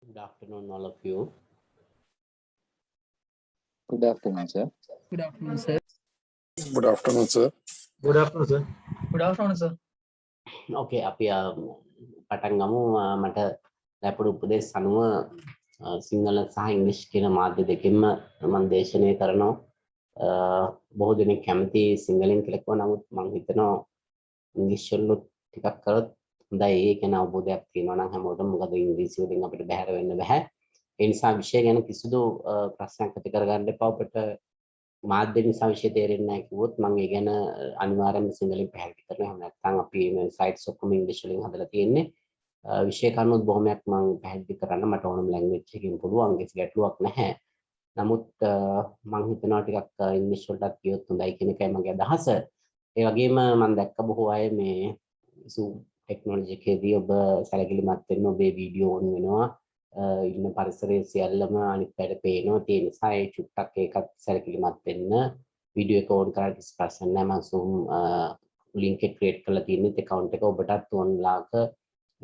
Good afternoon, all of you. Good afternoon, sir. Good afternoon, sir. Good afternoon, sir. Good afternoon, sir. Good afternoon, sir. Okay, අපි පටන් ගමු. මට ලැබුණු උපදෙස් අනුව සිංහල සහ ඉංග්‍රීසි කියන මාධ්‍ය දෙකෙන්ම මම දේශනය කරනවා. බොහෝ දෙනෙක් කැමති සිංහලෙන් කියලා කිව්වා. නමුත් මම හිතනවා ඉංග්‍රීසි වල ටිකක් කරොත් හොඳයි. ඒ කියන අවබෝධයක් තියෙනවා නම් හැමෝටම. මොකද ඉංග්‍රීසි වලින් අපිට බැහැර වෙන්න බෑ. ඒ නිසා විෂය ගැන කිසිදු ප්‍රශ්නයක් ඇති කරගන්න එපා. ඔබට මාධ්‍ය නිසා විෂය තේරෙන්නේ නැහැ කිව්වොත් මම ඒ ගැන අනිවාර්යයෙන්ම සිංහලෙන් පැහැදිලි කරනවා. එහෙම නැත්නම් අපි මේ සයිට්ස් ඔක්කොම ඉංග්‍රීසි වලින් හදලා තියෙන්නේ. විෂය කරුණුත් බොහොමයක් මම පැහැදිලි කරන්න මට ඕනම ලැන්ග්වේජ් එකකින් පුළුවන්. ඒක ගැටලුවක් නැහැ. නමුත් මම හිතනවා ටිකක් ඉංග්‍රීසි වලටත් කියොත් හොඳයි කියන එකයි මගේ අදහස. ඒ වගේම මම දැක්ක බොහෝ අය මේ Zoom ටෙක්නොලොජි එකේදී ඔබ සැලකිලිමත් වෙන්න ඔබේ වීඩියෝ ඔන් වෙනවා. ඉන්න පරිසරයේ සියල්ලම අනිත් පැයට පේනවා. ඒ නිසා ඒ චුට්ටක් ඒකත් සැලකිලිමත් වෙන්න. වීඩියෝ එක ඕන් කරලා කිසි ප්‍රශ්න නැහැ. මම Zoom link එක ක්‍රියේට් කරලා තියෙන්නේ account එක ඔබටත් ඕන් ලාක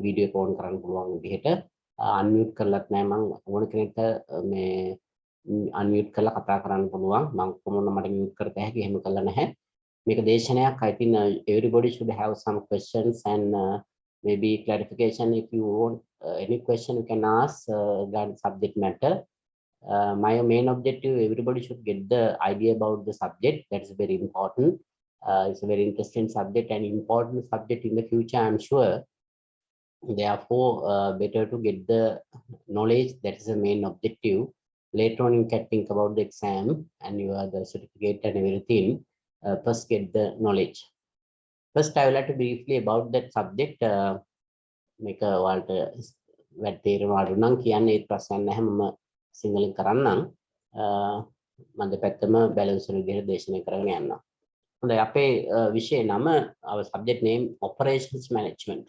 වීඩියෝ එක ඕන් කරන්න පුළුවන් විදිහට අන්මියුට් කරලත් නැහැ. මම ඕන කෙනෙක්ට මේ අන්මියුට් කරලා කතා කරන්න පුළුවන්. මම කොහොමද මට මියුට් කරත හැකි එහෙම කළා නැහැ. Make a දේශනයක්. I think everybody should have some questions and maybe clarification. If you want any question you can ask regarding subject matter. My main objective, everybody should get the idea about the subject. That's very important. It's a very interesting subject and important subject in the future, I'm sure. Therefore better to get the knowledge. That is the main objective. Later on you can think about the exam and you have the certificate and everything. First get the knowledge. First I would like to briefly about that subject. Make a Walter වැටේරවාඩු නම් කියන්නේ ඒ ප්‍රශ්න නැහැ. මම සිංහලෙන් කරන්නම්. මම දෙපැත්තම balance වෙන විදිහට දේශනය කරගෙන යනවා. හොඳයි, අපේ විෂය නම our subject name operations management.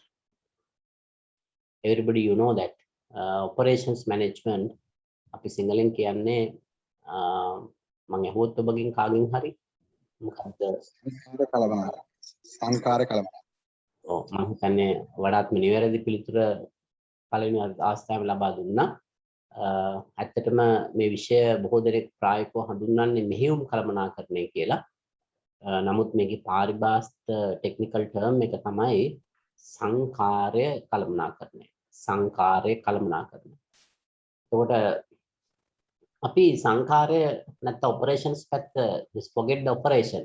Everybody you know that operations management අපි සිංහලෙන් කියන්නේ මම අහුවොත් ඔබගෙන් කාගෙන් හරි මොකද්ද සංකාර කළමනාකරණය. ඔව්, මම හිතන්නේ වඩාත්ම නිවැරදි පිළිතුර පළවෙනි අවස්ථාවෙම ලබා දුන්නා. ඇත්තටම මේ විෂය බොහෝ දෙනෙක් ප්‍රායෝගිකව හඳුන්වන්නේ මෙහෙයුම් කළමනාකරණය කියලා. නමුත් මේකේ පාරිභාෂිත ටෙක්නිකල් ටර්ම් එක තමයි සංකාරය කළමනාකරණය. සංකාරය කළමනාකරණය. එතකොට අපි සංකාරය නැත්නම් operations පැත්ත just forget the operation,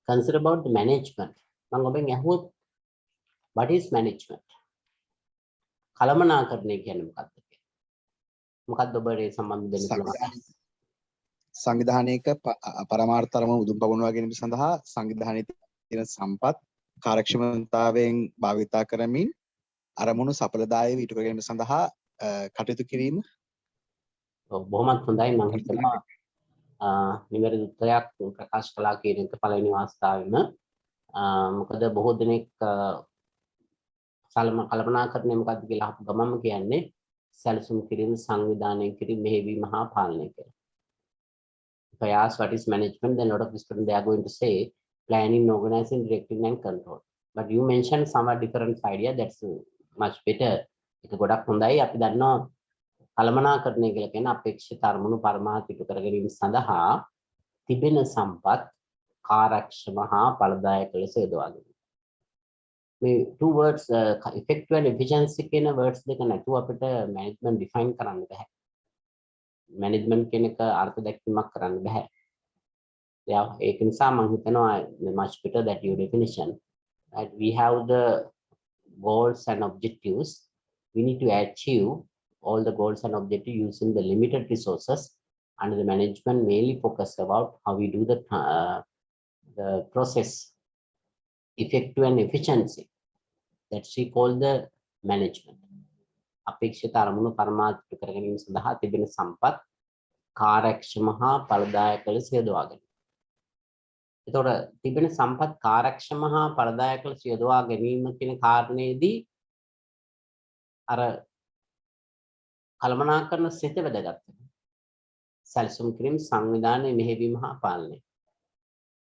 consider about the management. මම ඔබෙන් අහුවොත් what is management? කළමනාකරණය කියන්නේ මොකක්ද කියලා? මොකක්ද ඔබට ඒ සම්බන්ධ දෙන්න පුළුවන්? සංවිධානයක පරමාර්ථ අරමුණු උදුම් පමුණවා ගැනීම සඳහා සංවිධානයේ තියෙන සම්පත් කාර්යක්ෂමතාවයෙන් භාවිතා කරමින් අරමුණු සඵලදායීව ඉටු කර ගැනීම සඳහා කටයුතු කිරීම. බොහොමත් හොඳයි. මම හිතනවා නිවැරදි උත්තරයක් ප්‍රකාශ කළා කියන එක පළවෙනි අවස්ථාවෙම. මොකද බොහෝ දෙනෙක් කල්පනාකරන්නේ මොකක්ද කියලා අහපු ගමන්ම කියන්නේ සැලසුම් කිරීම, සංවිධානය කිරීම, මෙහෙයවීම හා පාලනය කියලා. If I ask what is management, then a lot of students they are going to say planning, organizing, directing and control. But you mentioned somewhat different idea. That's much better. ඒක ගොඩක් හොඳයි. අපි දන්නවා කළමනාකරණය කියලා කියන අපේක්ෂිත අරමුණු පරමාර්ථ ඉටු කර ගැනීම සඳහා තිබෙන සම්පත් කාර්යක්ෂම හා ඵලදායක ලෙස යොදවා ගැනීම. මේ two words effective and efficiency කියන words දෙක නැතුව අපිට management define කරන්න බෑ. management කියන එක අර්ථ දැක්වීමක් කරන්න බෑ. ඒක නිසා මම හිතනවා much better that your definition that we have the goals and objectives. We need to achieve all the goals and objectives using the limited resources, and the management mainly focus about how we do the process effective and efficiency. That's we call the management. අපේක්ෂිත අරමුණු පරමාර්ථ කර ගැනීම සඳහා තිබෙන සම්පත් කාර්යක්ෂම හා ඵලදායක ලෙස යොදවා ගැනීම. එතකොට තිබෙන සම්පත් කාර්යක්ෂම හා ඵලදායක ලෙස යොදවා ගැනීම කියන කාරණේදී අර කළමනාකරන සිත වැදගත් වෙනවා. සැලසුම් කිරීම, සංවිධානය, මෙහෙයවීම හා පාලනය.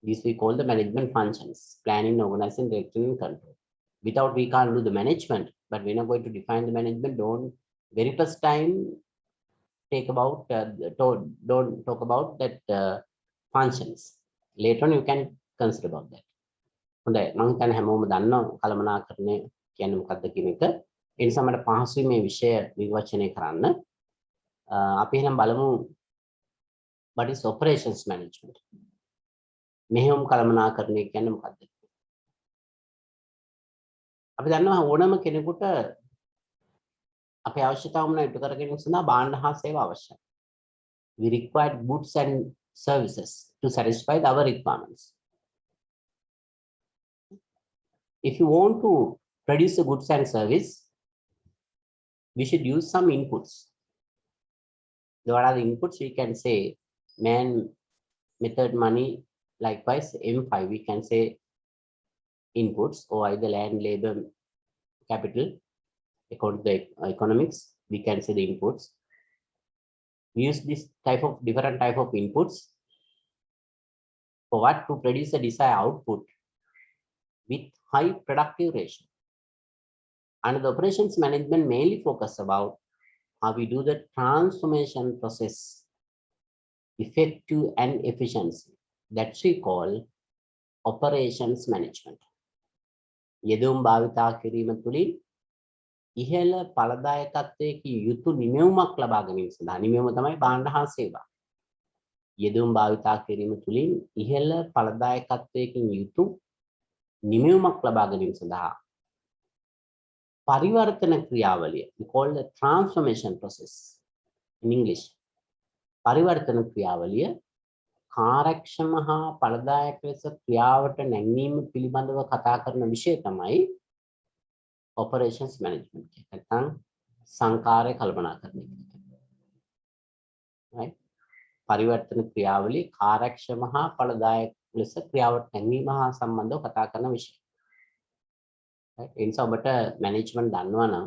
These we call the management functions: planning, organizing, directing and control. Without we can't do the management, but we're not going to define the management. Don't very first time don't talk about that functions. Later on you can consider about that. හොඳයි මම හිතන්නේ හැමෝම දන්නවා කළමනාකරණය කියන්නේ මොකක්ද කියන එක. ඒ නිසා මට පහසුයි මේ විෂය නිර්වචනය කරන්න. අපි එහෙනම් බලමු what is operations management. මෙහෙයුම් කළමනාකරණය කියන්නේ මොකක්ද? අපි දන්නවා ඕනම කෙනෙකුට අපේ අවශ්‍යතාව මොනවා ඉටු කර ගැනීම සඳහා භාණ්ඩ හා සේවා අවශ්‍යයි. We require goods and services to satisfy our requirements. If you want to produce a goods and service, we should use some inputs. What are the inputs? We can say man, method, money. Likewise, M5 we can say inputs, or either land, labor, capital. According to the economics, we can say the inputs. We use this different type of inputs for what? To produce a desired output with high productive ratio. And the operations management mainly focus about how we do the transformation process effective and efficiency. That we call operations management. යෙදුම් භාවිතා කිරීම තුළින් ඉහළ ඵලදායකත්වයේ යුතු නිමෙවුමක් ලබා ගැනීම සඳහා නිමෙවුම තමයි භාණ්ඩ හා සේවා. යෙදුම් භාවිතා කිරීම තුළින් ඉහළ ඵලදායකත්වයේ යුතු නිමෙවුමක් ලබා ගැනීම සඳහා පරිවර්තන ක්‍රියාවලිය, we call the transformation process in English. පරිවර්තන ක්‍රියාවලිය කාර්යක්ෂම හා ඵලදායක ලෙස ක්‍රියාවට නැංවීම පිළිබඳව කතා කරන විෂය තමයි operations management. නැත්නම් සංකාරය කල්පනාකරණය. right? පරිවර්තන ක්‍රියාවලිය කාර්යක්ෂම හා ඵලදායක ලෙස ක්‍රියාවට නැංවීම හා සම්බන්ධව කතා කරන විෂය. right? ඒ නිසා ඔබට management දන්නවා නම්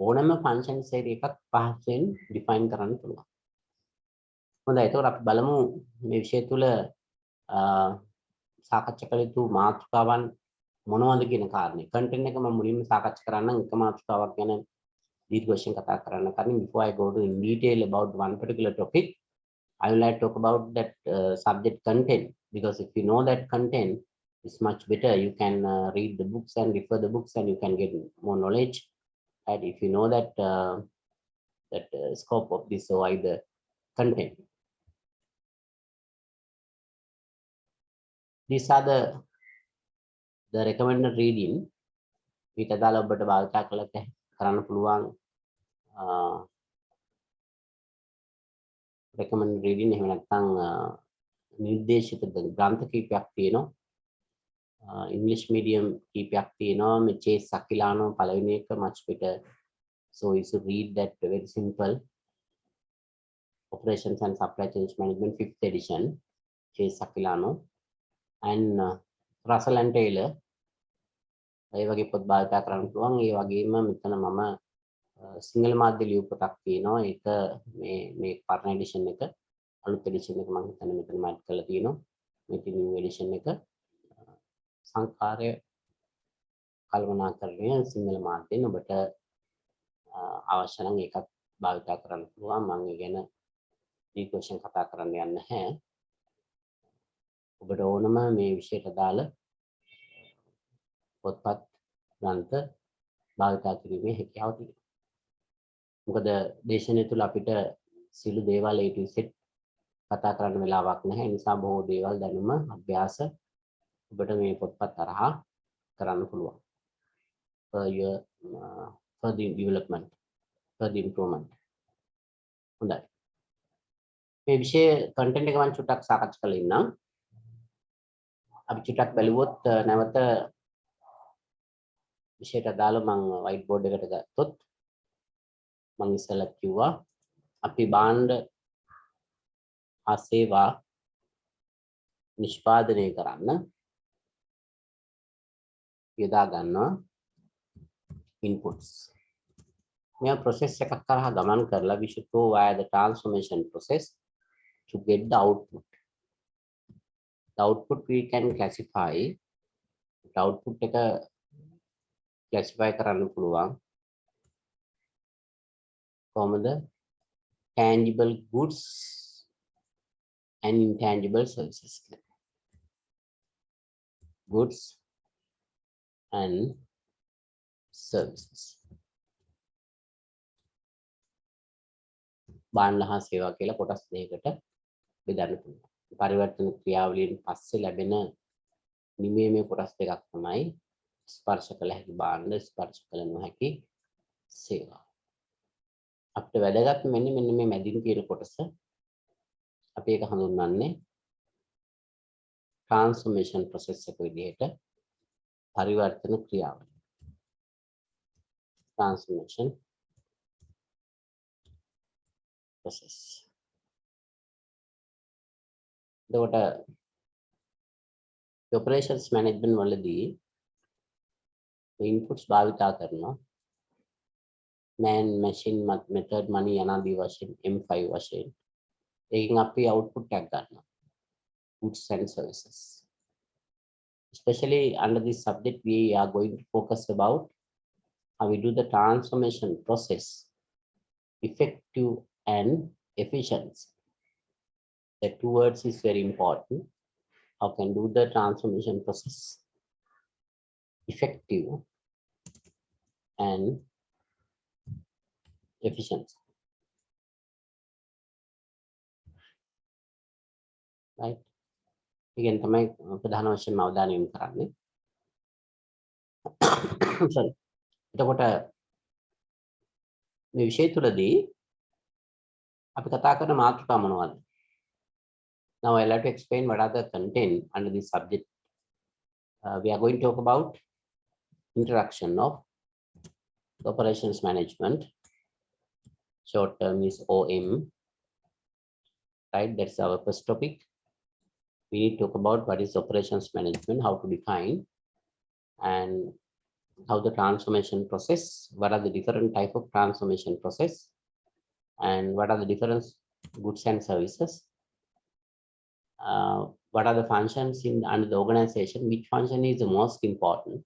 ඕනෑම function area එකක් පහසුවෙන් define කරන්න පුළුවන්. හොඳයි එතකොට අපි බලමු මේ විෂය තුල සාකච්ඡා කළ යුතු මාතෘකාවන් මොනවද කියන කාරණේ. content එක මම මුලින්ම සාකච්ඡා කරන්නම් එක මාතෘකාවක් ගැන දීර්ඝ වශයෙන් කතා කරන්න කලින් before I go to in detail about one particular topic, I would like to talk about that subject content, because if you know that content, it's much better. You can read the books and refer the books and you can get more knowledge. And if you know that scope of this or either content. These are the recommended reading. ඊට අදාළ ඔබට භාවිතා කරන්න පුළුවන් recommended reading එහෙම නැත්නම් නිර්දේශිත ග්‍රන්ථ කීපයක් තියෙනවා. English medium කීපයක් තියෙනවා. මේ චේස් සකිලානෝ පළවෙනි එක much better. So you should read that, very simple. Operations and Supply Chain Management 5th edition, chase Sakilano, and Russell and Taylor. ඒ වගේ පොත් භාවිතා කරන්න පුළුවන්. ඒ වගේම මෙතන මම සිංහල මාධ්‍ය ලියු පොතක් තියෙනවා. ඒක මේ පරණ එඩිෂන් එක, අලුත් එඩිෂන් එක මම හිතන්නේ මෙතන මැඩ් කරලා තියෙනවා. මේක නිව් එඩිෂන් එක. සංකාරය කල්පනාකරණය සිංහල මාධ්‍යෙන් ඔබට අවශ්‍ය නම් ඒකත් භාවිතා කරන්න පුළුවන්. මම ඒ ගැන දීර්ඝවශයෙන් කතා කරන්න යන්නේ නැහැ. ඔබට ඕනම මේ විෂයට අදාළ පොත්පත් ග්‍රන්ථ භාවිතා කිරීමේ හැකියාව තියෙනවා. මොකද දේශනය තුළ අපිට සිළු දේවල් A to Z කතා කරන්න වෙලාවක් නැහැ. ඒ නිසා බොහෝ දේවල් දැනුම අභ්‍යාස ඔබට මේ පොත්පත් තරහා කරන්න පුළුවන්. For the development, for the improvement. හොඳයි. මේ විෂය content එක මම චුට්ටක් සාකච්ඡා කරලා ඉන්නම්. අපි චුට්ටක් බලුවොත් නැවත විෂයට අදාළව මම white board එකට ගත්තොත් මම ඉස්සෙල්ලා කිව්වා අපි භාණ්ඩ සේවා නිෂ්පාදනය කරන්න යොදා ගන්නවා inputs. මේ process එකක් කරා ගමන් කරලා we should go via the transformation process to get the output. The output we can classify. The output එක classify කරන්න පුළුවන් කොහොමද tangible goods and intangible services goods and services භාණ්ඩ හා සේවා කියලා කොටස් දෙකකට බෙදන්න පුළුවන්. පරිවර්තන ක්‍රියාවලියෙන් පස්සේ ලැබෙන නිමේමය කොටස් දෙකක් තමයි ස්පර්ශ කළ හැකි භාණ්ඩ, ස්පර්ශ කළ නොහැකි සේවා. අපිට වැදගත් මෙන්න මේ මැදින් තියෙන කොටස අපි ඒක හඳුන්වන්නේ transformation process එක විදිහට පරිවර්තන ක්‍රියාවලිය. transformation process. එතකොට operations management වලදී inputs භාවිතා කරනවා man machine method money යනාදී වශයෙන් M5 වශයෙන් ඒකෙන් අපි output එකක් ගන්නවා goods and services. Especially under this subject we are going to focus about how we do the transformation process effective and efficiency. The two words is very important. How can do the transformation process effective and efficient, right? Again, තමයි ප්‍රධාන වශයෙන්ම අවධානය යොමු කරන්නේ. sorry. එතකොට මේ විෂය තුලදී අපි කතා කරන මාතෘකා මොනවද? Now I'd like to explain what are the content under this subject. We are going to talk about introduction of operations management. Short term is OM, right? That's our first topic. We need to talk about what is operations management, how to define, and how the transformation process, what are the different type of transformation process, and what are the different goods and services. What are the functions in under the organization, which function is the most important,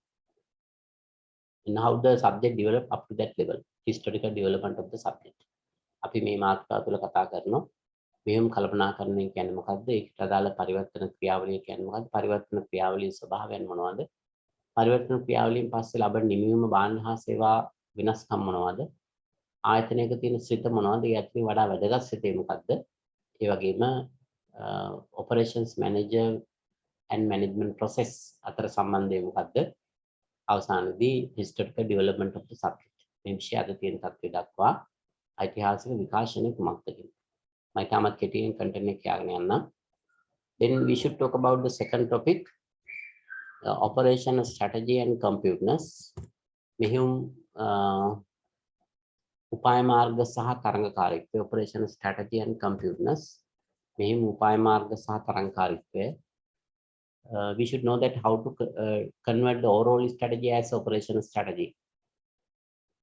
and how the subject develop up to that level, historical development of the subject. අපි මේ මාතෘකාව තුළ කතා කරනවා මෙහෙම කල්පනාකරණය කියන්නේ මොකක්ද? ඒකට අදාළ පරිවර්තන ක්‍රියාවලිය කියන්නේ මොකක්ද? පරිවර්තන ක්‍රියාවලියේ ස්වභාවයන් මොනවද? පරිවර්තන ක්‍රියාවලියෙන් පස්සේ ලබන නිමීම භාණ්ඩ හා සේවා වෙනස්කම් මොනවද? ආයතනයක තියෙන සිත මොනවද? ඒ අතරින් වඩා වැදගත් සිතේ මොකක්ද? ඒ වගේම operations manager and management process අතර සම්බන්ධය මොකක්ද? අවසානයේදී historical development of the subject. මේ විෂය අද තියෙන තත්ත්වය දක්වා ඓතිහාසික විකාශනය කුමක්ද කියන්නේ. මම තාමත් කෙටියෙන් content එක කියගෙන යන්න. Then we should talk about the second topic, operation strategy and completeness. මෙහිම උපාය මාර්ග සහ තරඟකාරීත්වය, operation strategy and completeness. මෙහිම උපාය මාර්ග සහ තරඟකාරීත්වය. We should know that how to convert the overall strategy as operational strategy.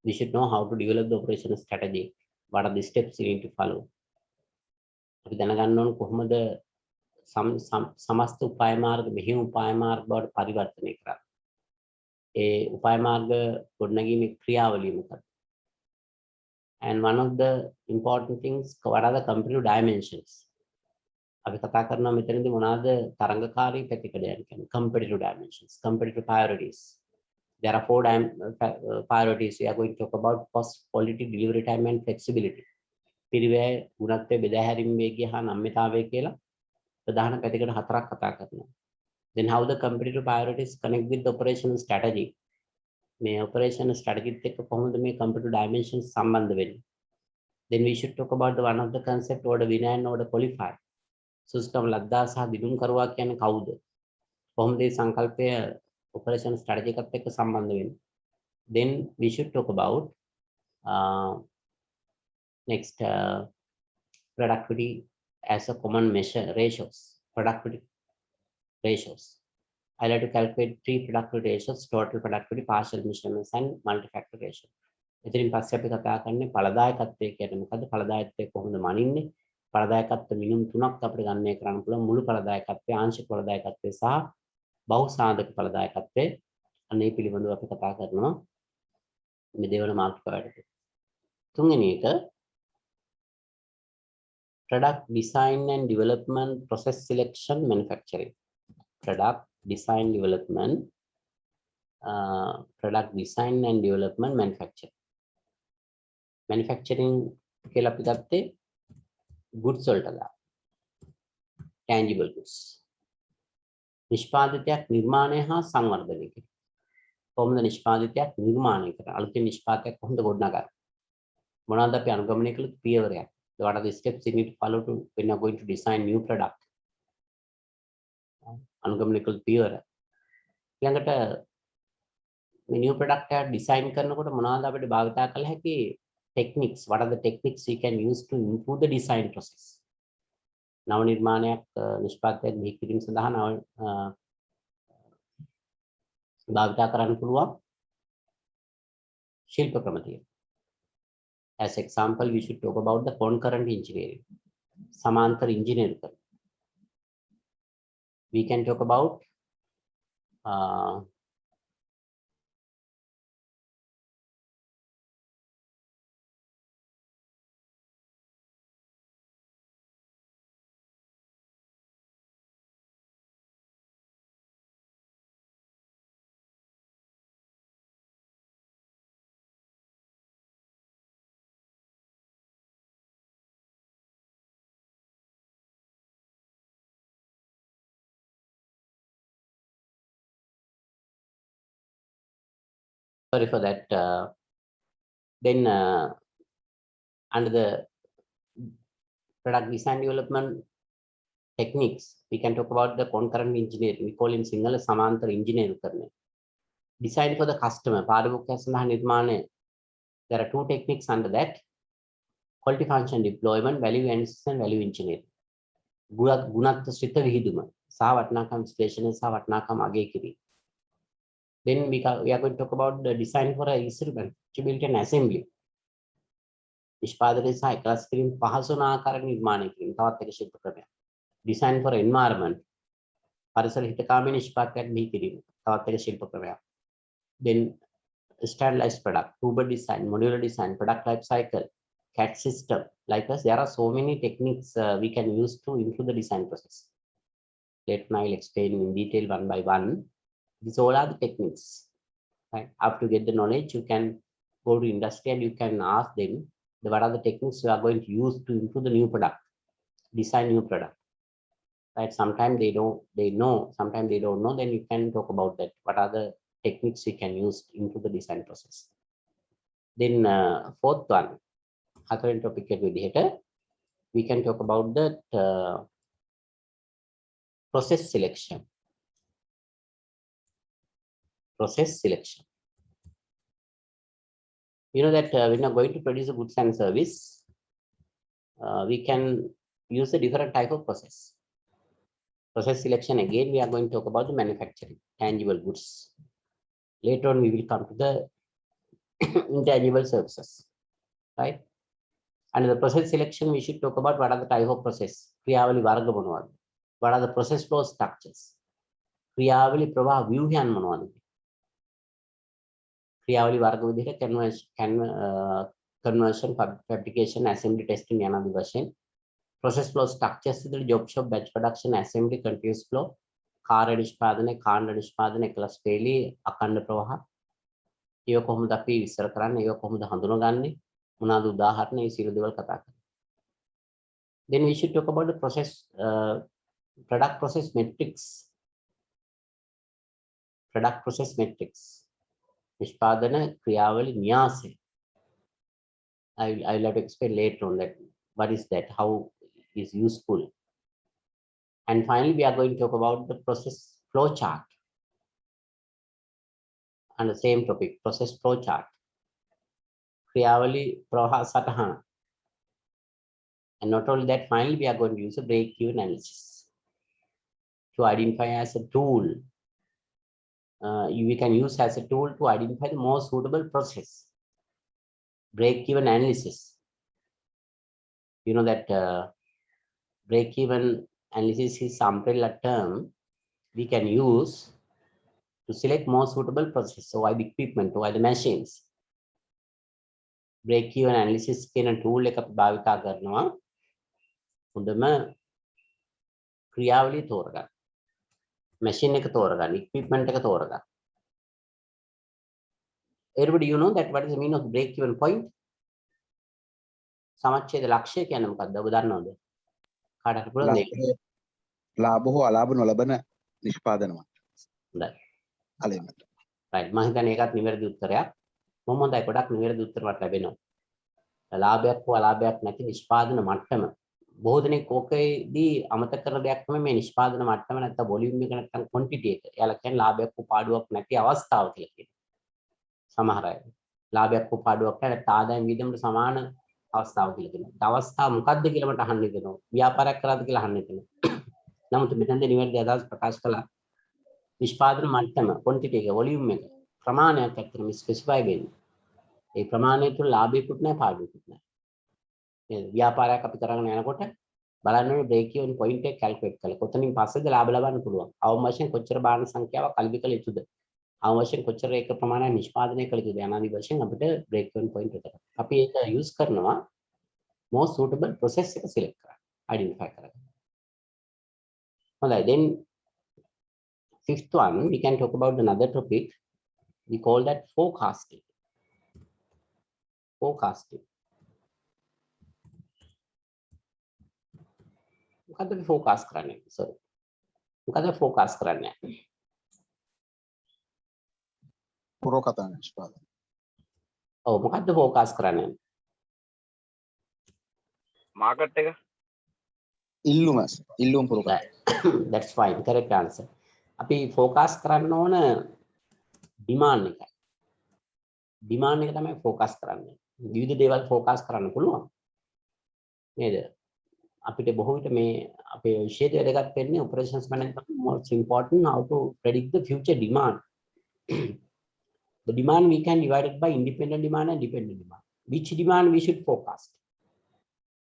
We should know how to develop the operational strategy. What are the steps you need to follow? අපි දැනගන්න ඕන කොහොමද සමස්ත උපාය මාර්ග මෙහිම උපාය මාර්ග බවට පරිවර්තනය කරන්නේ. ඒ උපාය මාර්ග ගොඩනැගීමේ ක්‍රියාවලිය මොකක්ද? And one of the important things, what are the competitive dimensions? අපි කතා කරනවා මෙතනදී මොනවාද තරඟකාරී පැතිකඩයන් කියන්නේ competitive dimensions, competitive priorities. There are 4 priorities. We are going to talk about cost, quality, delivery time and flexibility. පිරිවැය, ගුණත්වය, බෙදා හැරීම වේගය හා නම්‍යතාවය කියලා ප්‍රධාන පැතිකඩ 4ක් කතා කරනවා. Then how the competitive priorities connect with the operational strategy. මේ operational strategy එක්ක කොහොමද මේ competitive dimensions සම්බන්ධ වෙන්නේ? Then we should talk about the one of the concept order winner and order qualifier. සුස්කම් ලද්දා සහ දිනුම් කරුවා කියන්නේ කවුද? කොහොමද මේ සංකල්පය operation strategy එකත් එක්ක සම්බන්ධ වෙන්නේ? Then we should talk about next productivity as a common measure ratios. Productivity ratios. I like to calculate 3 productivity ratios: total productivity, partial measurements and multi-factor ratio. එතනින් පස්සේ අපි කතා කරන්නේ ඵලදායකත්වය කියන්නේ මොකද්ද? ඵලදායකත්වය කොහොමද මනින්නේ? ඵලදායකත්ව මිනුම් 3ක් අපිට ගණනය කරන්න පුළුවන්. මුළු ඵලදායකත්වය, ආංශික ඵලදායකත්වය සහ බහුසාධක ඵලදායකත්වය. අන්න ඒ පිළිබඳව අපි කතා කරනවා මේ දෙවන මාතෘකාවට. තුන්වෙනි එක product design and development, process selection, manufacturing. Product design development, product design and development, manufacturing. Manufacturing කියලා අපි ගත්තේ goods වලට ගන්න. tangible goods. නිෂ්පාදිතයක් නිර්මාණය හා සංවර්ධනය කිරීම. කොහොමද නිෂ්පාදිතයක් නිර්මාණය කරන්නේ? අලුතින් නිෂ්පාදනයක් කොහොමද ගොඩනගන්නේ? මොනවාද අපි අනුගමනය කළ පියවරයක්? What are the steps you need to follow to when you are going to design new product? අනුගමනය කළ පියවර. ඊළඟට මේ new product එක design කරනකොට මොනවාද අපිට භාවිතා කළ හැකි techniques? What are the techniques we can use to improve the design process? නව නිර්මාණයක් නිෂ්පාදනයක් බිහි කිරීම සඳහා භාවිතා කරන්න පුළුවන් ශිල්ප ක්‍රම තියෙනවා. As example, we should talk about the concurrent engineering, සමාන්තර engineering. We can talk about sorry for that. Then under the product design development techniques, we can talk about the concurrent engineering. We call in single සමාන්තර engineering. Design for the customer. පාරිභෝගිකයා සඳහා නිර්මාණය. There are two techniques under that. Quality function deployment, value analysis and value engineering. ගුණාත්මක විහිදුම සහ වටිනාකම් විශ්ලේෂණය සහ වටිනාකම් අගය කිරීම. Then we are going to talk about the design for a instrument, manufacturability and assembly. නිෂ්පාදනය සහ එකලස් කිරීම පහසු වන ආකාර නිර්මාණය කිරීම තවත් එක ශිල්ප ක්‍රමයක්. Design for environment, පරිසර හිතකාමී නිෂ්පාදනයක් බිහි කිරීම තවත් එක ශිල්ප ක්‍රමයක්. Then standardized product, tuber design, modular design, product life cycle, CAD system. Like us, there are so many techniques we can use to improve the design process. Later I will explain in detail one by one. These all are the techniques. Right? After you get the knowledge, you can go to industry and you can ask them what are the techniques you are going to use to improve the new product, design new product. Right? Sometimes they know, sometimes they don't know. Then you can talk about that. What are the techniques we can use to improve the design process? Then fourth one, හතරවෙනි topic එක විදිහට we can talk about that process selection. Process selection. You know that when you're going to produce a goods and service, we can use a different type of process. Process selection, again, we are going to talk about the manufacturing, tangible goods. Later on, we will come to the intangible services, right? And the process selection, we should talk about what are the type of process. ක්‍රියාවලි වර්ග මොනවද? What are the process flow structures? ක්‍රියාවලි ප්‍රවාහ ව්‍යුහයන් මොනවද? ක්‍රියාවලි වර්ග විදිහට conversion, fabrication, assembly, testing යනාදී වශයෙන් process flow structures විදිහට job shop, batch production, assembly, continuous flow, කාර්ය නිෂ්පාදනය, කාණ්ඩ නිෂ්පාදනය, එකලස් පෙළි, අඛණ්ඩ ප්‍රවාහ. ඒක කොහොමද අපි විස්තර කරන්නේ? ඒක කොහොමද හඳුනගන්නේ? මොනවාද උදාහරණ? මේ සියලු දේවල් කතා කරමු. Then we should talk about the process, product process metrics. Product process metrics. නිෂ්පාදන ක්‍රියාවලි න්‍යාසය. I will have to explain later on that. What is that? How is useful? And finally, we are going to talk about the process flow chart. And the same topic, process flow chart. ක්‍රියාවලි ප්‍රවාහ සටහන. And not only that, finally, we are going to use a break-even analysis to identify as a tool. We can use as a tool to identify the most suitable process. Break-even analysis. You know that break-even analysis is umbrella term we can use to select most suitable process. So why the equipment, why the machines. Break-even analysis කියන tool එක භාවිතා කරනවා හොඳම ක්‍රියාවලිය තෝරගන්න. Machine එක තෝරගන්න, equipment එක තෝරගන්න. Everybody you know that what is the meaning of break even point? සමච්ඡේද ලක්ෂ්‍ය කියන්නේ මොකක්ද? ඔබ දන්නවද? කාටට පුළුවන්ද ඒක? ලාභ හෝ අලාභ නොලබන නිෂ්පාදන මට්ටම. හොඳයි. අලෙමට. right මම හිතන්නේ ඒකත් නිවැරදි උත්තරයක්. මොහොම හොඳයි ගොඩක් නිවැරදි උත්තර මට ලැබෙනවා. ලාභයක් හෝ අලාභයක් නැති නිෂ්පාදන මට්ටම. බොහෝ දෙනෙක් ඕකේදී අමතක කරන දෙයක් තමයි මේ නිෂ්පාදන මට්ටම නැත්නම් වොලියුම් එක නැත්නම් ක්වොන්ටිටි එක. එයාලා කියන්නේ ලාභයක් හෝ පාඩුවක් නැති අවස්ථාව කියලා කියනවා. සමහර අය ලාභයක් හෝ පාඩුවක් නැත්නම් ආදායම් වියදමට සමාන අවස්ථාව කියලා කියනවා. ඒ අවස්ථාව මොකක්ද කියලා මට අහන්න දෙනවා. ව්‍යාපාරයක් කරාද කියලා අහන්න දෙනවා. නමුත් මෙතනදී නිවැරදි අදහස් ප්‍රකාශ කළා. නිෂ්පාදන මට්ටම ක්වොන්ටිටි එක වොලියුම් එක ප්‍රමාණයක් ඇත්තටම ස්පෙસિෆයි වෙන්නේ. ඒ ප්‍රමාණය තුළ ලාභයකුත් නැහැ පාඩුවකුත් නැහැ. මේ ව්‍යාපාරයක් අපි කරගෙන යනකොට බලන්න ඕනේ බ්‍රේක් ඉවන් පොයින්ට් එක කැල්කියුලේට් කරලා කොතනින් පස්සේද ලාභ ලබන්න පුළුවන්. අවම වශයෙන් කොච්චර බාහන සංඛ්‍යාවක් කල්පි කළ යුතුද? අවම වශයෙන් කොච්චර ඒක ප්‍රමාණයක් නිෂ්පාදනය කළ යුතුද? අනාදි වශයෙන් අපිට බ්‍රේක් ඉවන් පොයින්ට් එක. අපි ඒක යූස් කරනවා most suitable process එක select කරන්න. identify කරගන්න. හොඳයි. then fifth one we can talk about another topic. We call that forecasting. Forecasting. මොකද්ද අපි ફોකාස් කරන්නේ? sorry. මොකද්ද ફોකාස් කරන්නේ? පුරෝකථන නිෂ්පාදන. ඔව් මොකද්ද ફોකාස් කරන්නේ? මාකට් එක ඉල්ලුම් පුරෝකථන. That's fine. Correct answer. අපි ફોකාස් කරන්න ඕන ඩිමාන්ඩ් එකයි. ඩිමාන්ඩ් එක තමයි ફોකාස් කරන්නේ. විවිධ දේවල් ફોකාස් කරන්න පුළුවන්. නේද? අපිට බොහෝ විට මේ අපේ විශේෂ වැදගත් වෙන්නේ operations management most important how to predict the future demand. The demand we can divide it by independent demand and dependent demand. Which demand we should forecast?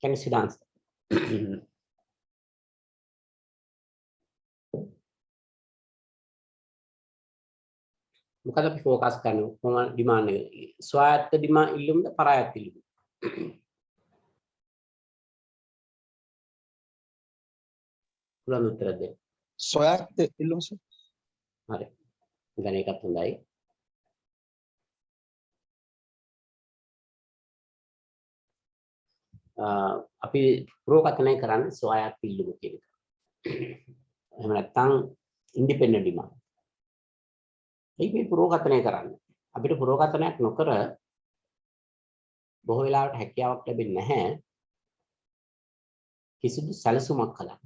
Can you see the answer? මොකද අපි focus කරන්නේ කොහොමද demand එක? ස්වායත්ත demand ඉල්ලුම්ද පරායත්ත ඉල්ලුම්ද? පුළුවන් උත්තර දෙන්න. සොයාගත් ඉල්ලුම sir. හරි. දැන් ඒකත් හොඳයි. අපි පුරෝකථනය කරන්නේ ස්වායත්ත ඉල්ලුම කියන එක. එහෙම නැත්නම් ඉන්ඩිපෙන්ඩන්ට් ඩිමාන්ඩ්. මේ පුරෝකථනය කරන්නේ. අපිට පුරෝකථනයක් නොකර බොහෝ වෙලාවට හැකියාවක් ලැබෙන්නේ නැහැ. කිසිදු සැලසුමක් කළා.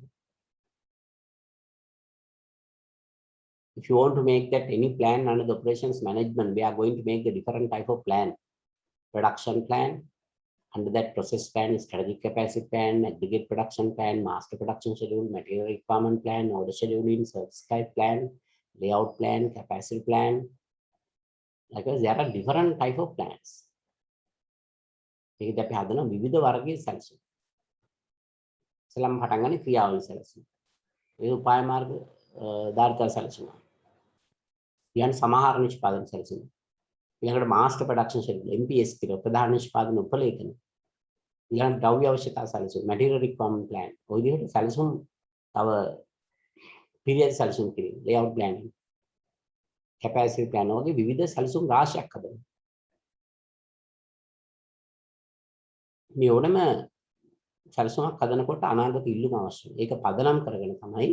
If you want to make that any plan under the operations management, we are going to make the different type of plan. Production plan, under that process plan, strategic capacity plan, aggregate production plan, master production schedule, material requirement plan, order scheduling, service type plan, layout plan, capacity plan. Because there are different type of plans. ඒකත් අපි හදන විවිධ වර්ගයේ සැලසුම්. සලම් පටන් ගන්න ක්‍රියාවලිය සැලසුම්. ඒ උපාය මාර්ග ධාරිතා සැලසුම. ඊයන් සමහර නිෂ්පාදන සැලසුම්. ඊළඟට මාස්ටර් ප්‍රොඩක්ෂන් ෂෙඩියුල් MPS කියලා ප්‍රධාන නිෂ්පාදන උපලේඛන. ඊළඟට ද්‍රව්‍ය අවශ්‍යතා සැලසුම් මැටීරියල් රික්වයර්මන්ට් ප්ලෑන්. ඔය විදිහට සැලසුම් තව පීරියඩ් සැලසුම් කිරීම, ලේඅවුට් ප්ලෑනින්, කැපැසිටි ප්ලෑන් වගේ විවිධ සැලසුම් රාශියක් හදනවා. මේ ඕනම සැලසුමක් හදනකොට අනාගත ඉල්ලුම අවශ්‍යයි. ඒක පදනම් කරගෙන තමයි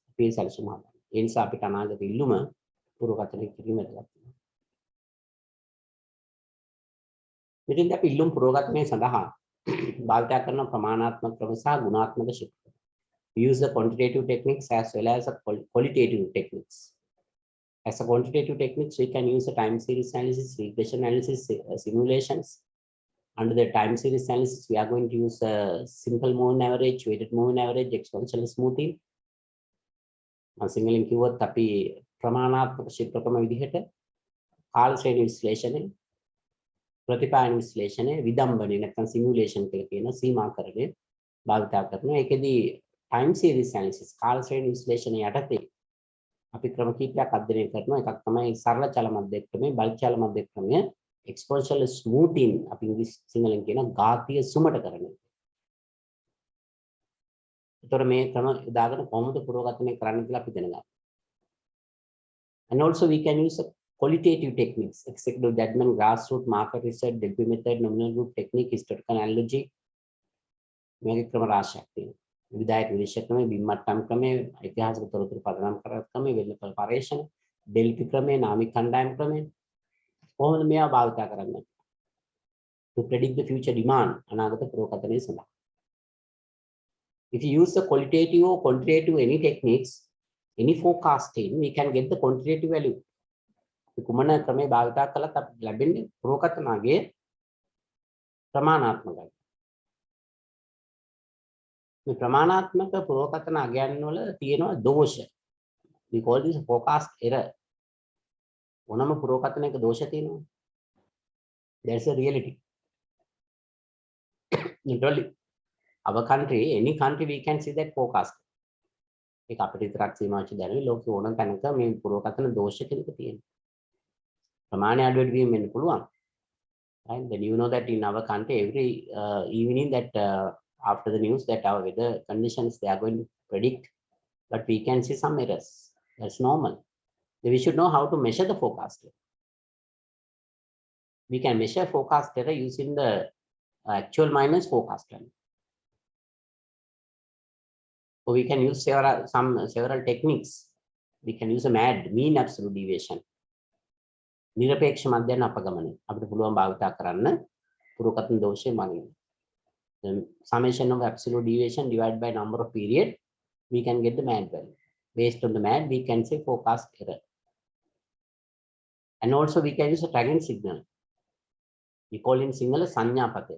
අපි සැලසුම හදන්නේ. ඒ නිසා අපිට අනාගත ඉල්ලුම පුරෝකථනය කිරීම වැදගත්. මෙතෙන්ද අපි ඉල්ලුම් පුරෝකථනය සඳහා භාවිත කරන ප්‍රමාණාත්මක ක්‍රම සහ ගුණාත්මක ශිල්ප. We use the quantitative techniques as well as the qualitative techniques. As a quantitative techniques, we can use the time series analysis, regression analysis, simulations. Under the time series analysis, we are going to use simple moving average, weighted moving average, exponential smoothing. සිංහලෙන් කිව්වොත් අපි ප්‍රමාණාත්මක ශිල්ප ක්‍රම විදිහට කාල ශ්‍රේණි විශ්ලේෂණය, ප්‍රතිපායන විශ්ලේෂණය, විදම්බනය නැත්නම් සිමුලේෂන් කියලා කියන සීමාකරණය භාවිත කරනවා. ඒකෙදී time series analysis කාල ශ්‍රේණි විශ්ලේෂණය යටතේ අපි ක්‍රම කීපයක් අධ්‍යයනය කරනවා. එකක් තමයි සරල චල මධ්‍යක ක්‍රමය, බල චල මධ්‍යක ක්‍රමය, exponential smoothing අපි සිංහලෙන් කියන ඝාතීය සුමට කරන. ඒතර මේ ක්‍රම යොදාගෙන කොහොමද පුරෝගතනය කරන්න කියලා අපි දැනගන්න. And also we can use qualitative techniques, executive judgment, grassroots market research, DEBM method, nominal group technique, historical analogy. මේකේ ක්‍රම රාශියක් තියෙනවා. විධායක විනිශ්චය ක්‍රමය, බිම්මට්ටම් ක්‍රමය, ඓතිහාසික තොරතුරු පදනම් කර ක්‍රමය, වෙළඳපොළ පර්යේෂණ, ඩෙල්ෆි ක්‍රමය, නාමික කණ්ඩායම් ක්‍රමය. කොහොමද මේවා භාවිත කරන්නේ? To predict the future demand, අනාගත පුරෝගතනය සඳහා. If you use the qualitative or quantitative any techniques, any forecasting, we can get the quantitative value. කුමන ක්‍රමේ භාවිත කළත් අපිට ලැබෙන්නේ පුරෝගතනගේ ප්‍රමාණාත්මකයි. මේ ප්‍රමාණාත්මක පුරෝගතන අගයන් වල තියෙනවා දෝෂ. We call this forecast error. මොනම පුරෝගතනයක දෝෂ තියෙනවා. There's a reality. Literally, our country, any country, we can see that forecast. ඒක අපිට විතරක් සීමාවෙච්ච දැනුයි ලෝකේ ඕනම තැනක මේ පුරෝගතන දෝෂ කෙනෙක් තියෙනවා. ප්‍රමාණය අඩුවට වීම වෙන්න පුළුවන්. And then you know that in our country, every evening that after the news that our weather conditions they are going to predict, but we can see some errors. That's normal. Then we should know how to measure the forecast. We can measure forecast error using the actual minus forecast error. So we can use several techniques. We can use a MAD, mean absolute deviation. නිරපේක්ෂ මධ්‍යන අපගමනය අපිට පුළුවන් භාවිත කරන්න පුරෝගතන දෝෂය මනින්න. Then summation of absolute deviation divided by number of period, we can get the MAD value. Based on the MAD, we can say forecast error. And also we can use a tracking signal. We call in Sinhala Sanyapate.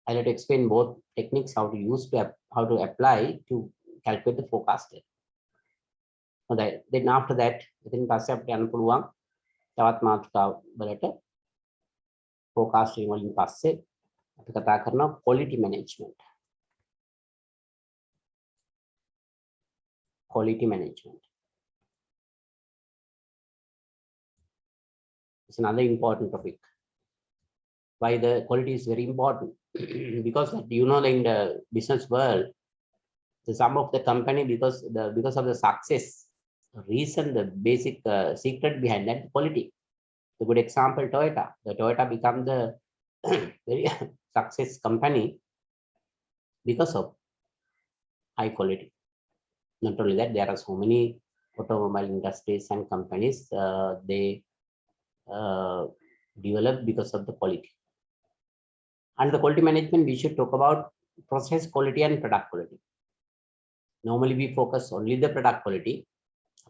I'll have to explain both techniques how to use how to apply to calculate the forecast error. Then after that, ඉතින් පස්සේ අපිට යන්න පුළුවන් තවත් මාතෘකා වලට forecasting වලින් පස්සේ අපි කතා කරනවා quality management. Quality management. It's another important topic. Why the quality is very important? Because you know in the business world, the sum of the company because of the success reason, the basic secret behind that quality. A good example, Toyota. The Toyota become the very success company because of high quality. Not only that, there are so many automobile industries and companies they develop because of the quality. And the quality management, we should talk about process quality and product quality. Normally we focus only the product quality.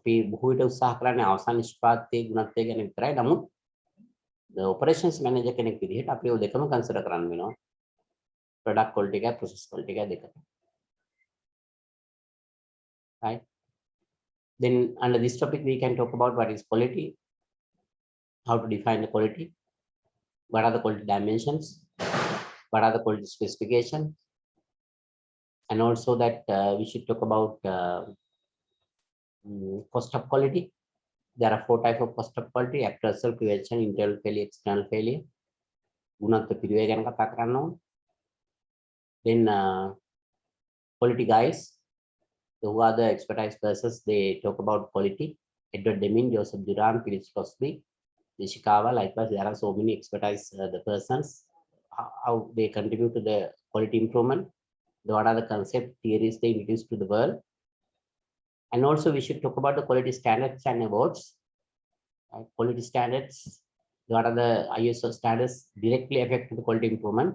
අපි බොහෝ විට උත්සාහ කරන්නේ අවසාන නිෂ්පාදනයේ ගුණත්වය ගැන විතරයි. නමුත් the operations manager කෙනෙක් විදිහට අපි ඔය දෙකම කන්සිඩර් කරන්න වෙනවා. product quality එකයි process quality එකයි දෙකම. Right? Then under this topic we can talk about what is quality, how to define the quality, what are the quality dimensions, what are the quality specifications, and also that we should talk about cost of quality. There are 4 types of cost of quality: appraisal, prevention, internal failure, external failure. ගුණත්ව පිළිවෙල ගැන කතා කරන්න ඕන. Then quality guys, who are the expertise persons, they talk about quality. Edward Deming, Joseph Duran, Philip Crosby, Ishikawa. Likewise, there are so many expertise the persons, how they contribute to the quality improvement. What are the concept theories they introduce to the world? And also we should talk about the quality standards and awards. Quality standards, what are the ISO standards directly affect the quality improvement,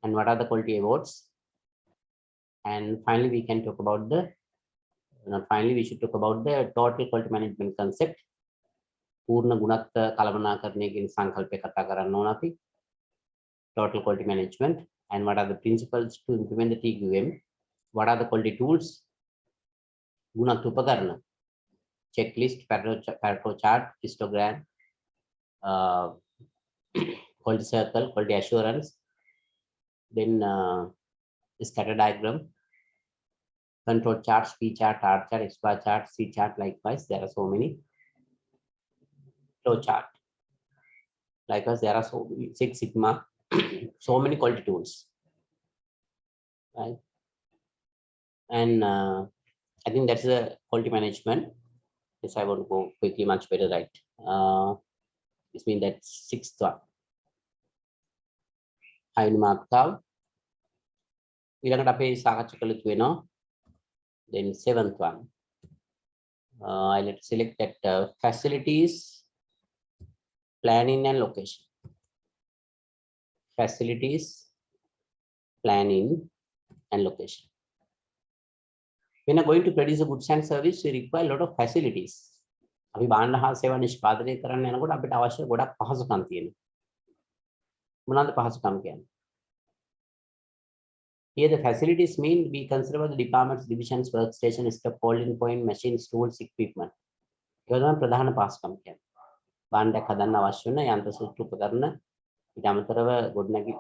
and what are the quality awards? And finally we can talk about the we should talk about the total quality management concept. පූර්ණ ගුණත්ව කළමනාකරණය කියන සංකල්පය කතා කරන්න ඕන අපි. Total quality management, and what are the principles to implement the TQM? What are the quality tools? ගුණත් උපකරණ, checklist, Pareto chart, histogram, quality circle, quality assurance, then scatter diagram, control charts, P chart, R chart, X bar chart, C chart. Likewise, there are so many. Flow chart. Likewise, there are so many Six Sigma, so many quality tools. Right? And I think that's the quality management. Yes, I want to go quickly, much better, right? This means that sixth one. High මාත්‍රාව ඊළඟට අපේ සාකච්ඡා කළ යුතු වෙනවා. Then seventh one. I let select that facilities, planning and location. Facilities, planning and location. When we're going to produce a goods and service, we require a lot of facilities. අපි භාණ්ඩ හා සේවා නිෂ්පාදනය කරන්න යනකොට අපිට අවශ්‍ය ගොඩක් පහසුකම් තියෙනවා. මොනවාද පහසුකම් කියන්නේ? Here the facilities mean we consider the departments, divisions, workstation, step, holding point, machines, tools, equipment. ඒක තමයි ප්‍රධාන පහසුකම් කියන්නේ. භාණ්ඩයක් හදන්න අවශ්‍ය වෙන යන්ත්‍ර සූත්‍ර උපකරණ ඊට අමතරව ගොඩනැගි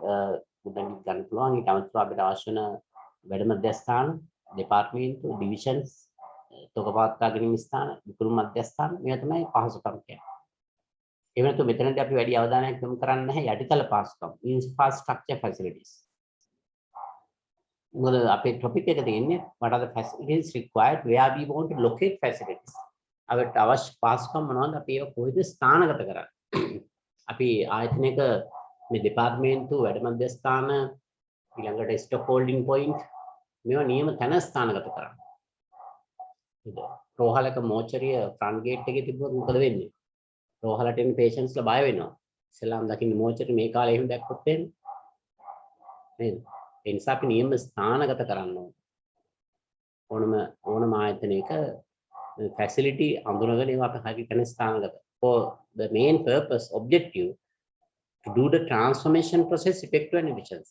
ගන්න පුළුවන්. ඊට අමතරව අපිට අවශ්‍ය වෙන වැඩ මධ්‍යස්ථාන, department, divisions, තොගපවත්වා ගැනීම ස්ථාන, විකුණු මධ්‍යස්ථාන මේවා තමයි පහසුකම් කියන්නේ. ඒ වෙනතු මෙතනදී අපි වැඩි අවධානයක් යොමු කරන්නේ නැහැ යටිතල පහසුකම්. Infrastructure facilities. මොකද අපේ topic එක තියෙන්නේ what are the facilities required where we want to locate facilities. අපිට අවශ්‍ය පහසුකම් මොනවද අපි ඒක කොහෙද ස්ථානගත කරන්නේ. අපි ආයතනයක මේ දෙපාර්තමේන්තු වැඩ මධ්‍යස්ථාන ඊළඟට stock holding point මේවා නියම තැන ස්ථානගත කරන්න. රෝහලක මෝචරිය ෆ්‍රන්ට් ගේට් එකේ තිබුණොත් මොකද වෙන්නේ? රෝහලට එන patients ලා බය වෙනවා. ඉස්සෙල්ලාම දකින්න මෝචරිය මේ කාලේ එහෙම දැක්කොත් එන්නේ. නේද? ඒ නිසා අපි නියම ස්ථානගත කරන්න ඕනම ආයතනයක facility අඳුනගෙන ඒවා අපි හරි තැන ස්ථානගත. For the main purpose objective to do the transformation process effective and efficient.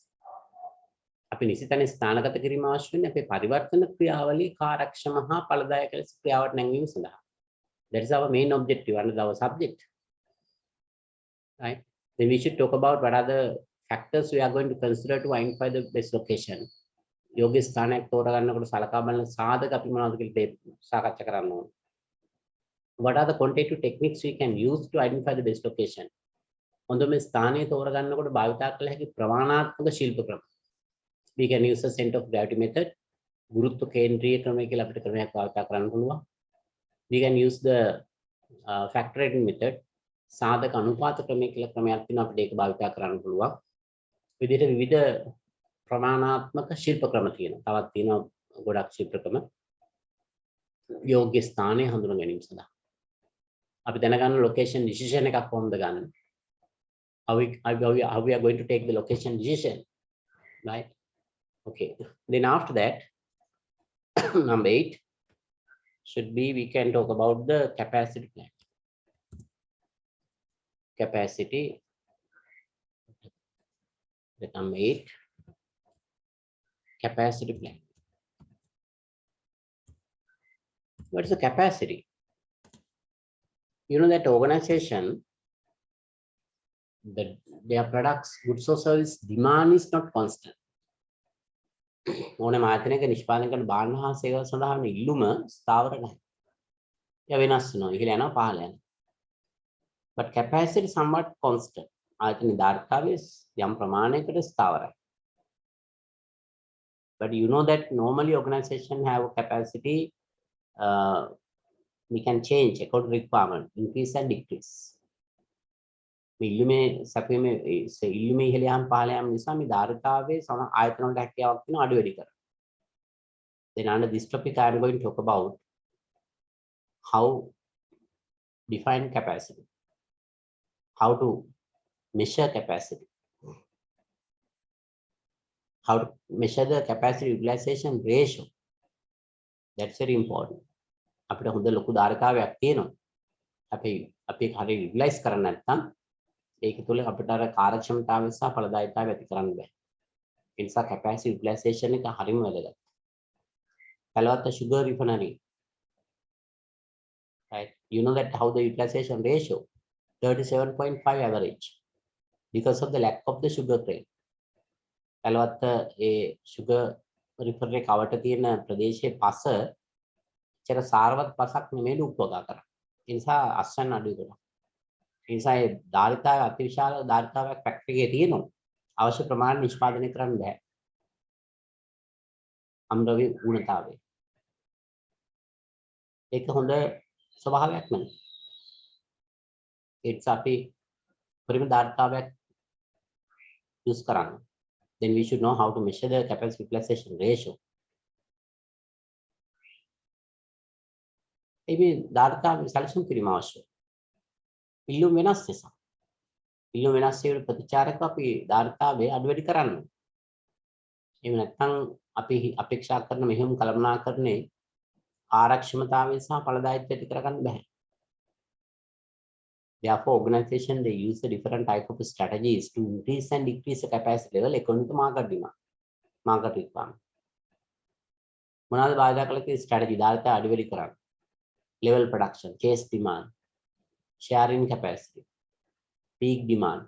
අපි නිසිතන ස්ථානගත කිරීම අවශ්‍ය වෙන්නේ අපේ පරිවර්තන ක්‍රියාවලිය කාර්යක්ෂම හා ඵලදායක ලෙස ක්‍රියාවට නැංවීම සඳහා. That is our main objective and our subject. Right? Then we should talk about what are the factors we are going to consider to identify the best location. යෝග්‍ය ස්ථානයක් තෝරගන්නකොට සලකා බලන සාධක අපි මොනවද කියලා සාකච්ඡා කරන්න ඕනේ. What are the quantitative techniques we can use to identify the best location? හොඳම ස්ථානය තෝරගන්නකොට භාවිතා කළ හැකි ප්‍රමාණාත්මක ශිල්ප ක්‍රම. We can use the center of gravity method. ගුරුත්ව කේන්ද්‍රීය ක්‍රමය කියලා අපිට ක්‍රමයක් භාවිතා කරන්න පුළුවන්. We can use the factor rating method. සාධක අනුපාත ක්‍රමය කියලා ක්‍රමයක් තියෙනවා අපිට ඒක භාවිතා කරන්න පුළුවන්. විදිහට විවිධ ප්‍රමාණාත්මක ශිල්ප ක්‍රම තියෙනවා. තවත් තියෙනවා ගොඩක් ශිල්ප ක්‍රම. යෝග්‍ය ස්ථානය හඳුනා ගැනීම සඳහා. අපි දැනගන්න location decision එකක් කොහොමද ගන්න? How we are going to take the location decision, right? Okay. Then after that, number 8 should be we can talk about the capacity plan. Capacity. The number 8. Capacity plan. What is the capacity? You know that organization, that their products, goods or service demand is not constant. ඕනෑම ආයතනයක නිෂ්පාදනය කරන භාණ්ඩ හා සේවා සඳහා වන ඉල්ලුම ස්ථාවර නැහැ. ඒක වෙනස් වෙනවා. ඉහළ යනවා පහළ යනවා. But capacity somewhat constant. ආයතන ධාරිතාවය යම් ප්‍රමාණයකට ස්ථාවරයි. But you know that normally organization have a capacity we can change according to requirement, increase and decrease. මේ ඉල්ලුමේ සැපීමේ ඉල්ලුමේ ඉහළ යාම පහළ යාම නිසා මේ ධාරිතාවයේ සම ආයතන වලට හැකියාවක් තියෙන අඩු වැඩි කරනවා. Then under this topic I am going to talk about how define capacity, how to measure capacity, how to measure the capacity utilization ratio. That's very important. අපිට හොඳ ලොකු ධාරිතාවයක් තියෙනවා. අපි හරිය යුටිලයිස් කරන්නේ නැත්නම් ඒක තුළ අපිට අර කාර්යක්ෂමතාවය සහ ඵලදායීතාවය ඇති කරන්න බෑ. ඒ නිසා capacity utilization එක හරියම වැදගත්. Kalawata sugar refinery. Right? You know that how the utilization ratio 37.5 average because of the lack of the sugar cane. Kalawata a sugar refinery කවට තියෙන ප්‍රදේශයේ පස චර සාරවත් පසක් නෙමෙයි උප්පගා කරා. ඒ නිසා අස්වැන්න අඩුයි කරා. ඒ නිසා ඒ ධාරිතාව අතිවිශාල ධාරිතාවයක් ෆැක්ටරි එකේ තියෙනවා. අවශ්‍ය ප්‍රමාණය නිෂ්පාදනය කරන්න බෑ. අම්රවි ඌනතාවය. ඒක හොඳ ස්වභාවයක් නෙමෙයි. ඒත් අපි පරිම ධාර්තාවයක් use කරන්න. Then we should know how to measure the capacity utilization ratio. මේ ධාර්තාව සැලසුම් කිරීම අවශ්‍යයි. පිළියුම් වෙනස් නිසා. පිළියුම් වෙනස් වීම ප්‍රතිචාරක අපි ධාර්තාවේ අඩු වැඩි කරන්න. එහෙම නැත්නම් අපි අපේක්ෂා කරන මෙහෙයුම් කළමනාකරණේ ආරක්ෂමතාවය සහ ඵලදායීත්වය ඇති කරගන්න බෑ. Therefore, organization they use the different type of strategies to increase and decrease the capacity level according to market demand, market requirement. මොනවාද භාවිත කළ තියෙන strategy ධාරිත අඩු වැඩි කරන්න. Level production, case demand, sharing capacity, peak demand,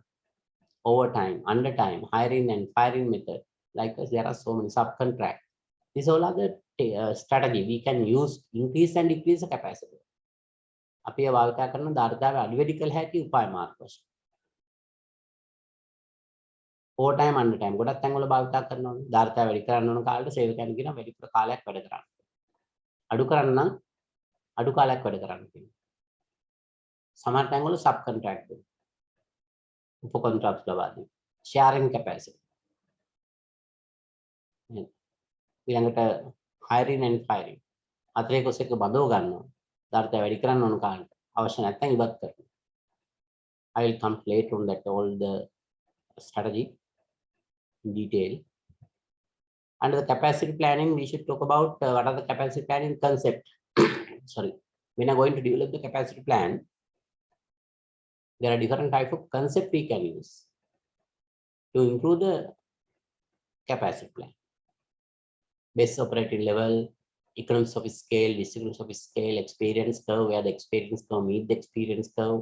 overtime, undertime, hiring and firing method. Likewise, there are so many subcontract. These all are the strategy we can use increase and decrease the capacity. අපි භාවිත කරන ධාරිතාව අඩු වැඩි කළ හැකි උපාය මාර්ග වශයෙන්. overtime undertime ගොඩක් තැන්වල භාවිත කරනවා. ධාරිතාව වැඩි කරන්න ඕන කාලෙට සේවකයන් කියන වැඩිපුර කාලයක් වැඩ කරන්න. අඩු කරන්න නම් අඩු කාලයක් වැඩ කරන්න කියනවා. සමහර තැන්වල සබ් කොන්ට්‍රැක්ට් දෙනවා. උප කොන්ට්‍රැක්ට් ලබා දෙනවා. sharing capacity. ඊළඟට hiring and firing. අතරේ කොසෙක බදව ගන්නවා. ධාරිතාව වැඩි කරන්න ඕන කාලෙට අවශ්‍ය නැත්නම් ඉවත් කරනවා. I will come later on that all the strategy in detail. Under the capacity planning, we should talk about what are the capacity planning concept. Sorry, when I'm going to develop the capacity plan, there are different type of concept we can use to improve the capacity plan. Base operating level, economies of scale, distributions of scale, experience curve, where the experience curve meet the experience curve.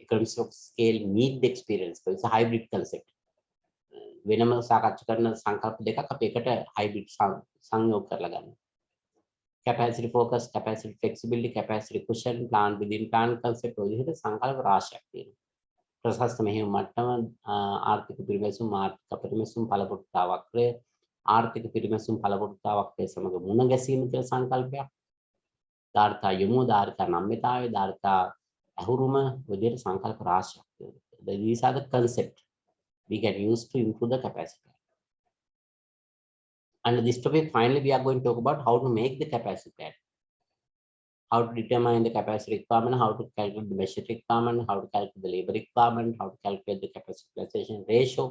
Economies of scale meet the experience curve. It's a hybrid concept. වෙනම සාකච්ඡා කරන සංකල්ප දෙකක් අපි එකට hybrid සංයෝග කරලා ගන්නවා. Capacity focus, capacity flexibility, capacity cushion, plan within plan concept ඔය විදිහට සංකල්ප රාශියක් තියෙනවා. ප්‍රශස්ත මෙහෙයුම් මට්ටම, ආර්ථික පිරිමැසුම්, ආර්ථික පිරිමැසුම් පළපොට්ටාවක්‍රය, ආර්ථික පිරිමැසුම් පළපොට්ටාවක්‍රය සමග මුණ ගැසීම කියලා සංකල්පයක්. ධාරිතා යොමු, ධාරිතා නම්‍යතාවය, ධාරිතා අහුරුම විදිහට සංකල්ප රාශියක් තියෙනවා. These are the concept we can use to improve the capacity. Under this topic, finally, we are going to talk about how to make the capacity plan. How to determine the capacity requirement, how to calculate the measure requirement, how to calculate the labor requirement, how to calculate the capacity utilization ratio.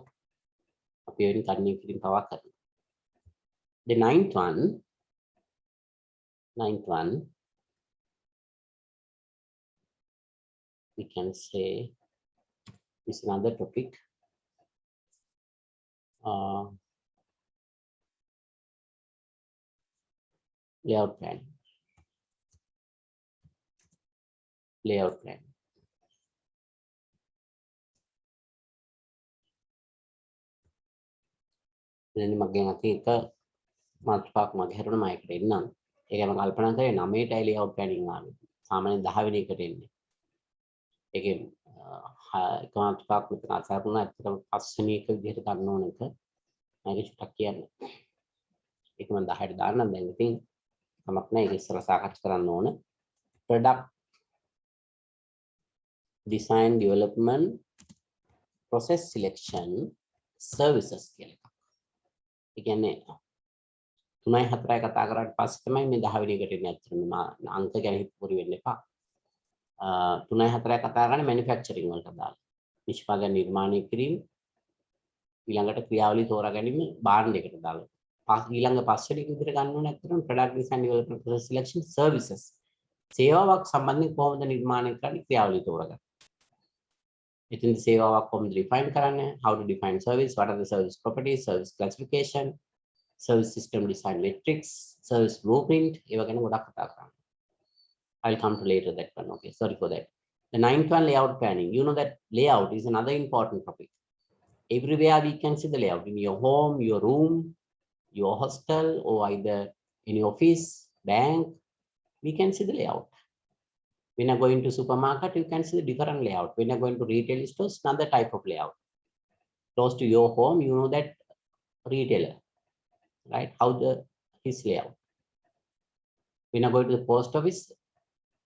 Appearing karni power. The ninth one, we can say is another topic. Layout plan. Layout plan. Then මගෙන් අතේ එක මාතෘකාවක් මගේ හැරුණ මම එකට එන්නම්. ඒක මම කල්පනා කරේ 9ටයි layout planning ආවේ. සාමාන්‍යයෙන් 10 වෙනි එකට එන්නේ. ඒකේ එක මාතෘකාවක් මෙතන අසාරුණා. ඇත්තටම 5 වෙනි එක විදිහට ගන්න ඕන එක. මම චුට්ටක් කියන්න. ඒක මම 10ට දාන්නම් දැන් ඉතින් කමක් නැහැ. ඒක ඉස්සරහ සාකච්ඡා කරන්න ඕන. Product design development process selection services කියලා එකක්. ඒ කියන්නේ 3යි 4යි කතා කරාට පස්සේ තමයි මේ 10 වෙනි එකට එන්නේ. ඇත්තටම මම අංක ගැන හිතපොරි වෙන්න එපා. 3යි 4යි කතා කරන්නේ මැනුෆැක්චරින් වලට දාලා. නිෂ්පාදන නිර්මාණය කිරීම, ඊළඟට ක්‍රියාවලිය තෝරා ගැනීම භාණ්ඩයකට දාලා. ඊළඟ 5 වෙනි එක විදිහට ගන්න ඕනේ ඇත්තටම product design development process selection services. සේවාවක් සම්බන්ධයෙන් කොහොමද නිර්මාණය කරන්නේ ක්‍රියාවලිය තෝරගන්න. ඉතින් සේවාවක් කොහොමද define කරන්නේ? How to define service? What are the service properties? Service classification, service system design metrics, service blueprint. ඒව ගැන ගොඩක් කතා කරන්න. I'll come to later that one. Okay, sorry for that. The ninth one, layout planning. You know that layout is another important topic. Everywhere we can see the layout in your home, your room, your hostel, or either in your office, bank. We can see the layout. When you're going to supermarket, you can see the different layout. When you're going to retail stores, another type of layout. Close to your home, you know that retailer. right? How his layout. When I go to the post office,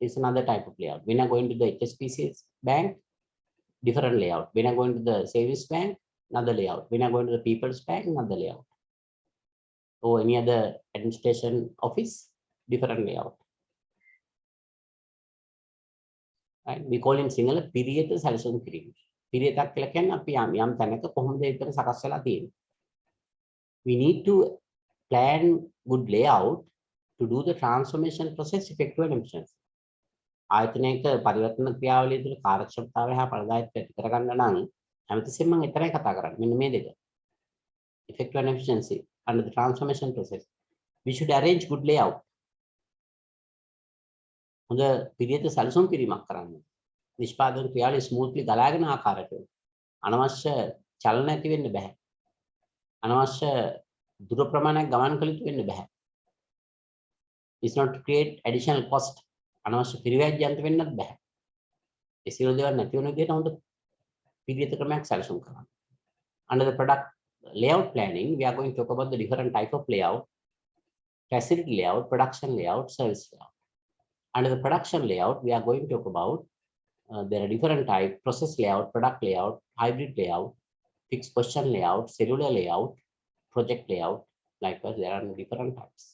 is another type of layout. When I go into the HSBC bank, different layout. When I go into the savings bank, another layout. When I go into the people's bank, another layout. Or any other administration office, different layout. Right? We call in Sinhala period සැලසුම් කිරීම. period එකක් කියලා කියන්නේ අපි යම් තැනක කොහොමද ඒක සකස් වෙලා තියෙන්නේ. We need to plan good layout to do the transformation process effective and efficient. ආයතනයක පරිවර්තන ක්‍රියාවලිය තුළ කාර්යක්ෂමතාවය හා ඵලදායීත්වය ඇති කරගන්න නම් හැමතිස්සෙම මම එතරම් කතා කරන්නේ. මෙන්න මේ දෙක. Effective and efficiency under the transformation process. We should arrange good layout. හොඳ පිළියෙත සැලසුම් කිරීමක් කරන්න. නිෂ්පාදන ක්‍රියාවලිය ස්මූත්ලි ගලාගෙන ආකාරයට අනවශ්‍ය චලන ඇති වෙන්න බෑ. අනවශ්‍ය දුර ප්‍රමාණයක් ගමන් කළ යුතු වෙන්න බෑ. It's not to create additional cost. අනවශ්‍ය පිරිවැජ්‍යන්ත වෙන්නත් බෑ. ඒ සියලු දේවල් නැති වෙන විදිහට හොඳ පිළියෙත ක්‍රමයක් සැලසුම් කරන්න. Under the product layout planning, we are going to talk about the different type of layout: facility layout, production layout, service layout. Under the production layout, we are going to talk about there are different types: process layout, product layout, hybrid layout, fixed position layout, cellular layout, project layout. Likewise, there are different types.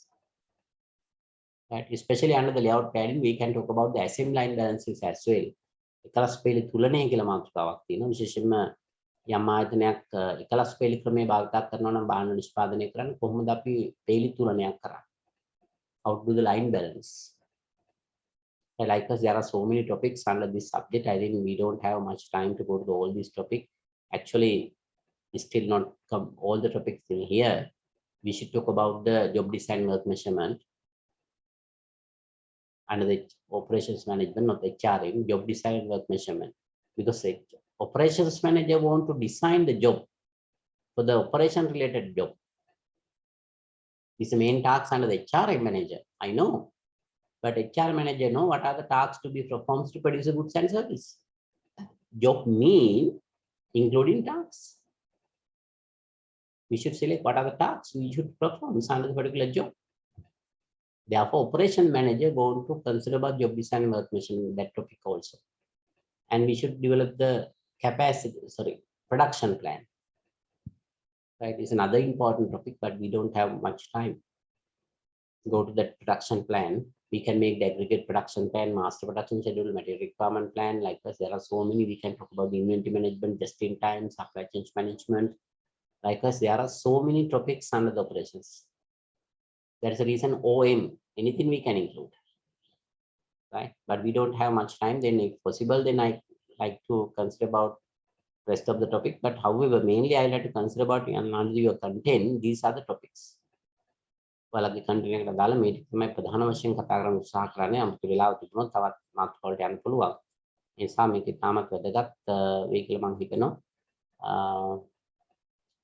Right? Especially under the layout planning, we can talk about the assembly line balances as well. එකලස් පෙළ තුලණය කියලා මාතෘකාවක් තියෙනවා. විශේෂයෙන්ම යම් ආයතනයක් එකලස් පෙළ ක්‍රමයේ භාවිත කරනවා නම් බාහන නිෂ්පාදනය කරන්න කොහොමද අපි පෙළ තුලණයක් කරන්නේ? How to do the line balance? Likewise, there are so many topics under this subject. I think we don't have much time to go to all these topics. Actually, still not come all the topics in here. We should talk about the job design work measurement under the operations management, not HRM, job design work measurement. Because the operations manager want to design the job for the operation related job. This is the main task under the HRM manager. I know. But HR manager know what are the tasks to be performed to produce a goods and service. Job mean including tasks. We should select what are the tasks we should perform under the particular job. Therefore, operation manager going to consider about job design work measurement, that topic also. And we should develop the production plan. Right, it's another important topic, but we don't have much time. Go to that production plan. We can make the aggregate production plan, master production schedule, material requirement plan. Likewise, there are so many. We can talk about the inventory management, just in time, supply chain management. Likewise, there are so many topics under the operations. There is a reason OM, anything we can include, right? But we don't have much time. Then if possible, then I like to consider about rest of the topic. But however, mainly I like to consider about under your content. These are the topics. ඔයාලගේ content එකට දාලා මේ තමයි ප්‍රධාන වශයෙන් කතා කරන්න උත්සාහ කරන්නේ. අමුතු වෙලාව තිබුණොත් තවත් මාතෘකාවලට යන්න පුළුවන්. ඒ නිසා මේක ඉතාමත් වැදගත් වෙයි කියලා මම හිතනවා.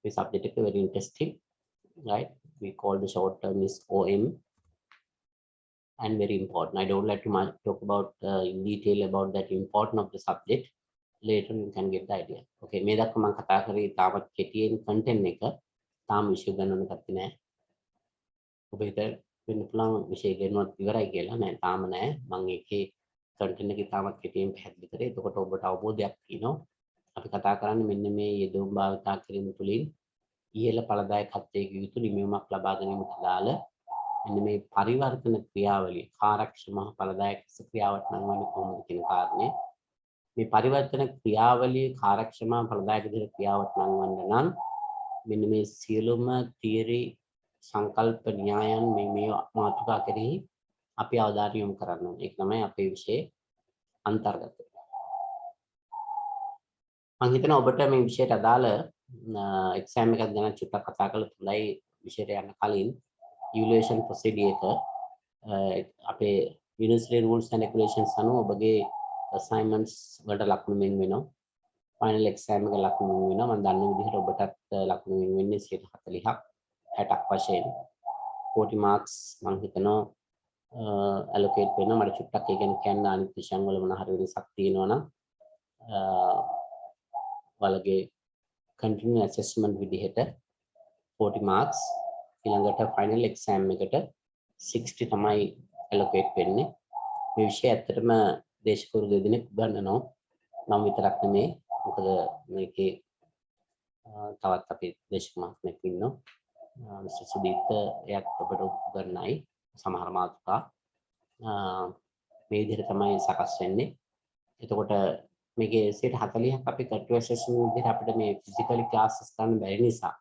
මේ subject එක very interesting, right? We call the short term is OM and very important. I don't like to talk about in detail about that important of the subject. Later you can get the idea. Okay, මේ දක්වා මම කතා කරේ තාමත් කෙටියෙන් content එක. තාම විෂය ගණනක් නැහැ. ඔබ හිත වෙන පුළුවන් විෂය ගෙනුවත් ඉවරයි කියලා නෑ තාම නෑ මම ඒකේ කන්ටෙන්ට් එක තාමත් කෙටියෙන් පැහැදිලි කරේ එතකොට ඔබට අවබෝධයක් තියෙනවා අපි කතා කරන්නේ මෙන්න මේ යෙදුම් භාවිතා කිරීම තුළින් ඉහළ ඵලදායකත්වයේ යුතු නිමවීමක් ලබා ගැනීමට දාල මෙන්න මේ පරිවර්තන ක්‍රියාවලිය කාර්යක්ෂම ඵලදායක ක්‍රියාවට නම් වන්නේ කොහොමද කියන කාරණේ මේ පරිවර්තන ක්‍රියාවලිය කාර්යක්ෂම ඵලදායක ක්‍රියාවට නම් වන්න නම් මෙන්න මේ සියලුම තියරි සංකල්ප න්‍යායන් මේ මාතෘකා කෙරෙහි අපි අවධානය යොමු කරන්න ඕනේ. ඒක තමයි අපේ විෂයේ අන්තර්ගතය. මම හිතනවා ඔබට මේ විෂයට අදාළ එක්සෑම් එකක් ගැන චුට්ටක් කතා කරලා තුලයි විෂයට යන්න කලින් ඉවැලුවේෂන් ප්‍රොසීඩියර් එක අපේ යුනිවර්සිටි රූල්ස් ඇන්ඩ් රෙගුලේෂන්ස් අනුව ඔබගේ අසයින්මන්ට්ස් වලට ලකුණු මෙන් වෙනවා. ෆයිනල් එක්සෑම් එක ලකුණු මෙන් වෙනවා. මම දන්න විදිහට ඔබටත් ලකුණු මෙන් වෙන්නේ 40ක් 60ක් වශයෙන් 40 marks මම හිතනවා allocate වෙනවා. මට චුට්ටක් ඒ ගැන කියන්න අනිත් විෂයන් වල මොන හරි වෙනසක් තියෙනවා නම් ඔයාලගේ continue assessment විදිහට 40 marks ඊළඟට ෆයිනල් එක්සෑම් එකට 60 තමයි allocate වෙන්නේ. මේ විෂය ඇත්තටම දේශකවරු දෙදෙනෙක් උගන්වනවා. මම විතරක් නෙමෙයි. මොකද මේකේ තවත් අපේ දේශක මහත්මයෙක් ඉන්නවා. මිස්ටර් සුදීප්ත එයත් ඔබට උගන්වයි සමහර මාතෘකා. මේ විදිහට තමයි සකස් වෙන්නේ. එතකොට මේකේ 40ක් අපි කන්ටිනියස් ඇසෙස්මන්ට් විදිහට අපිට මේ ෆිසිකලි ක්ලාසස් ගන්න බැරි නිසා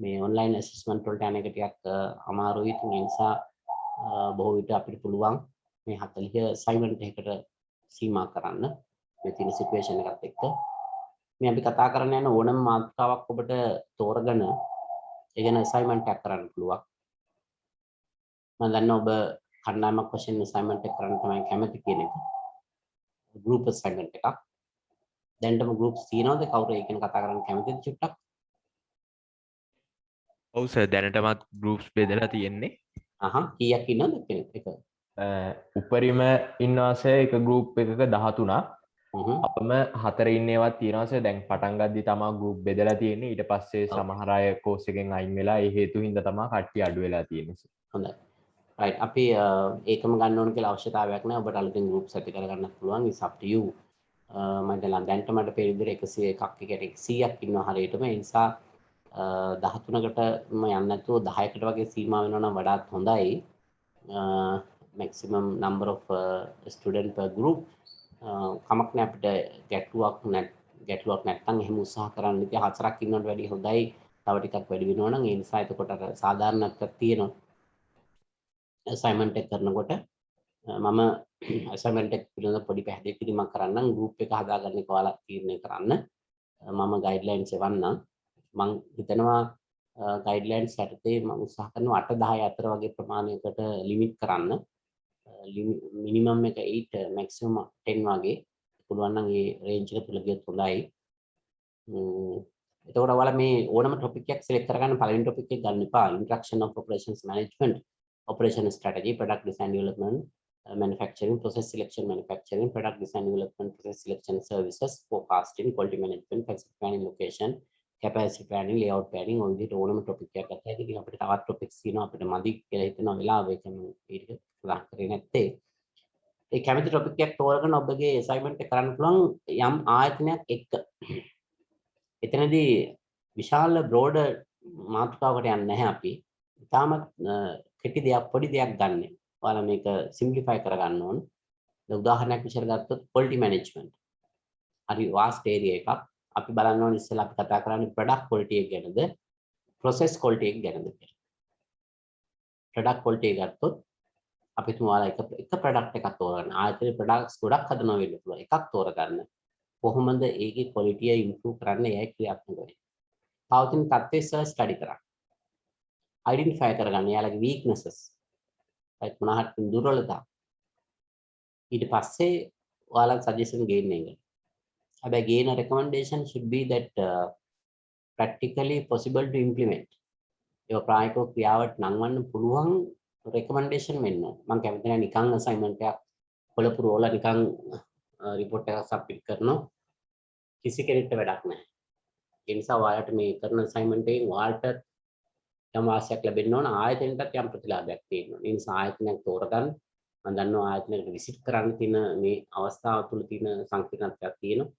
මේ ඔන්ලයින් ඇසෙස්මන්ට් වලට යන එක ටිකක් අමාරුයි. ඒ නිසා බොහෝ විට අපිට පුළුවන් මේ 40 අසයින්මන්ට් එකකට සීමා කරන්න මේ තියෙන සිටුේෂන් එකත් එක්ක. මේ අපි කතා කරන්න යන ඕනම මාතෘකාවක් ඔබට තෝරගෙන ඒ ගැන අසයින්මන්ට් එකක් කරන්න පුළුවන්. මම දන්නවා ඔබ කණ්ඩායමක් වශයෙන් අසයින්මන්ට් එක කරන්න තමයි කැමති කියන එක. group assignment එකක්. දැන්ටම groups තියෙනවද? කවුරු ඒක ගැන කතා කරන්න කැමතිද චුට්ටක්? ඔව් සර් දැනටමත් groups බෙදලා තියෙන්නේ. කීයක් ඉන්නවද කෙනෙක් එක? උපරිම ඉන්නවා සර් එක group එකක 13ක්. අපම 4 ඉන්නේවත් තියෙනවා සර්. දැන් පටන් ගද්දි තමයි group බෙදලා තියෙන්නේ. ඊට පස්සේ සමහර අය course එකෙන් අයින් වෙලා ඒ හේතු හින්දා තමයි කට්ටිය අඩු වෙලා තියෙන්නේ සර්. හොඳයි. right අපි ඒකම ගන්න ඕන කියලා අවශ්‍යතාවයක් නැහැ. ඔබට අලුතෙන් groups ඇති කරගන්නත් පුළුවන්. it's up to you. මම දැන් මට පෙරදිර 101ක් කියන්නේ 100ක් ඉන්නවා හරියටම. ඒ නිසා 13කට ම යන්න නැතුව 10කට වගේ සීමා වෙනවා නම් වඩාත් හොඳයි. maximum number of student per group. කමක් නැහැ අපිට ගැටලුවක් නැත්නම් එහෙම උත්සාහ කරන්න. ඉතින් 4ක් ඉන්නවට වැඩිය හොඳයි. තව ටිකක් වැඩි වෙනවා නම් ඒ නිසා එතකොට අර සාධාරණත්වයක් තියෙනවා. assignment එක කරනකොට මම assignment එක පිළිබඳව පොඩි පැහැදිලි කිරීමක් කරන්නම්. group එක හදාගන්න එක ඔයාලා තීරණය කරන්න. මම guidelines එවන්නම්. මම හිතනවා guidelines යටතේ මම උත්සාහ කරනවා 8-10 අතර වගේ ප්‍රමාණයකට limit කරන්න. minimum එක 8 maximum 10 වගේ පුළුවන් නම් ඒ range එක තුල ගියොත් හොඳයි. එතකොට ඔයාලා මේ ඕනම topic එකක් select කරගන්න පළවෙනි topic එක ගන්න එපා. introduction of operations management, operation strategy, product design development, manufacturing, process selection, manufacturing, product design development, process selection, services, forecasting, quality management, facility planning, location, capacity planning, layout planning, ඔය විදිහට ඕනම topic එකක් ගත්තා. ඉතින් අපිට තවත් topics තියෙනවා අපිට මදි කියලා හිතන වෙලාව ඒක මේක සඳහන් කරේ නැත්තේ. ඒ කැමති topic එකක් තෝරගෙන ඔබගේ assignment එක කරන්න පුළුවන් යම් ආයතනයක් එක්ක. එතනදී විශාල broad මාතෘකාවකට යන්නේ නැහැ අපි. ඉතාමත් කෙටි දෙයක් පොඩි දෙයක් ගන්න. ඔයාලා මේක simplify කරගන්න ඕන. දැන් උදාහරණයක් විදිහට ගත්තොත් quality management. හරි vast area එකක්. අපි බලන්න ඕනේ ඉස්සෙල්ලා අපි කතා කරන්නේ product quality එක ගැනද process quality එක ගැනද කියලා. product quality එක ගත්තොත් අපි තුමාලා එක product එකක් තෝරගන්න. ආයතනයේ products ගොඩක් හදනවා වෙන්න පුළුවන්. එකක් තෝරගන්න. කොහොමද ඒකේ quality එක improve කරන්න එයයි ක්‍රියාත්මක වෙන්නේ. පවතින තත්ත්වය search study කරන්න. identify කරගන්න යාලගේ weaknesses. right මොනහත් දුර්වලතා. ඊට පස්සේ ඔයාලා suggestion ගේන්න එක. හැබැයි ගේන recommendation should be that practically possible to implement. ඒක ප්‍රායෝගික ක්‍රියාවට නංවන්න පුළුවන් recommendation වෙන්න ඕන. මම කැමති නැහැ නිකන් assignment එකක් පොළපුරවලා නිකන් report එකක් submit කරනවා. කිසි කෙනෙක්ට වැඩක් නැහැ. ඒ නිසා ඔයාලට මේ කරන assignment එකෙන් ඔයාලට යම් වාසියක් ලැබෙන්න ඕන. ආයතනයටත් යම් ප්‍රතිලාභයක් තියෙනවා. ඒ නිසා ආයතනයක් තෝරගන්න. මම දන්නවා ආයතනයකට විසිට් කරන්න තියෙන මේ අවස්ථාව තුළ තියෙන සංකීර්ණත්වයක් තියෙනවා.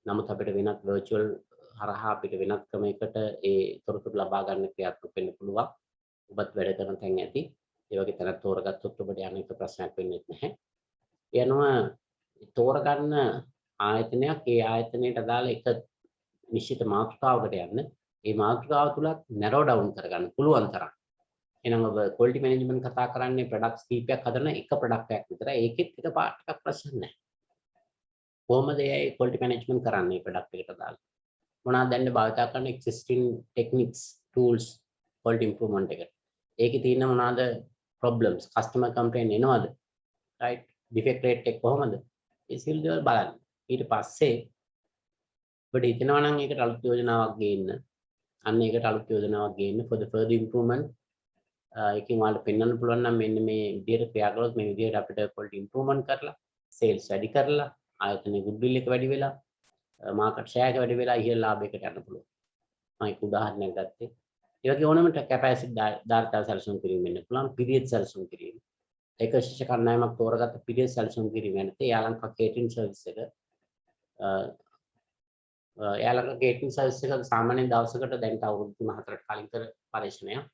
නමුත් අපිට වෙනත් virtual හරහා අපිට වෙනත් ක්‍රමයකට ඒ තොරතුරු ලබා ගන්න ක්‍රියාත්මක වෙන්න පුළුවන්. ඔබත් වැඩ කරන තැන් ඇති. ඒ වගේ තැනක් තෝරගත්තොත් ඔබට යන එක ප්‍රශ්නයක් වෙන්නේ නැහැ. යනවා තෝරගන්න ආයතනයක් ඒ ආයතනයට අදාළ එක නිශ්චිත මාතෘකාවකට යන්න. ඒ මාතෘකාව තුලත් narrow down කරගන්න පුළුවන් තරම්. එහෙනම් ඔබ quality management කතා කරන්නේ products කීපයක් හදන එක product එකක් විතරයි. ඒකෙත් එක part එකක් ප්‍රශ්න නැහැ. කොහොමද ඒ quality management කරන්නේ product එකට දාලා? මොනවද දැන් භාවිත කරන existing techniques, tools quality improvement එකට. ඒකේ තියෙන මොනවද problems, customer complaint එනවද? right? defect rate එක කොහොමද? ඒ සියලු දේවල් බලන්න. ඊට පස්සේ ඔබට හිතෙනවා නම් ඒකට අලුත් යෝජනාවක් ගේන්න. අන්න ඒකට අලුත් යෝජනාවක් ගේන්න for the further improvement. ඒකෙන් ඔයාලට පෙන්වන්න පුළුවන් නම් මෙන්න මේ විදිහට ක්‍රියා කළොත් මේ විදිහට අපිට quality improvement කරලා sales වැඩි කරලා ආයතනයේ goodwill එක වැඩි වෙලා market share එක වැඩි වෙලා ඉහළ ලාභයකට යන්න පුළුවන්. මම ඒක උදාහරණයක් ගත්තේ. ඒ වගේ ඕනම කැපැසිටි ධාරිතාව සැලසුම් කිරීම වෙන්න පුළුවන් පිරියඩ් සැලසුම් කිරීම. ඒක ශිෂ්‍ය කණ්ඩායමක් තෝරගත්ත පිරියඩ් සැලසුම් කිරීම යනතේ යාලංකා කේටරින් සර්විස් එක යාලංකා කේටරින් සර්විස් එක සාමාන්‍ය දවසකට දැන් අවුරුදු 3-4කට කලින් කර පරීක්ෂණයක්.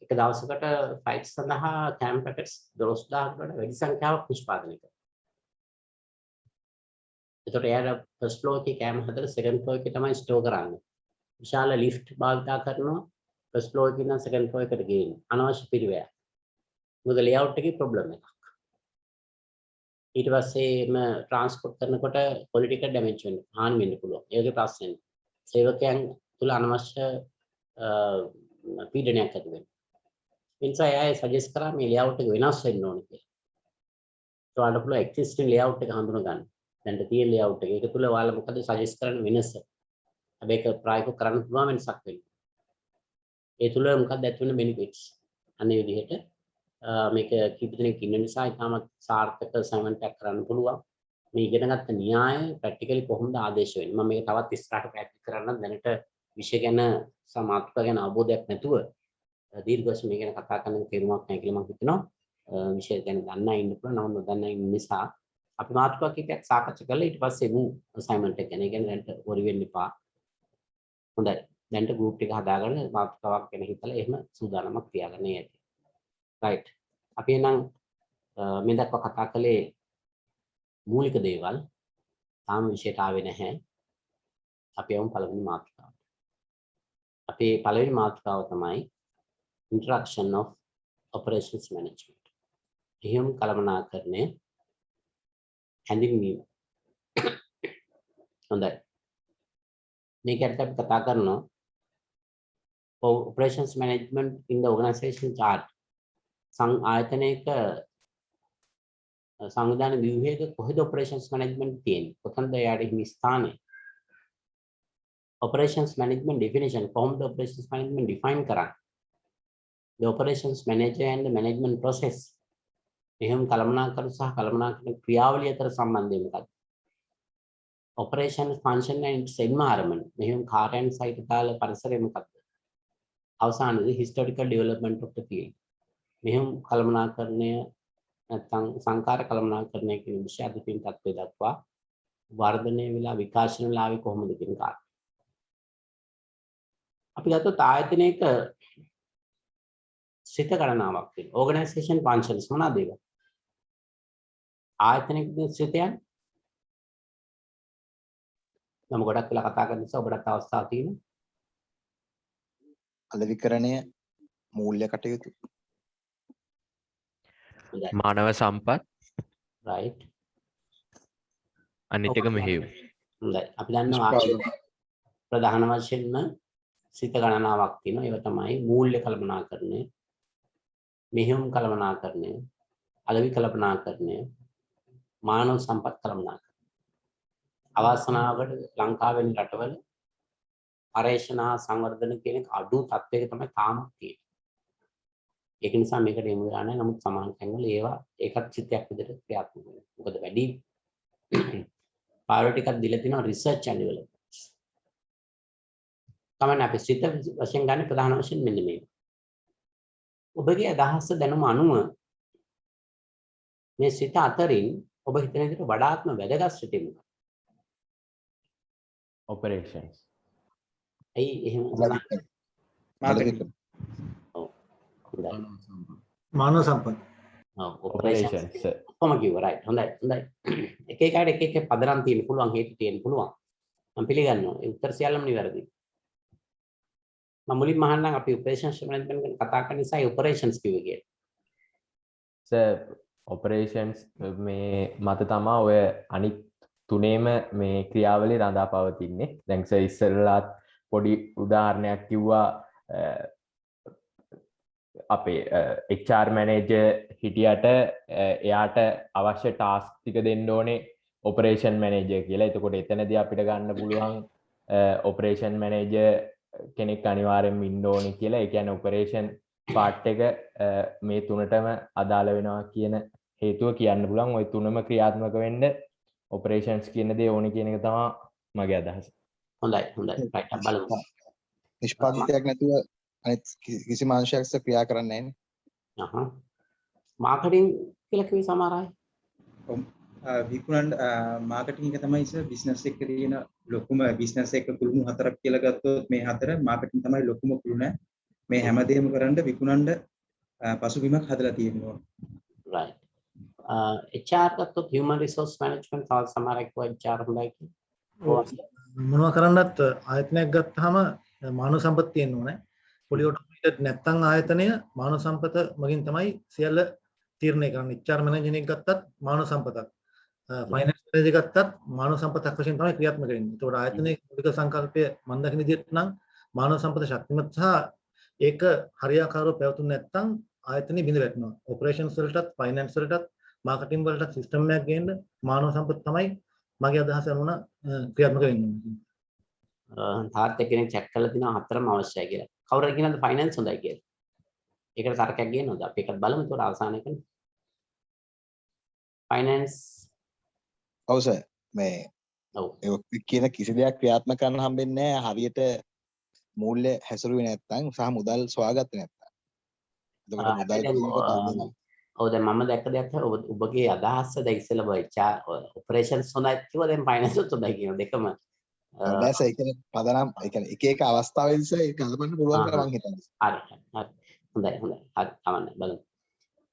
එක දවසකට ෆ්ලයිට් සඳහා කෑම පැකට්ස් 12000කට වැඩි සංඛ්‍යාවක් නිෂ්පාදනය කරනවා. ඒතකොට එයාලා ෆස්ට් ෆ්ලෝර් එකේ කෑම හදලා සෙකන්ඩ් ෆ්ලෝර් එකේ තමයි ස්ටෝර් කරන්නේ. විශාල ලිෆ්ට් භාවිතා කරනවා ෆස්ට් ෆ්ලෝර් එකේ ඉඳන් සෙකන්ඩ් ෆ්ලෝර් එකට ගේන්න. අනවශ්‍ය පිරිවැයක්. මොකද ලේඅවුට් එකේ ප්‍රොබ්ලම් එකක්. ඊට පස්සේ ට්‍රාන්ස්පෝර්ට් කරනකොට පොලිටිකල් ඩැමේජ් වෙන්න හානි වෙන්න පුළුවන්. ඒකේ ප්‍රශ්නේ. සේවකයන් තුල අනවශ්‍ය පීඩනයක් ඇති වෙනවා. ඒ නිසා එයා සජෙස්ට් කරා මේ ලේඅවුට් එක වෙනස් වෙන්න ඕනේ කියලා. ඒකට පුළුවන් එක්සිස්ටිං ලේඅවුට් එක හඳුනා ගන්න. දැන් තියෙන ලේඅවුට් එක. ඒක තුල ඔයාලා මොකද සජෙස්ට් කරන්න වෙනස? හැබැයි ඒක ප්‍රායෝගිකව කරන්න පුළුවන් වෙනසක් වෙන්නේ. ඒ තුල මොකක්ද ඇති වෙන බෙනිෆිට්ස්? අනේ විදිහට මේක කීප දෙනෙක් ඉන්න නිසා ඉතාමත් සාර්ථක සමන්ට් එකක් කරන්න පුළුවන්. මේ ඉගෙනගත්ත න්‍යාය ප්‍රැක්ටිකලි කොහොමද ආදේශ වෙන්නේ? මම මේක තවත් ඉස්සරහට ප්‍රැක්ටිස් කරන්න දැනට විෂය ගැන සමාත්මක ගැන අවබෝධයක් නැතුව දීර්ඝ වශයෙන් මේ ගැන කතා කරන්න තේරුමක් නැහැ කියලා මම හිතනවා. විෂය ගැන දන්නා ඉන්න පුළුවන්. නමුත් නොදන්නා ඉන්න නිසා අපි මාතෘකා කීපයක් සාකච්ඡා කළා. ඊට පස්සේ මු අසයින්මන්ට් එක ගැන ඒ කියන්නේ දැන්ට වරි වෙන්න එපා. හොඳයි. දැන්ට ගෲප් එක හදාගන්න මාතෘකාවක් ගැන හිතලා එහෙම සූදානමක් තියාගන්න ඇති. රයිට්. අපි එහෙනම් මේ දක්වා කතා කළේ මූලික දේවල්. තාම විෂයට ආවේ නැහැ. අපි යමු පළවෙනි මාතෘකාවට. අපේ පළවෙනි මාතෘකාව තමයි introduction of operations management. එහෙම කළමනාකරණය හැඳින්වීම. හොඳයි. මේකට අපි කතා කරනවා operations management in the organization chart. ආයතනයක සංවිධාන ව්‍යුහයක කොහෙද operations management තියෙන්නේ? කොතනද යාට හිමි ස්ථානය? operations management definition කොහොමද operations management define කරන්නේ? the operations manager and the management process. එහෙම කළමනාකරන සහ කළමනාකරන ක්‍රියාවලිය අතර සම්බන්ධය මොකක්ද? operations function and its environment. මෙහෙම කාර්යයන් සහිත කාල පරිසරය මොකක්ද? අවසානයේදී historical development of the field. මෙහෙම කළමනාකරණය නැත්නම් සංකාර කළමනාකරණය කියන විෂය අධිපින් තත්ත්වය දක්වා වර්ධනය වෙලා විකාශන වෙලා ආවේ කොහොමද කියන කාරණා. අපි ගත්තොත් ආයතනයක සිත ගණනාවක් තියෙනවා. organization functions මොනවාද ඒක? ආයතනයක සිතයන් මම ගොඩක් වෙලා කතා කරන නිසා ඔබට අවස්ථාවක් තියෙනවා. අලෙවිකරණය මූල්‍ය කටයුතු මානව සම්පත් right අනිත් එක මෙහෙයුම්. හොඳයි. අපි දන්නවා ප්‍රධාන වශයෙන්ම සිත ගණනාවක් තියෙනවා. ඒව තමයි මූල්‍ය කළමනාකරණය, මෙහෙයුම් කළමනාකරණය, අලෙවි කළමනාකරණය, මානව සම්පත් කළමනාකරණය. අවසනාවකට ලංකාවේ රටවල පරේෂණ සංවර්ධන කියන අඩු තත්ත්වයක තමයි තාම තියෙන්නේ. ඒක නිසා මේකට යොමු වෙලා නැහැ. නමුත් සමාන තැන්වල ඒවා ඒකත් චිත්තයක් විදිහට ක්‍රියාත්මක වෙනවා. මොකද වැඩි ප්‍රයොරිටි එකක් දීලා තියෙනවා රිසර්ච් ඇන්ඩ් ඩෙවලොප්මන්ට්. තමයි අපි සිත වශයෙන් ගන්න ප්‍රධාන වශයෙන් මෙන්න මේක. ඔබගේ අදහස් දැනුම අනුව මේ සිත අතරින් ඔබ හිතන විදිහට වඩාත්ම වැදගත් සිතේ මොකක්ද? operations. ඇයි එහෙම මානව සම්පත්. operations කොහොම කිව්වා right හොඳයි හොඳයි. එක එකට එක එක පදනම් තියෙන්න පුළුවන් හේතු තියෙන්න පුළුවන්. මම පිළිගන්නවා. ඒ උත්තර සියල්ලම නිවැරදි. මම මුලින්ම අහන්නම් අපි operations management ගැන කතා කරන නිසා operations කිව්වේ කියලා. සර් operations මේ මත තමා ඔය අනිත් තුනේම මේ ක්‍රියාවලිය රඳා පවතින්නේ. දැන් සර් ඉස්සෙල්ලාත් පොඩි උදාහරණයක් කිව්වා අපේ HR මැනේජර් හිටියට එයාට අවශ්‍ය ටාස්ක් ටික දෙන්න ඕනේ ඔපරේෂන් මැනේජර් කියලා. එතකොට එතනදී අපිට ගන්න පුළුවන් ඔපරේෂන් මැනේජර් කෙනෙක් අනිවාර්යෙන්ම ඉන්න ඕනේ කියලා. ඒ කියන්නේ ඔපරේෂන් පාර්ට් එක මේ තුනටම අදාළ වෙනවා කියන හේතුව කියන්න පුළුවන්. ওই තුනම ක්‍රියාත්මක වෙන්න ඔපරේෂන්ස් කියන දේ ඕනේ කියන එක තමයි මගේ අදහස. හොඳයි හොඳයි right බලමු. නිෂ්පාදිතයක් නැතුව අනිත් කිසිම අංශයක් ක්‍රියා කරන්නේ නැහැ. මාකටිං කියලා කිව්වේ සමහර අය. විකුණන මාකටිං එක තමයි සර් බිස්නස් එක තියෙන ලොකුම බිස්නස් එක කුළුණු හතරක් කියලා ගත්තොත් මේ හතර මාකටිං තමයි ලොකුම කුළුණ. මේ හැමදේම කරන්න විකුණන්න පසුබිමක් හදලා තියෙනවා. right. HR ගත්තොත් human resource management තව සමහරක් HR හොඳයි කියන්නේ. මොනවා කරන්නත් ආයතනයක් ගත්තාම මානව සම්පත් තියෙන්න ඕනේ. fully automated නැත්නම් ආයතනය මානව සම්පත මගින් තමයි සියල්ල තීරණය කරන්නේ. HR මැනේජර් එක ගත්තත් මානව සම්පතක්. ෆයිනෑන්ස් මැනේජර් ගත්තත් මානව සම්පතක් වශයෙන් තමයි ක්‍රියාත්මක වෙන්නේ. ඒතකොට ආයතනයේ මූලික සංකල්පය මම දකින විදිහට නම් මානව සම්පත ශක්තිමත් සහ ඒක හරියාකාරව පැවතුනේ නැත්නම් ආයතනෙ බිඳ වැටෙනවා. ඔපරේෂන්ස් වලටත් ෆයිනෑන්ස් වලටත් මාකටිං වලටත් සිස්ටම් එකක් ගේන්න මානව සම්පත තමයි මගේ අදහස වුණා ක්‍රියාත්මක වෙන්නේ. තාත් එක්කෙනෙක් චැට් කරලා තිනවා හතරම අවශ්‍යයි කියලා. කවුරුද කියනද ෆයිනෑන්ස් හොඳයි කියලා. ඒකට තර්කයක් ගේනවද? අපි එකත් බලමු ඒකට අවසානයේදී. ෆයිනෑන්ස් ඔව් සර් මේ කියන කිසි දෙයක් ක්‍රියාත්මක කරන්න හම්බෙන්නේ නැහැ හරියට මූල්‍ය හැසිරුවේ නැත්නම් සහ මුදල් සොයාගත්තේ නැත්නම්. ඔව් දැන් මම දැක්ක දෙයක් තමයි ඔබගේ අදහස දැන් ඉස්සෙල්ලා HR ඔපරේෂන්ස් හොඳයි කිව්වා දැන් ෆයිනෑන්ස් හොඳයි කියන දෙකම නෑ සර් ඒ කියන්නේ පදනම් ඒ කියන්නේ එක එක අවස්ථාවේදී සර් ඒක ගලපන්න පුළුවන් කියලා මම හිතන්නේ. හරි හොඳයි හරි කමන්න බලමු.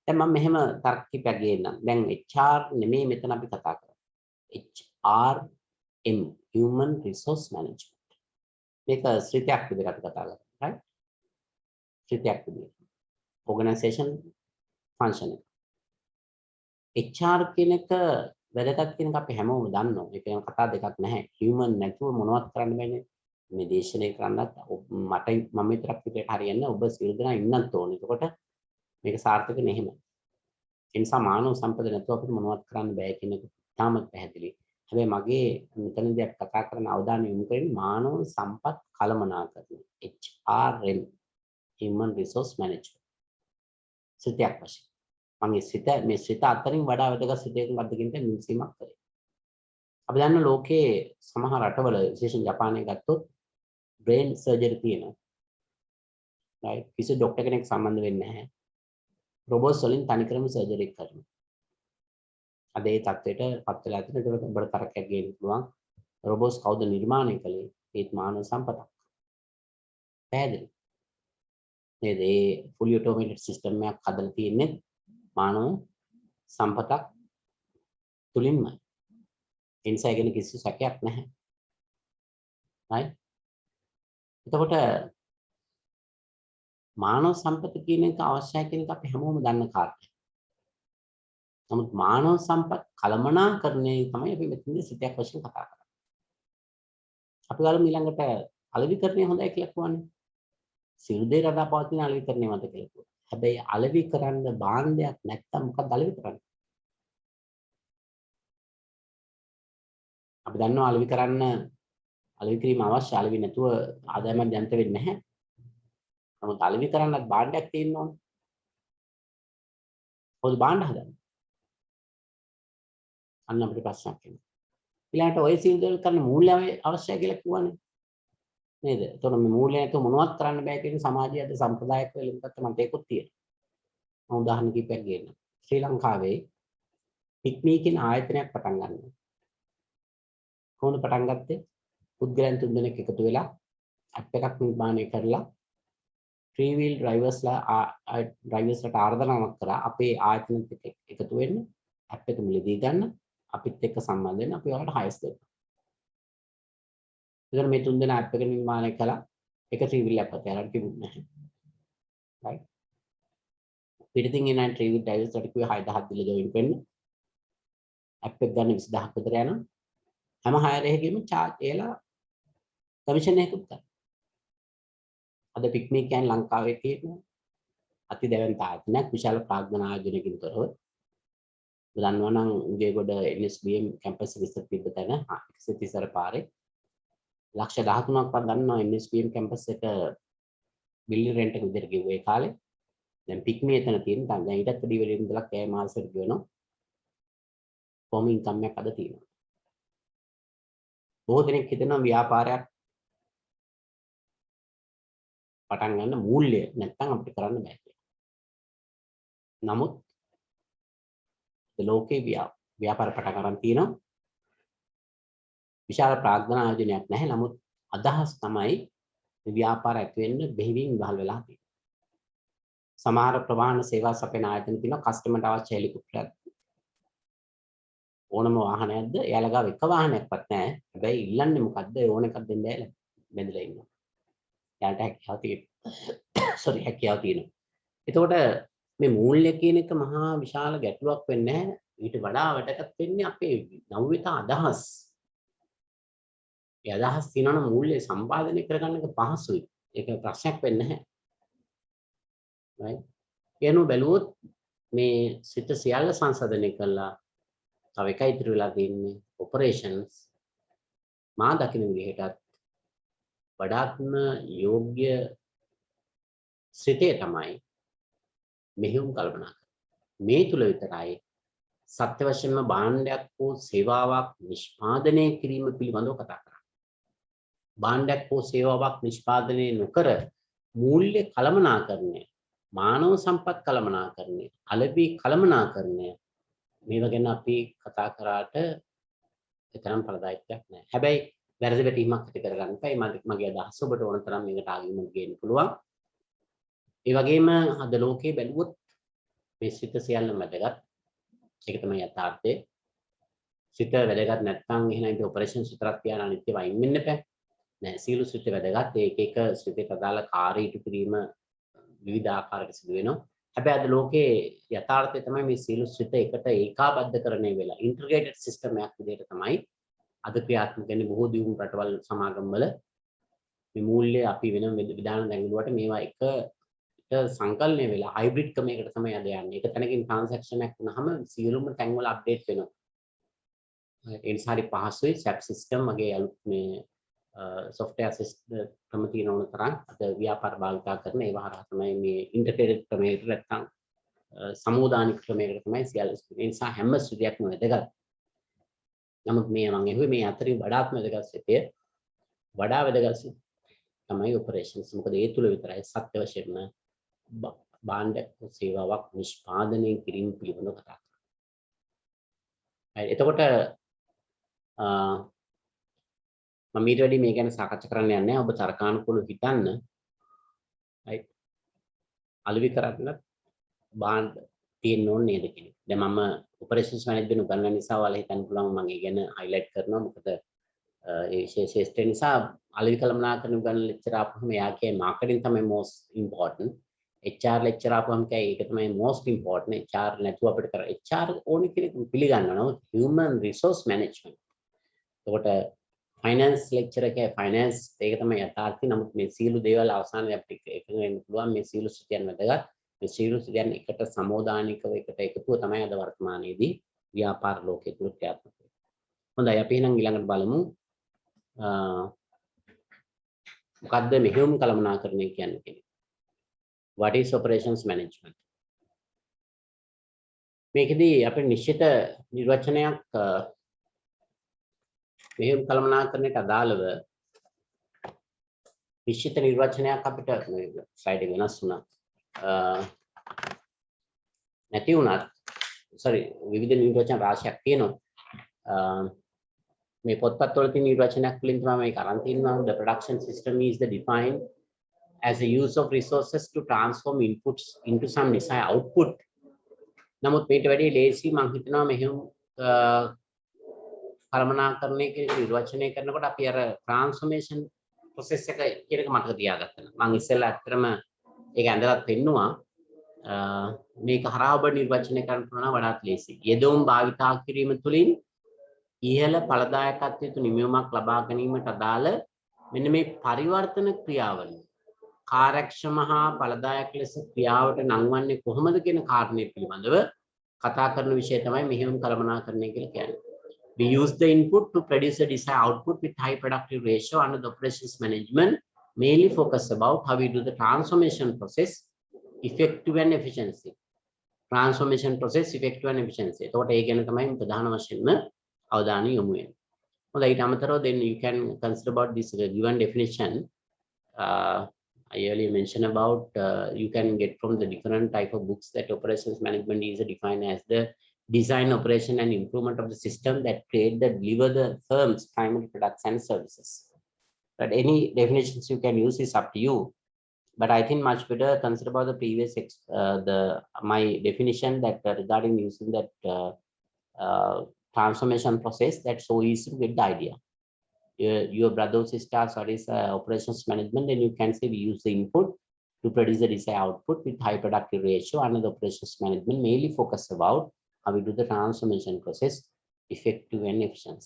දැන් මම මෙහෙම තර්ක කිපයක් ගේන්නම්. දැන් HR නෙමෙයි මෙතන අපි කතා කරන්නේ. HRM human resource management. මේක ශ්‍රිතයක් විදිහට අපි කතා කරන්නේ. right? ශ්‍රිතයක් විදිහට. organization function. HR කියන එක වැදගත් කියන එක අපි හැමෝම දන්නවා. ඒක නම් කතා දෙකක් නැහැ. human නැතුව මොනවත් කරන්න බෑනේ. මේ දේශනය කරන්නත් මට මම විතරක් විදිහට හරියන්නේ ඔබ සියලු දෙනා ඉන්නත් ඕනේ. එතකොට මේක සාර්ථක නෙහෙම. ඒ නිසා මානව සම්පද නැතුව අපිට මොනවත් කරන්න බෑ කියන එක තාමත් පැහැදිලි. හැබැයි මගේ මෙතනදී අපි කතා කරන අවධානය යොමු කරන්නේ මානව සම්පත් කළමනාකරණය. HRM human resource management. සිතයක් වශයෙන්. මේ සිත අතරින් වඩා වැදගත් සිතයක් මොකක්ද කියන එක නිසීමක් කරේ. අපි දන්න ලෝකයේ සමහර රටවල විශේෂයෙන් ජපානයේ ගත්තොත් බ්‍රේන් සර්ජරි තියෙනවා. right? කිසි ડોක්ටර් කෙනෙක් සම්බන්ධ වෙන්නේ නැහැ. රොබෝට්ස් වලින් තනිකරම සර්ජරි කරනවා. අද ඒ තත්ත්වයට පත් වෙලා තියෙන ඒකට ඔබට තරකයක් ගේන්න පුළුවන්. රොබෝට්ස් කවුද නිර්මාණය කළේ? ඒත් මානව සම්පතක්. පැහැදිලි. නේද? ඒ fully automated system එකක් හදලා තියෙන්නේ මානව සම්පතක් තුලින්මයි. ඒ නිසා ගැන කිසි සැකයක් නැහැ. right? එතකොට මානව සම්පත කියන එක අවශ්‍යයි කියන එක අපි හැමෝම දන්න කාරණයක්. නමුත් මානව සම්පත් කළමනාකරණය තමයි අපි මෙතනදී සිතයක් වශයෙන් කතා කරන්නේ. අපි ගාල ඊළඟට අලෙවිකරණය හොඳයි කියලා කියන්නේ. සියලු දේ රඳා පවතින අලෙවිකරණය මත කියලා කියනවා. හැබැයි අලෙවි කරන්න භාණ්ඩයක් නැත්තම් මොකක්ද අලෙවි කරන්නේ? අපි දන්නවා අලෙවි කරන්න අලෙවි කිරීම අවශ්‍ය. අලෙවි නැතුව ආදායමක් ජනිත වෙන්නේ නැහැ. නමුත් අලෙවි කරන්නත් භාණ්ඩයක් තියෙන්න ඕනේ. කොහොමද භාණ්ඩ හදන්නේ? අන්න අපිට ප්‍රශ්නයක් එනවා. ඊළඟට ඔය සිල්දල් කරන මූල්‍ය අවශ්‍යයි කියලා කියවනේ. නේද? එතකොට මේ මූල්‍ය නැතුව මොනවත් කරන්න බෑ කියන සමාජයේ අද සම්ප්‍රදායක් වෙලකට මට ඒකත් තියෙනවා. මම උදාහරණ කිහිපයක් ගන්නම්. ශ්‍රී ලංකාවේ පික්මී කියන ආයතනයක් පටන් ගන්නවා. කොහොමද පටන් ගත්තේ? පුද්ගලයන් තුන්දෙනෙක් එකතු වෙලා ඇප් එකක් නිර්මාණය කරලා ත්‍රී වීල් ඩ්‍රයිවර්ස්ලාට ආරාධනාවක් කරා අපේ ආයතනෙත් එක්ක එකතු වෙන්න ඇප් එක මිලදී ගන්න අපිත් එක්ක සම්බන්ධ වෙන්න අපි ඔයාලට හයස් දෙනවා. ඉතින් මේ තුන්දෙනා ඇප් එක නිර්මාණය කළා. එක ත්‍රී වීල් එකක් අතහැරලා තිබුණේ නැහැ. right? පිටින් එන ත්‍රී වීල් ඩ්‍රයිවර්ස්ලාට කිව්වා 6000ක් දීලා ජොයින් වෙන්න. ඇප් එක ගන්න 20000ක් විතර යනවා. හැම හයර් එකකෙම charge එලා කමිෂන් එකකුත් ගන්නවා. අද පික්නික් යන ලංකාවේ තියෙන අති දැවැන්ත ආයතනයක් විශාල ප්‍රාග්ධන ආයෝජනයකින් තොරව දන්නවා නම් උගේගොඩ NSBM කැම්පස් එක ඉස්සර තිබ්බ තැන 130 පාරේ ලක්ෂ 13ක්වත් දන්නවා NSBM කැම්පස් එක බිල්ඩින් රෙන්ට් එක විදිහට ගෙවුවේ ඒ කාලේ. දැන් පික්නික් එතන තියෙන දැන් ඊටත් වැඩි වෙලින් ඉඳලා කෑ මාසෙට ගෙවනවා. කොහොම ඉන්කම් එකක් අද තියෙනවා. බොහෝ දෙනෙක් හිතනවා ව්‍යාපාරයක් පටන් ගන්න මූල්‍ය නැත්නම් අපිට කරන්න බෑ කියලා. නමුත් ලෝකේ ව්‍යාපාර පටන් ගන්න තියෙනවා. විශාල ප්‍රාග්ධන ආයෝජනයක් නැහැ. නමුත් අදහස් තමයි ව්‍යාපාර ඇති වෙන්න බෙහෙවින් ඉවහල් වෙලා තියෙනවා. සමහර ප්‍රවාහන සේවා සපයන ආයතන තියෙනවා කස්ටමර්ට අවශ්‍ය හෙලිකොප්ටරයක් ඕනම වාහනයක්ද එයාලා ගාව එක වාහනයක්වත් නැහැ. හැබැයි ඉල්ලන්නේ මොකද්ද? ඕන එකක් දෙන්න බැඳලා ඉන්නවා. එයාට හැකියාව තියෙනවා. හැකියාව තියෙනවා. එතකොට මේ මූල්‍ය කියන එක මහා විශාල ගැටලුවක් වෙන්නේ නැහැ. ඊට වඩා වැදගත් වෙන්නේ අපේ නව්‍යත අදහස්. ඒ අදහස් තියෙනවා මූල්‍ය සම්පාදනය කරගන්න එක පහසුයි. ඒක ප්‍රශ්නයක් වෙන්නේ නැහැ. right? එනු බැලුවොත් මේ සිත සියල්ල සංසන්දනය කළා තව එකයි ඉතුරු වෙලා තියෙන්නේ ඔපරේෂන්ස්. මා දකින විදිහටත් වඩාත්ම යෝග්‍ය සිතේ තමයි මෙහෙයුම් කල්පනා කරන්නේ. මේ තුල විතරයි සත්‍ය වශයෙන්ම භාණ්ඩයක් හෝ සේවාවක් නිෂ්පාදනය කිරීම පිළිබඳව කතා කරන්නේ. භාණ්ඩයක් හෝ සේවාවක් නිෂ්පාදනය නොකර මූල්‍ය කළමනාකරණය, මානව සම්පත් කළමනාකරණය, අලෙවි කළමනාකරණය මේව ගැන අපි කතා කරාට ඒතරම් ප්‍රදායකයක් නැහැ. හැබැයි වැරදි වැටීමක් ඇති කරගන්න එපා. මගේ අදහස ඔබට ඕන තරම් මේකට ආගිමක් ගේන්න පුළුවන්. ඒ වගේම අද ලෝකේ බැලුවොත් මේ සිත සියල්ලම වැදගත්. ඒක තමයි යථාර්ථය. සිත වැදගත් නැත්නම් එහෙනම් ඒක ඔපරේෂන් විතරක් තියාන අනිත්‍යව අයින් වෙන්න එපා. නෑ සියලු සිත වැදගත්. ඒක එක සිතේ අදාළ කාර්ය ඉටු කිරීම විවිධ ආකාරයකට සිදු වෙනවා. හැබැයි අද ලෝකේ යථාර්ථය තමයි මේ සියලු සිත එකට ඒකාබද්ධකරණය වෙලා ඉන්ටිග්‍රේටඩ් සිස්ටම් එකක් විදිහට තමයි අද ක්‍රියාත්මක වෙන්නේ බොහෝ දියුණු රටවල් සමාගම් වල. මේ මූල්‍ය අපි වෙන විධාන දැඟලුවට මේවා එක සංකල්පණය වෙලා හයිබ්‍රිඩ් ක්‍රමයකට තමයි අද යන්නේ. එක තැනකින් ට්‍රාන්සැක්ෂන් එකක් වුණාම සියලුම තැන් වල අප්ඩේට් වෙනවා. ඒ නිසා හරි පහසුයි SAP සිස්ටම් වගේ අලුත් මේ software system ක්‍රම තියෙන ඕන තරම් අද ව්‍යාපාර භාවිතා කරන ඒවා හරහා තමයි මේ ඉන්ටර්ග්‍රේටඩ් ක්‍රමයකට නැත්නම් සමුදානික ක්‍රමයකට තමයි සියල්ල. ඒ නිසා හැම සුදියක්ම වැදගත්. නමුත් මේ මම එහුවේ මේ අතරින් වඩාත්ම වැදගත් සිතේ වඩා වැදගත් තමයි ඔපරේෂන්ස්. මොකද ඒ තුල විතරයි සත්‍ය වශයෙන්ම භාණ්ඩයක් සේවාවක් නිෂ්පාදනය කිරීම පිළිබඳව කතා කරන්නේ. එතකොට මම ඊට වැඩි මේ ගැන සාකච්ඡා කරන්න යන්නේ නැහැ. ඔබ තර්කානුකූලව හිතන්න. right? අලෙවි කරන්න භාණ්ඩ තියෙන්න ඕනේ නේද කියන්නේ. දැන් මම ඔපරේෂන්ස් මැනේජ්මන්ට් උගන්වන නිසා ඔයාලා හිතන්න පුළුවන් මම ඒ ගැන highlight කරනවා. මොකද ඒ ශේෂ්ත්‍රය නිසා අලෙවි කළමනාකරන උගන්වන ලෙක්චර් ආපුවම එයා කියන්නේ මාකටිං තමයි most important. HR lecture ආපුවම කියයි ඒක තමයි most important. HR නැතුව අපිට කර HR ඕනේ කෙනෙක් පිළිගන්නවා. නමුත් human resource management. එතකොට finance lecture එකේ finance ඒක තමයි යථාර්ථය. නමුත් මේ සියලු දේවල් අවසානයේ අපිට එකඟ වෙන්න පුළුවන්. මේ සියලු සිතියන් වැදගත්. මේ සියලු සිතියන් එකට සමෝදානිකව එකට එකතුව තමයි අද වර්තමානයේදී ව්‍යාපාර ලෝකයේ තුල ක්‍රියාත්මක වෙන්නේ. හොඳයි අපි එහෙනම් ඊළඟට බලමු මොකද්ද මෙහෙයුම් කළමනාකරණය කියන්නේ කියන්නේ. What is operations management? මේකදී අපේ නිශ්චිත නිර්වචනයක් මෙහෙයුම් කළමනාකරණයට අදාළව නිශ්චිත නිර්වචනයක් අපිට ස්ලයිඩ් එක වෙනස් වුණා. නැති වුණත් විවිධ නිර්වචන රාශියක් තියෙනවා. මේ පොත්පත් වල තියෙන නිර්වචනයක් වලින් තමයි මේක අරන් තියෙනවා. The production system is the defined as a use of resources to transform inputs into some desired output. නමුත් මේට වැඩි ලේසි මම හිතනවා මෙහෙම කළමනාකරණය කියන නිර්වචනය කරනකොට අපි අර ට්‍රාන්ස්ෆෝමේෂන් ප්‍රොසෙස් එක කියන එක මතක තියාගත්තා. මම ඉස්සෙල්ලා ඇත්තටම ඒක ඇඳලා පෙන්නුවා. මේක හරහා ඔබ නිර්වචනය කරන්න පුළුවන් වඩාත් ලේසි. යෙදවුම් භාවිතා කිරීම තුළින් ඉහළ ඵලදායකත්වයට නිමවීමක් ලබා ගැනීමට අදාළ මෙන්න මේ පරිවර්තන ක්‍රියාවලිය කාර්යක්ෂම හා ඵලදායක ලෙස ක්‍රියාවට නංවන්නේ කොහොමද කියන කාරණේ පිළිබඳව කතා කරන විෂය තමයි මෙහෙයුම් කළමනාකරණය කියලා කියන්නේ. We use the input to produce a desired output with high productive ratio under the operations management, mainly focus about how we do the transformation process effective and efficiency. Transformation process effective and efficiency. එතකොට ඒ ගැන තමයි ප්‍රධාන වශයෙන්ම අවධානය යොමු වෙන්නේ. හොඳයි ඊට අමතරව then you can consider about this given definition. I earlier mentioned about you can get from the different type of books that operations management is defined as the design, operation, and improvement of the system that create the deliver the firm's primary products and services. But any definitions you can use is up to you. But I think much better consider about the previous my definition that regarding using that transformation process, that's so easy to get the idea. Your brother or sister studies operations management, then you can say we use the input to produce the desired output with high productive ratio. And the operations management mainly focus about how we do the transformation process effective and efficient.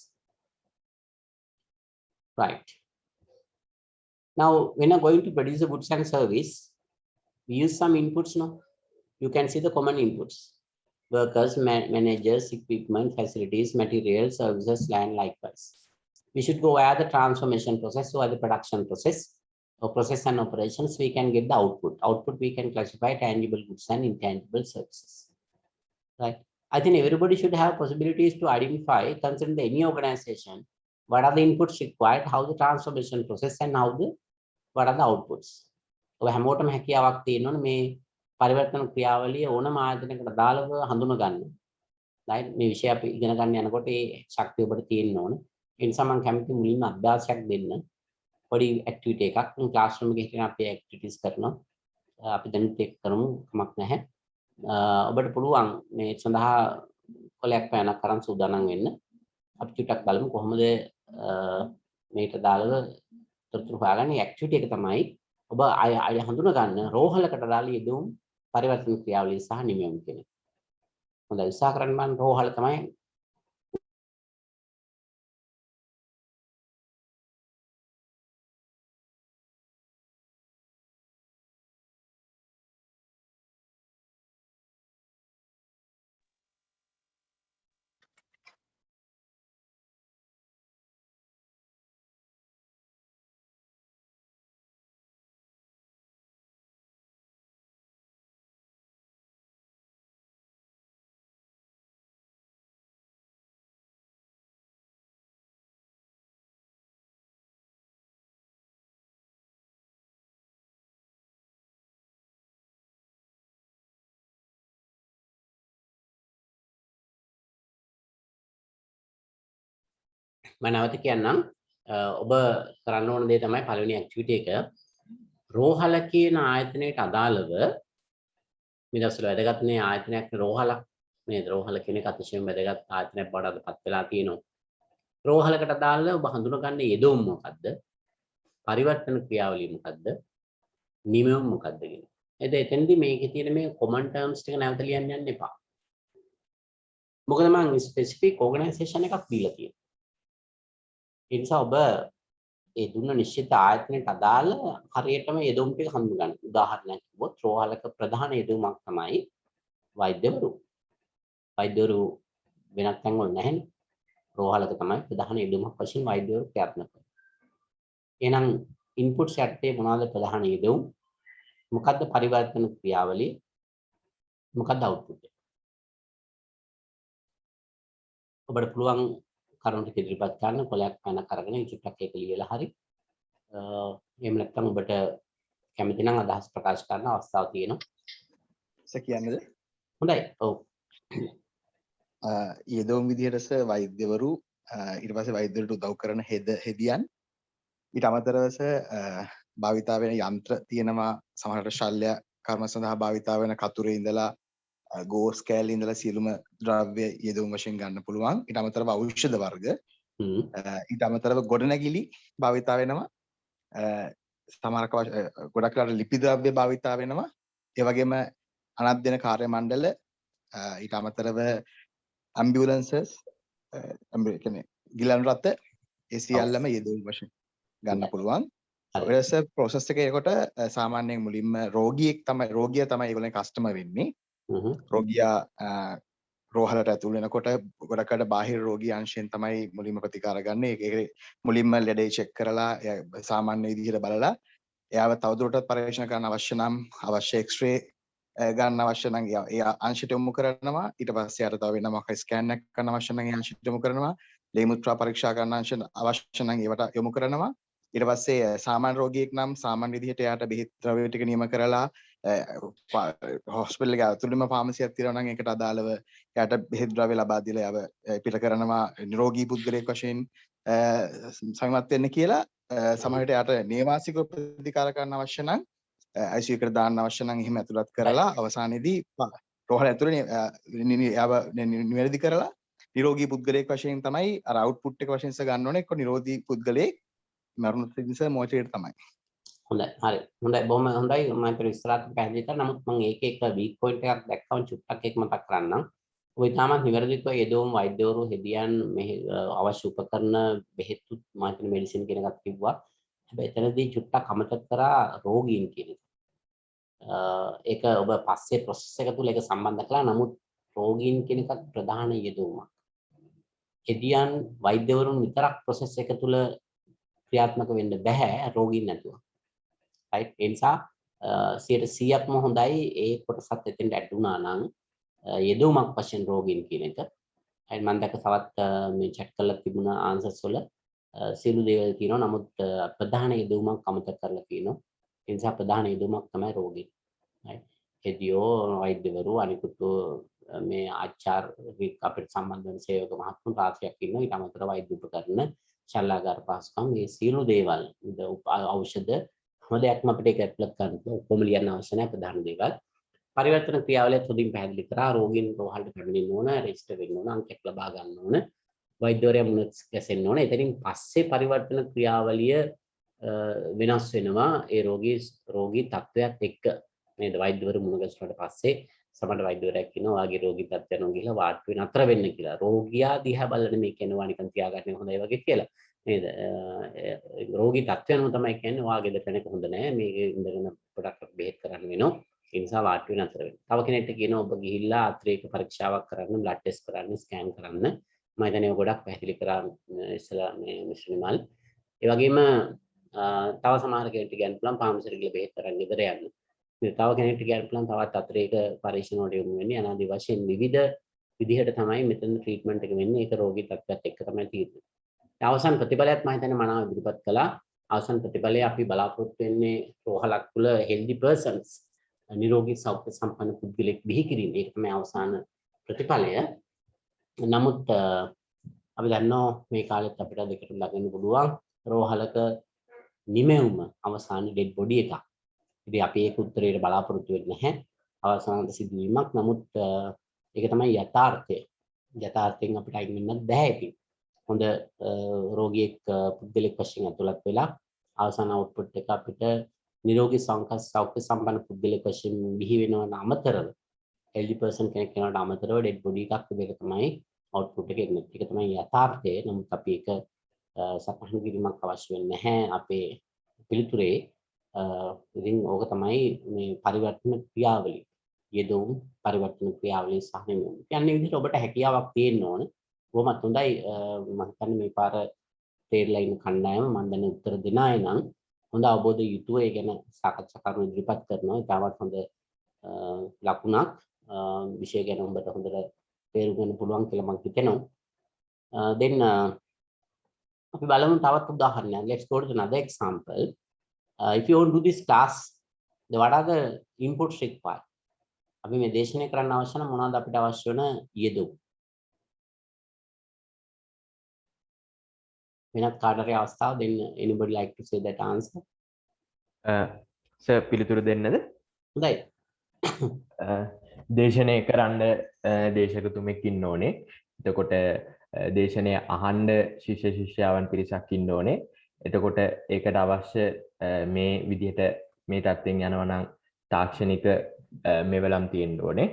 Right. Now, when you're going to produce the goods and service, we use some inputs now. You can see the common inputs: workers, managers, equipment, facilities, materials, services, land, likewise. We should go via the transformation process or the production process or process and operations. We can get the output. Output we can classify tangible goods and intangible services. Right. I think everybody should have possibilities to identify, considering any organization, what are the inputs required, how the transformation process, and what are the outputs. ඔය හැමෝටම හැකියාවක් තියෙනවනේ මේ පරිවර්තන ක්‍රියාවලිය ඕනම ආයතනයකට දාලව හඳුන ගන්න. right මේ විෂය අපි ඉගෙන ගන්න යනකොට ඒ ශක්තිය ඔබට තියෙන්න ඕන. ඒ නිසා මම කැමති මුලින්ම අභ්‍යාසයක් දෙන්න. පොඩි ඇක්ටිවිටි එකක් ක්ලාස් රූම් එකේ හිටින අපි ඇක්ටිවිටිස් කරනවා. අපි දැන් ඒක කරමු කමක් නැහැ. ඔබට පුළුවන් මේ සඳහා කොලයක් පැනක් කරන් සූදානම් වෙන්න. අපි ටිකක් බලමු කොහොමද මේක දාලව තොරතුරු හොයාගන්නේ. ඇක්ටිවිටි එක තමයි ඔබ අය හඳුන ගන්න රෝහලකට දාලා යෙදුම් පරිවර්තන ක්‍රියාවලිය සහ නිමැවුම් කියන එක. හොඳයි උත්සාහ කරන්න මම රෝහල තමයි මම නැවත කියන්නම්. ඔබ කරන්න ඕන දේ තමයි පළවෙනි ඇක්ටිවිටි එක රෝහල කියන ආයතනයට අදාළව මේ දවස්වල වැදගත්නේ ආයතනයක් රෝහලක්. මේ රෝහල කියන එක අතිශයින් වැදගත් ආයතනයක් බවට පත් වෙලා තියෙනවා. රෝහලකට අදාළව ඔබ හඳුනගන්න යෙදවුම් මොකද්ද? පරිවර්තන ක්‍රියාවලිය මොකද්ද? නිමැවුම් මොකද්ද කියන. එතෙන්දී මේකේ තියෙන මේ කොමන් ටර්ම්ස් ටික නැවත ලියන්න යන්න එපා. මොකද මම ස්පෙસિෆික් ඕගනයිසේෂන් එකක් දීලා තියෙනවා. ඒ නිසා ඔබ ඒ දුන්න නිශ්චිත ආයතනයට අදාළ හරියටම යෙදවුම් ටික හඳුනගන්න. උදාහරණයක් කිව්වොත් රෝහලක ප්‍රධාන යෙදවුමක් තමයි වෛද්‍යවරු. වෛද්‍යවරු වෙනත් තැන්වල නැහැනේ. රෝහලක තමයි ප්‍රධාන යෙදවුමක් වශයෙන් වෛද්‍යවරු ක්‍රියාත්මක වෙන්නේ. එහෙනම් ඉන්පුට්ස් යටතේ මොනවාද ප්‍රධාන යෙදවුම්? මොකද්ද පරිවර්තන ක්‍රියාවලිය? මොකද්ද අවුට්පුට් එක? ඔබට පුළුවන් කරුණු ටික ඉදිරිපත් කරන්න කොලයක් පැනක් අරගෙන චුට්ටක් ඒක ලියලා හරි. එහෙම නැත්නම් ඔබට කැමති නම් අදහස් ප්‍රකාශ කරන්න අවස්ථාවක් තියෙනවා. කියන්නද? හොඳයි. ඔව්. යෙදවුම් විදිහට වෛද්‍යවරු ඊට පස්සේ වෛද්‍යවරුට උදව් කරන හෙදියන් ඊට අමතරව භාවිතා වෙන යන්ත්‍ර තියෙනවා. සමහරට ශල්‍ය කර්ම සඳහා භාවිතා වෙන කතුරේ ඉඳලා ගෝස් කෑල්ල ඉඳලා සියලුම ද්‍රව්‍ය යෙදවුම් වශයෙන් ගන්න පුළුවන්. ඊට අමතරව ඖෂධ වර්ග ඊට අමතරව ගොඩනැගිලි භාවිතා වෙනවා. සමහරක ගොඩක් වෙලාවට ලිපි ද්‍රව්‍ය භාවිතා වෙනවා. ඒ වගේම අනධ්‍යයන කාර්ය මණ්ඩල ඊට අමතරව ඇම්බියුලන්සස් කියන්නේ ගිලන් රථ ඒ සියල්ලම යෙදවුම් වශයෙන් ගන්න පුළුවන්. ඔයස ප්‍රොසෙස් එකේ කොට සාමාන්‍යයෙන් මුලින්ම රෝගියා තමයි ඒගොල්ලන් කස්ටමර් වෙන්නේ. රෝගියා රෝහලට ඇතුල් වෙනකොට ගොඩකට බාහිර රෝගී අංශයෙන් තමයි මුලින්ම ප්‍රතිකාර ගන්න. ඒක මුලින්ම ලෙඩේ චෙක් කරලා සාමාන්‍ය විදිහට බලලා එයාව තවදුරටත් පරීක්ෂණ කරන්න අවශ්‍ය නම් අවශ්‍ය එක්ස්රේ ගන්න අවශ්‍ය නම් ඒ අංශයට යොමු කරනවා. ඊට පස්සේ අර තව වෙනම ස්කෑන් එකක් කරන්න අවශ්‍ය නම් ඒ අංශයට යොමු කරනවා. ලේ මුත්‍රා පරීක්ෂා කරන්න අවශ්‍ය නම් ඒවට යොමු කරනවා. ඊට පස්සේ සාමාන්‍ය රෝගියෙක් නම් සාමාන්‍ය විදිහට එයාට බෙහෙත් ද්‍රව්‍ය ටික නියම කරලා හොස්පිටල් එක ඇතුළේම ෆාමසියක් තියෙනවා නම් ඒකට අදාළව එයාට බෙහෙත් ද්‍රව්‍ය ලබා දීලා එයාව පිළ කරනවා නිරෝගී පුද්ගලයෙක් වශයෙන් සමත් වෙන්න කියලා සමහර විට එයාට නේවාසික ප්‍රතිකාර කරන්න අවශ්‍ය නම් ICU එකට දාන්න අවශ්‍ය නම් එහෙම ඇතුළත් කරලා අවසානයේදී රෝහල ඇතුළේ එයාව නිවැරදි කරලා නිරෝගී පුද්ගලයෙක් වශයෙන් තමයි අර අවුට්පුට් එක වශයෙන් ගන්න ඕනේ. එක්ක නිරෝධී පුද්ගලයෙක් මරණ පිණිස මොචේට තමයි. හොඳයි. හරි. හොඳයි. බොහොම හොඳයි. මම හිතුවා ඉස්සරහට පැහැදිලි කරා. නමුත් මම ඒක වීක් පොයින්ට් එකක් දැක්කම චුට්ටක් ඒක මතක් කරන්නම්. ඔය තාමත් නිවැරදිව යෙදවුම් වෛද්‍යවරු හෙදියන් මේ අවශ්‍ය උපකරණ බෙහෙත් මම හිතන්නේ මෙඩිසින් කියන එකක් කිව්වා. හැබැයි එතනදී චුට්ටක් අමතක කරා රෝගීන් කියන එක. ඒක ඔබ පස්සේ ප්‍රොසෙස් එක තුල ඒක සම්බන්ධ කළා. නමුත් රෝගීන් කියන එකත් ප්‍රධාන යෙදවුමක්. හෙදියන් වෛද්‍යවරුන් විතරක් ප්‍රොසෙස් එක තුල ක්‍රියාත්මක වෙන්න බෑ රෝගීන් නැතුව. right ඒ නිසා 100%ක්ම හොඳයි ඒ කොටසත් එතෙන්ට ඇඩ් වුණා නම් යෙදවුමක් වශයෙන් රෝගීන් කියන එක. අයි මම දැක්ක තවත් මේ chat කරලා තිබුණා answers වල සියලු දේවල් තියෙනවා. නමුත් ප්‍රධාන යෙදවුමක් අමතක කරලා තියෙනවා. ඒ නිසා ප්‍රධාන යෙදවුමක් තමයි රෝගීන්. right හෙදියෝ වෛද්‍යවරු අනිකුත් මේ ආචාර්ය අපිට සම්බන්ධ වෙන සේවක මහත්තුන් රාශියක් ඉන්නවා. ඊට අමතරව වෛද්‍ය උපකරණ ශල්‍යාගාර පහසුකම් මේ සියලු දේවල් ඖෂධ හැම දෙයක්ම අපිට ඒක ඇප්ලයි කරන්න ඔක්කොම ලියන්න අවශ්‍ය නැහැ. ප්‍රධාන දේවල් පරිවර්තන ක්‍රියාවලිය තුලින් පැහැදිලි කරා. රෝගීන් රෝහලට පැමිණෙන්න ඕන, රෙජිස්ටර් වෙන්න ඕන, අංකයක් ලබා ගන්න ඕන, වෛද්‍යවරයා මුණ ගැසෙන්න ඕන. එතනින් පස්සේ පරිවර්තන ක්‍රියාවලිය වෙනස් වෙනවා ඒ රෝගී තත්ත්වයක් එක්ක. නේද? වෛද්‍යවරු මුණ ගැසුණාට පස්සේ සමහර වෛද්‍යවරයෙක් කියනවා වාගේ රෝගී තත්ත්වයක් නෝ ගිහලා වාට්ටුවේ නතර වෙන්න කියලා. රෝගියා දිහා බලන මේ කියනවා නිකන් තියාගන්න හොඳයි වගේ කියලා. නේද? රෝගී තත්ත්වයම තමයි කියන්නේ වාගේ දෙතනක හොඳ නැහැ. මේක ඉඳගෙන පොඩක් බෙහෙත් කරන්න වෙනවා. ඒ නිසා වාට්ටුවේ නතර වෙන්න. තව කෙනෙක්ට කියනවා ඔබ ගිහිල්ලා ආත්‍රික පරීක්ෂාවක් කරන්න, බ්ලඩ් ටෙස්ට් කරන්න, ස්කෑන් කරන්න. මම හිතන්නේ ඔය ගොඩක් පැහැදිලි කරා ඉස්සලා මේ මිශ්‍රණිමල්. ඒ වගේම තව සමහර කෙනෙක්ට කියන්න පුළුවන් ෆාමසියට ගිහලා බෙහෙත් කරන්න ඉදර යන්න. තව කෙනෙක්ට කියන්න පුළුවන් තවත් අත්‍රේක පරීක්ෂණ වලට යොමු වෙන්නේ අනාදි වශයෙන් විවිධ විදිහට තමයි මෙතන ට්‍රීට්මන්ට් එක වෙන්නේ. ඒක රෝගී තත්ත්වයක් එක්ක තමයි තියෙන්නේ. අවසන් ප්‍රතිඵලයත් මම හිතන්නේ මනාව ඉදිරිපත් කළා. අවසන් ප්‍රතිඵලය අපි බලාපොරොත්තු වෙන්නේ රෝහලක් තුළ healthy persons නිරෝගී සෞඛ්‍ය සම්පන්න පුද්ගලෙක් බිහි කිරීම. ඒක තමයි අවසාන ප්‍රතිඵලය. නමුත් අපි දන්නවා මේ කාලෙත් අපිට දෙකටම ළඟින් පුළුවන් රෝහලක නිමෙවුම අවසාන ඩෙඩ් බොඩි එකක්. ඉතින් අපි ඒක උත්තරේට බලාපොරොත්තු වෙන්නේ නැහැ. අවසාන සිදුවීමක්. නමුත් ඒක තමයි යථාර්ථය. යථාර්ථයෙන් අපිට අයින් වෙන්නත් බෑ ඉතින්. හොඳ රෝගියෙක් පුද්ගලෙක් වශයෙන් ඇතුළත් වෙලා අවසාන අවුට්පුට් එක අපිට නිරෝගී සෞඛ්‍ය සම්පන්න පුද්ගලෙක් වශයෙන් බිහි වෙනවට අමතරව healthy person කෙනෙක් වෙනවට අමතරව dead body එකක් තිබෙක තමයි අවුට්පුට් එක එන්නේ. ඒක තමයි යථාර්ථය. නමුත් අපි ඒක සපහන් කිරීමක් අවශ්‍ය වෙන්නේ නැහැ අපේ පිළිතුරේ. ඉතින් ඕක තමයි මේ පරිවර්තන ක්‍රියාවලිය. යෙදවුම් පරිවර්තන ක්‍රියාවලිය සහ නෙමෙයි. කියන්නේ විදිහට ඔබට හැකියාවක් තියෙන්න ඕනේ. බොහොමත් හොඳයි. මම හිතන්නේ මේ පාර තේරලා ඉන්න කණ්ඩායම මම දැන් උත්තර දෙන අය නම් හොඳ අවබෝධ යුතුව ඒ ගැන සාකච්ඡා කරන ඉදිරිපත් කරනවා. ඒකවත් හොඳ ලකුණක්. විෂය ගැන ඔබට හොඳට තේරුම් ගන්න පුළුවන් කියලා මම හිතනවා. then අපි බලමු තවත් උදාහරණයක්. Let's go to another example. If you want to do this class, what are the inputs required? අපි මේ දේශනය කරන්න අවශ්‍ය නම් මොනවද අපිට අවශ්‍ය වෙන යෙදවුම්? වෙනත් කාටරි අවස්ථාව දෙන්න. Anybody like to say that answer? Sir පිළිතුරු දෙන්නද? හොඳයි. දේශනය කරන්න දේශකතුමෙක් ඉන්න ඕනේ. එතකොට දේශනය අහන්න ශිෂ්‍ය ශිෂ්‍යාවන් පිරිසක් ඉන්න ඕනේ. එතකොට ඒකට අවශ්‍ය මේ විදිහට මේ තත්ත්වෙන් යනවා නම් තාක්ෂණික මෙවලම් තියෙන්න ඕනේ.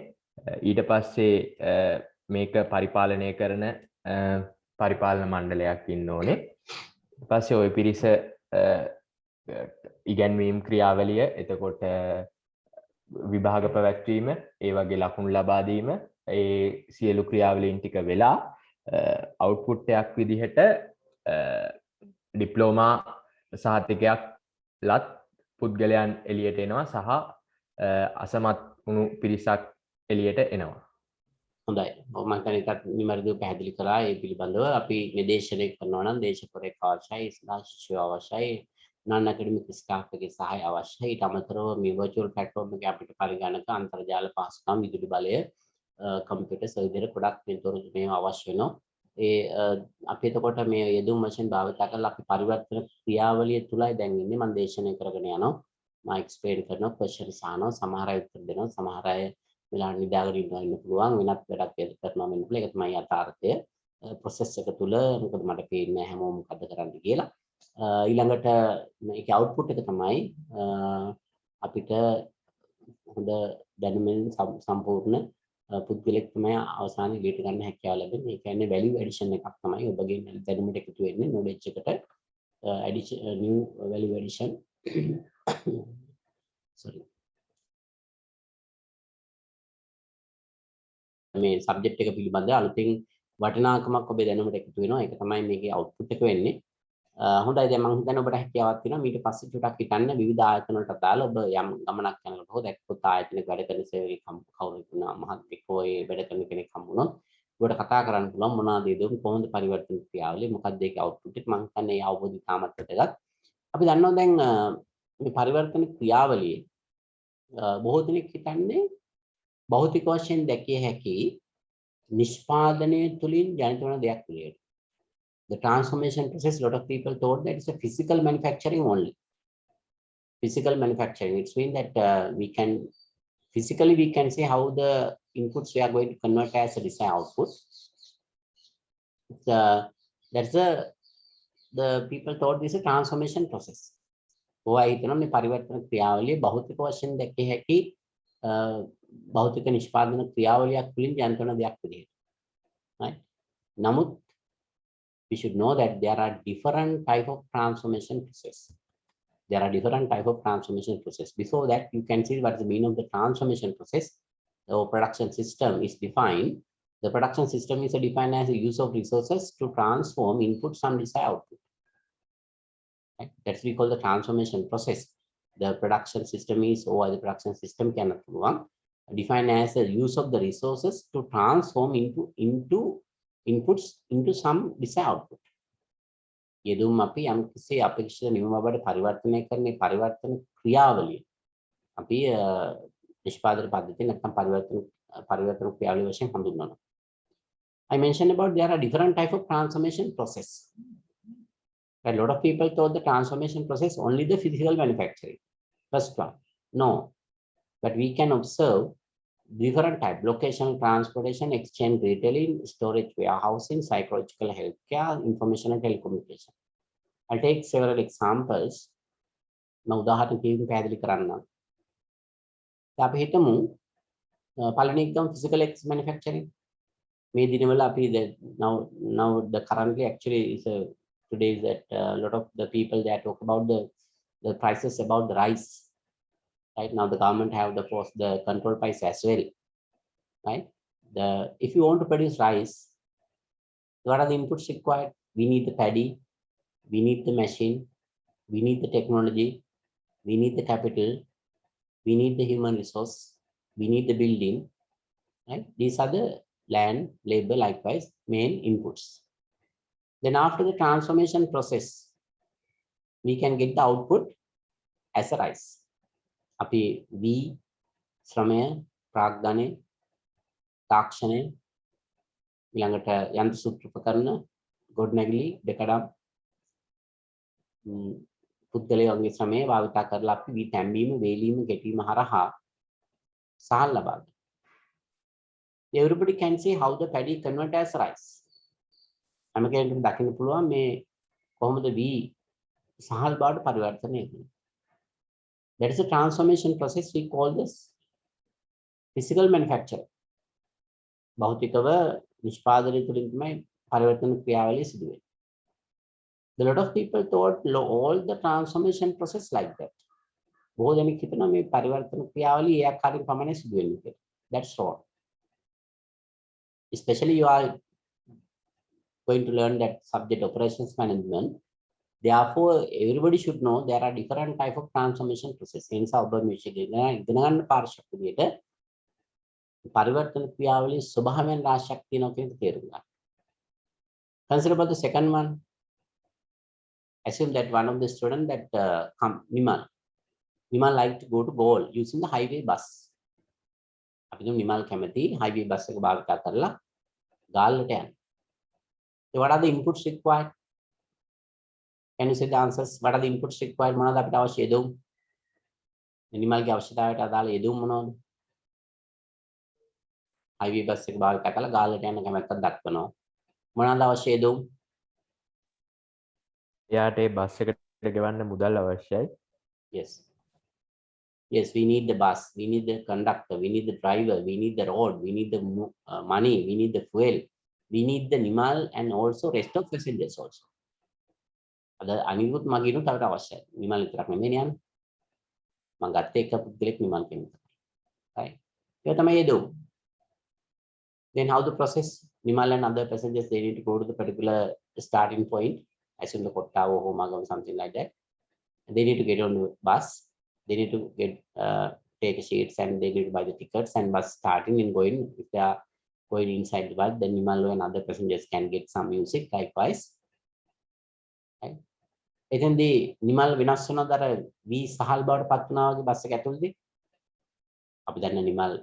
ඊට පස්සේ මේක පරිපාලනය කරන පරිපාලන මණ්ඩලයක් ඉන්න ඕනේ. ඊට පස්සේ ওই පිරිස ඉගැන්වීම් ක්‍රියාවලිය, එතකොට විභාග පැවැත්වීම, ඒ වගේ ලකුණු ලබා දීම, ඒ සියලු ක්‍රියාවලීන් ටික වෙලා අවුට්පුට් එකක් විදිහට ඩිප්ලෝමා සහතිකයක් ලත් පුද්ගලයන් එළියට එනවා සහ අසමත් වුණු පිරිසක් එළියට එනවා. හොඳයි. මම හිතන්නේ ඒකත් නිවැරදිව පැහැදිලි කරා. ඒ පිළිබඳව අපි නිදේශනය කරනවා නම් දේශකවරයෙක් අවශ්‍යයි, ශිෂ්‍යයෝ අවශ්‍යයි, non academic staff එකේ සහාය අවශ්‍යයි. ඊට අමතරව මේ virtual platform එකේ අපිට පරිගණක අන්තර්ජාල පහසුකම් විදුලි බලය කම්පියුටර් සර්වර් ගොඩක් මෙතොරතුරු මේවා අවශ්‍ය වෙනවා. අපි එතකොට මේ යෙදුම් මැෂින් භාවිත කරලා අපි පරිවර්තන ක්‍රියාවලිය තුලයි දැන් ඉන්නේ. මම දේශනය කරගෙන යනවා. මම එක්ස්ප්ලেইন කරනවා, ක්වෙස්චන්ස් අහනවා, සමහර අය උත්තර දෙනවා, සමහර අය වෙලා නිදාගෙන ඉන්න පුළුවන්, වෙනත් වැඩක් කරනවා වෙන්න පුළුවන්. ඒක තමයි යථාර්ථය. ප්‍රොසෙස් එක තුල මොකද මට පේන්නේ හැමෝම මොකද කරන්න කියලා. ඊළඟට මේකේ අවුට්පුට් එක තමයි අපිට හොඳ දැනුමින් සම්පූර්ණ පුද්ගලෙක් තමයි අවසානයේ ඉලීට ගන්න හැකියාව ලැබෙන්නේ. ඒ කියන්නේ වැලියු ඇඩිෂන් එකක් තමයි ඔබගේ දැනුමට එකතු වෙන්නේ නොලෙජ් එකට addition New value addition sorry මේ සබ්ජෙක්ට් එක පිළිබඳව අලුතින් වටිනාකමක් ඔබේ දැනුමට එකතු වෙනවා. ඒක තමයි මේකේ අවුට්පුට් එක වෙන්නේ. හොඳයි දැන් මම හිතන්නේ ඔබට හැකියාවක් තියෙනවා ඊට පස්සේ ටිකක් හිතන්න විවිධ ආයතන වලට දාලා ඔබ යම් ගමනක් යනකොට හෝ දැක්කොත් ආයතනයක වැඩ කරන සේවකයෙක් කවුරු වුණා මහත්ෙක් හෝ ඒ වැඩ කරන කෙනෙක් හම්බුනොත් ඔබට කතා කරන්න පුළුවන් මොනවාද ඒ දුම් කොහොමද පරිවර්තන ක්‍රියාවලිය මොකක්ද ඒකේ අවුට්පුට් එක මම හිතන්නේ ඒ අවබෝධය තාමත් වැදගත්. අපි දන්නවා දැන් මේ පරිවර්තන ක්‍රියාවලිය බොහෝ දෙනෙක් හිතන්නේ භෞතික වශයෙන් දැකිය හැකි නිෂ්පාදනය තුලින් ජනිත වන දෙයක් විදියට. The transformation process, a lot of people thought that it's a physical manufacturing only. Physical manufacturing, it means that we can see how the inputs we are going to convert as a desired output. That's the people thought this is a transformation process. ඔය හිතනවා මේ පරිවර්තන ක්‍රියාවලිය භෞතික වශයෙන් දැකිය හැකි භෞතික නිෂ්පාදන ක්‍රියාවලියක් තුළින් ජනිත වන දෙයක් විදියට. right? නමුත් we should know that there are different type of transformation process. There are different type of transformation process. Before that, you can see what the meaning of the transformation process. The production system is defined. The production system is defined as the use of resources to transform inputs and desired output. Right? That's we call the transformation process. The production system is, or the production system cannot defined as the use of the resources to transform into inputs into some desired output. යෙදුම් අපි යම් කිසි අපේක්ෂිත නියම බවට පරිවර්තනය කරන පරිවර්තන ක්‍රියාවලිය අපි නිෂ්පාදන පද්ධතිය නැත්නම් පරිවර්තන ක්‍රියාවලිය වශයෙන් හඳුන්වනවා. I mentioned about there are different type of transformation process. A lot of people thought the transformation process only the physical manufacturing. First one, no, but we can observe different type: locational transportation, exchange, retailing, storage, warehousing, psychological healthcare, information and telecommunication. I'll take several examples. මම උදාහරණකින් පැහැදිලි කරන්නම්. අපි හිතමු පළවෙනි එක physical manufacturing. මේ දිනවල අපි now the currently actually is today is that a lot of the people that talk about the prices about the rice. Right now, the government have the control price as well. Right? If you want to produce rice, what are the inputs required? We need the paddy, we need the machine, we need the technology, we need the capital, we need the human resource, we need the building. Right? These are the land, labor, likewise main inputs. Then after the transformation process, we can get the output as a rice. අපි වී ශ්‍රමය ප්‍රාග්ධනය තාක්ෂණය ඊළඟට යන්ත්‍ර සූත්‍ර උපකරණ ගොඩනැගිලි දෙකඩම් පුද්ගලයන්ගේ ශ්‍රමය භාවිත කරලා අපි වී තැම්බීම වේලීම ගැටීම හරහා සහල් ලබා ගන්නවා. Everybody can see how the paddy convert as rice. හැම කෙනෙකුටම දකින්න පුළුවන් මේ කොහොමද වී සහල් බවට පරිවර්තනය වෙන්නේ. That is a transformation process. We call this physical manufacturing. භෞතිකව නිෂ්පාදනය තුළින් තමයි පරිවර්තන ක්‍රියාවලිය සිදු වෙන්නේ. A lot of people thought all the transformation process like that. බොහෝ දෙනෙක් හිතනවා මේ පරිවර්තන ක්‍රියාවලිය ඒ ආකාරයෙන් පමණයි සිදු වෙන්නේ කියලා. That's wrong. Especially you are going to learn that subject operations management. Therefore, everybody should know there are different type of transformation process. In urban music, ඉගෙන ගන්න පාර්ශ්වයක් විදියට පරිවර්තන ක්‍රියාවලිය ස්වභාවයෙන් රාශියක් තියෙනවා කියන එක තේරුම් ගන්න. Consider about the second one. Assume that one of the student that Nimal like to go to Galle using the highway bus. අපි දුම් නිමල් කැමති highway bus එක භාවිත කරලා ගාල්ලට යන්න. So what are the inputs required? Can you say the answers? What are the inputs required? මොනවද අපිට අවශ්‍ය යෙදුම්? නිමල්ගේ අවශ්‍යතාවයට අදාළ යෙදුම් මොනවද? highway bus එක භාවිත කරලා ගාල්ලට යන්න කැමැත්තක් දක්වනවා. මොනවද අවශ්‍ය යෙදුම්? එයාට ඒ බස් එකට ගෙවන්න මුදල් අවශ්‍යයි. Yes. Yes, we need the bus, we need the conductor, we need the driver, we need the road, we need the money, we need the fuel, we need the Nimal and also rest of passengers also. Ada අනිකුත් මගිනුත් අපිට අවශ්‍යයි. නිමල් විතරක් නෙමෙයි යන්නේ. මම ගත්ත එක පුද්ගලෙක් නිමල් කෙනෙක්. Right. ඒක තමයි යෙදුම්. Then how the process? Nimal and other passengers, they need to go to the particular starting point, assume the Kotta or Homagam, something like that. And they need to get on the bus. They need to get take sheets and they need to buy the tickets and bus starting and going. If they are going inside the bus, then Nimal and other passengers can get some music likewise. Right? එතෙන්දී නිමල් වෙනස් වෙනවද අර වී සහල් බවට පත් වුණා වගේ bus එක ඇතුළේදී? අපි දන්න නිමල්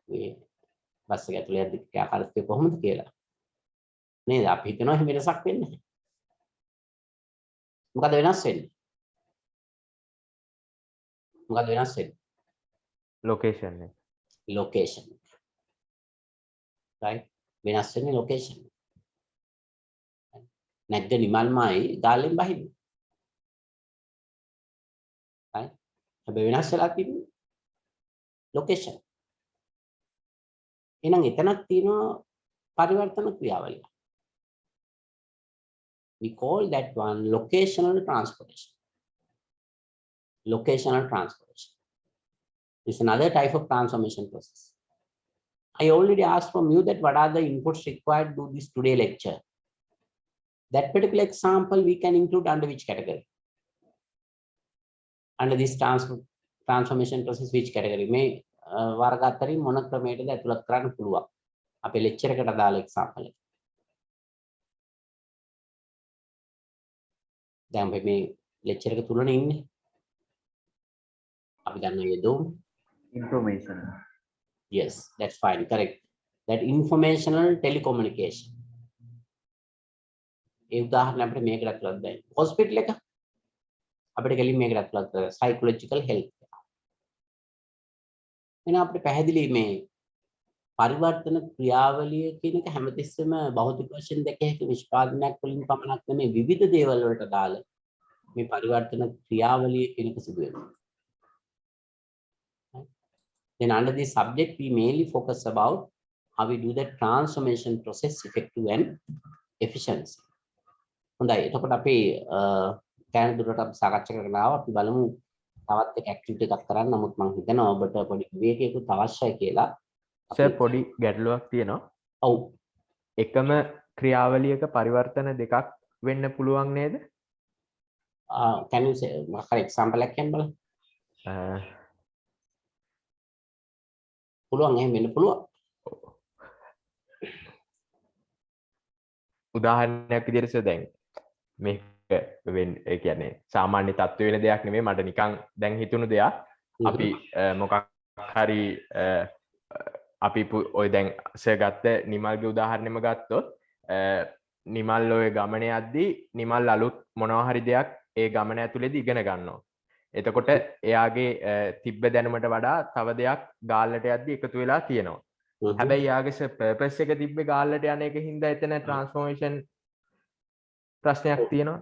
මේ බස් එක ඇතුළේ යද්දි ක්‍රියාකාරීත්වය කොහොමද කියලා. නේද? අපි හිතනවා එහෙම වෙනසක් වෙන්නේ නැහැ. මොකද වෙනස් වෙන්නේ? මොකද වෙනස් වෙන්නේ? ලොකේෂන් එක. Location. Right? වෙනස් වෙන්නේ location. නැද්ද නිමල්මයි ගාල්ලෙන් බහින්නේ. Right? හැබැයි වෙනස් වෙලා තිබුණේ location. එහෙනම් එතනක් තියෙනවා පරිවර්තන ක්‍රියාවලිය. We call that one locational transportation. Locational transportation. It's another type of transformation process. I already asked from you that what are the inputs required to do this today lecture. That particular example we can include under which category? Under this transformation process, which category? මේ වර්ග අතරින් මොන ක්‍රමයකටද ඇතුළත් කරන්න පුළුවන්? අපේ lecture එකට අදාළ example එක. දැන් අපි මේ lecture එක තුලනේ ඉන්නේ. අපි ගන්න යෙදුම් information. Yes, that's fine, correct. That informational telecommunication. ඒ උදාහරණ අපිට මේකට අත්ලත් දැන් hospital එක අපිට කෙලින් මේකට අත්ලත් psychological health. එහෙනම් අපිට පැහැදිලි මේ පරිවර්තන ක්‍රියාවලිය කියන එක හැමතිස්සෙම භෞතික වශයෙන් දැක හැකි නිෂ්පාදනයක් වලින් පමණක් නෙමෙයි විවිධ දේවල් වලට දාලා මේ පරිවර්තන ක්‍රියාවලිය කියන එක සිදු වෙනවා. Then under this subject, we mainly focus about how we do the transformation process effective and efficiency. හොඳයි. එතකොට අපි කෑන දුරට අපි සාකච්ඡා කරගෙන ආවා. අපි බලමු තවත් එක ඇක්ටිවිටි එකක් කරන්න. නමුත් මම හිතනවා ඔබට පොඩි විවේකයකුත් අවශ්‍යයි කියලා. සර් පොඩි ගැටලුවක් තියෙනවා. ඔව්. එකම ක්‍රියාවලියක පරිවර්තන දෙකක් වෙන්න පුළුවන් නේද? Can you say මොකක් හරි example එකක් කියන්න බලන්න. පුළුවන් එහෙම වෙන්න පුළුවන්. උදාහරණයක් විදිහට සර් දැන් මේක වෙන්නේ ඒ කියන්නේ සාමාන්‍ය තත්ත්ව වෙන දෙයක් නෙමෙයි මට නිකන් දැන් හිතුණු දෙයක්. අපි මොකක් හරි අපි ඔය දැන් සර් ගත්ත නිමල්ගේ උදාහරණෙම ගත්තොත් නිමල් ඔය ගමන යද්දී නිමල් අලුත් මොනවා හරි දෙයක් ඒ ගමන ඇතුළේදී ඉගෙන ගන්නවා. එතකොට එයාගේ තිබ්බ දැනුමට වඩා තව දෙයක් ගාල්ලට යද්දී එකතු වෙලා තියෙනවා. හැබැයි යාගේ පර්පස් එක තිබ්බේ ගාල්ලට යන එක හින්දා එතන ට්‍රාන්ස්ෆෝමේෂන් ප්‍රශ්නයක් තියෙනවා.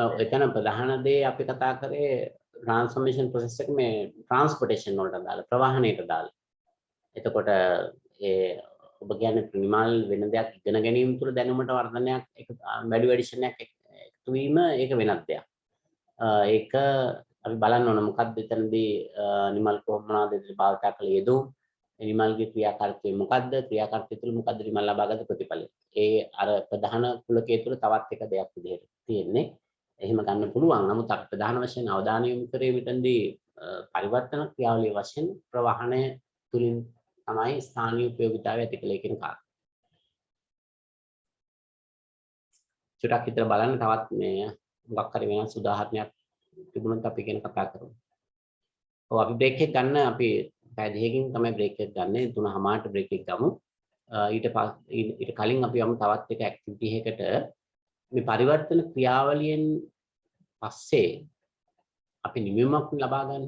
ඔව් එතන ප්‍රධාන දේ අපි කතා කරේ ට්‍රාන්ස්ෆෝමේෂන් ප්‍රොසෙස් එක මේ ට්‍රාන්ස්පෝර්ටේෂන් වලට දාලා ප්‍රවාහනයට දාලා. එතකොට ඒ ඔබ කියන්නේ නිමල් වෙන දෙයක් ඉගෙන ගැනීම තුළ දැනුමට වර්ධනයක් ඒක වැලියු ඇඩිෂන් එකක් එකතු වීම ඒක වෙනත් දෙයක්. ඒක අපි බලන්න ඕන මොකක්ද එතනදී නිමල් කොහොමද භාවිත කළ යෙදුම් නිමල්ගේ ක්‍රියාකාරීත්වය මොකක්ද ක්‍රියාකාරීත්වය තුළ මොකක්ද නිමල් ලබාගත් ප්‍රතිඵලය ඒ අර ප්‍රධාන කුලකයේ තුළ තවත් එක දෙයක් විදිහට තියෙන්නේ එහෙම ගන්න පුළුවන් නමුත් අපි ප්‍රධාන වශයෙන් අවධානය යොමු කරේ මෙතනදී පරිවර්තන ක්‍රියාවලිය වශයෙන් ප්‍රවාහනය තුලින් තමයි ස්ථානීය උපයෝගීතාවය ඇති කළ කියන කාරණා. චුට්ටක් විතර බලන්න තවත් මේ මොකක් හරි වෙනස් උදාහරණයක් තිබුණොත් අපි කියන කතා කරමු. ඔව් අපි බ්‍රේක් එක ගන්න අපි පැය දෙකකින් තමයි බ්‍රේක් එක ගන්න. 3:00ට බ්‍රේක් එක ගමු. ඊට කලින් අපි යමු තවත් එක ඇක්ටිවිටි එකකට. මේ පරිවර්තන ක්‍රියාවලියෙන් පස්සේ අපි නිමවීමක් ලබා ගන්න.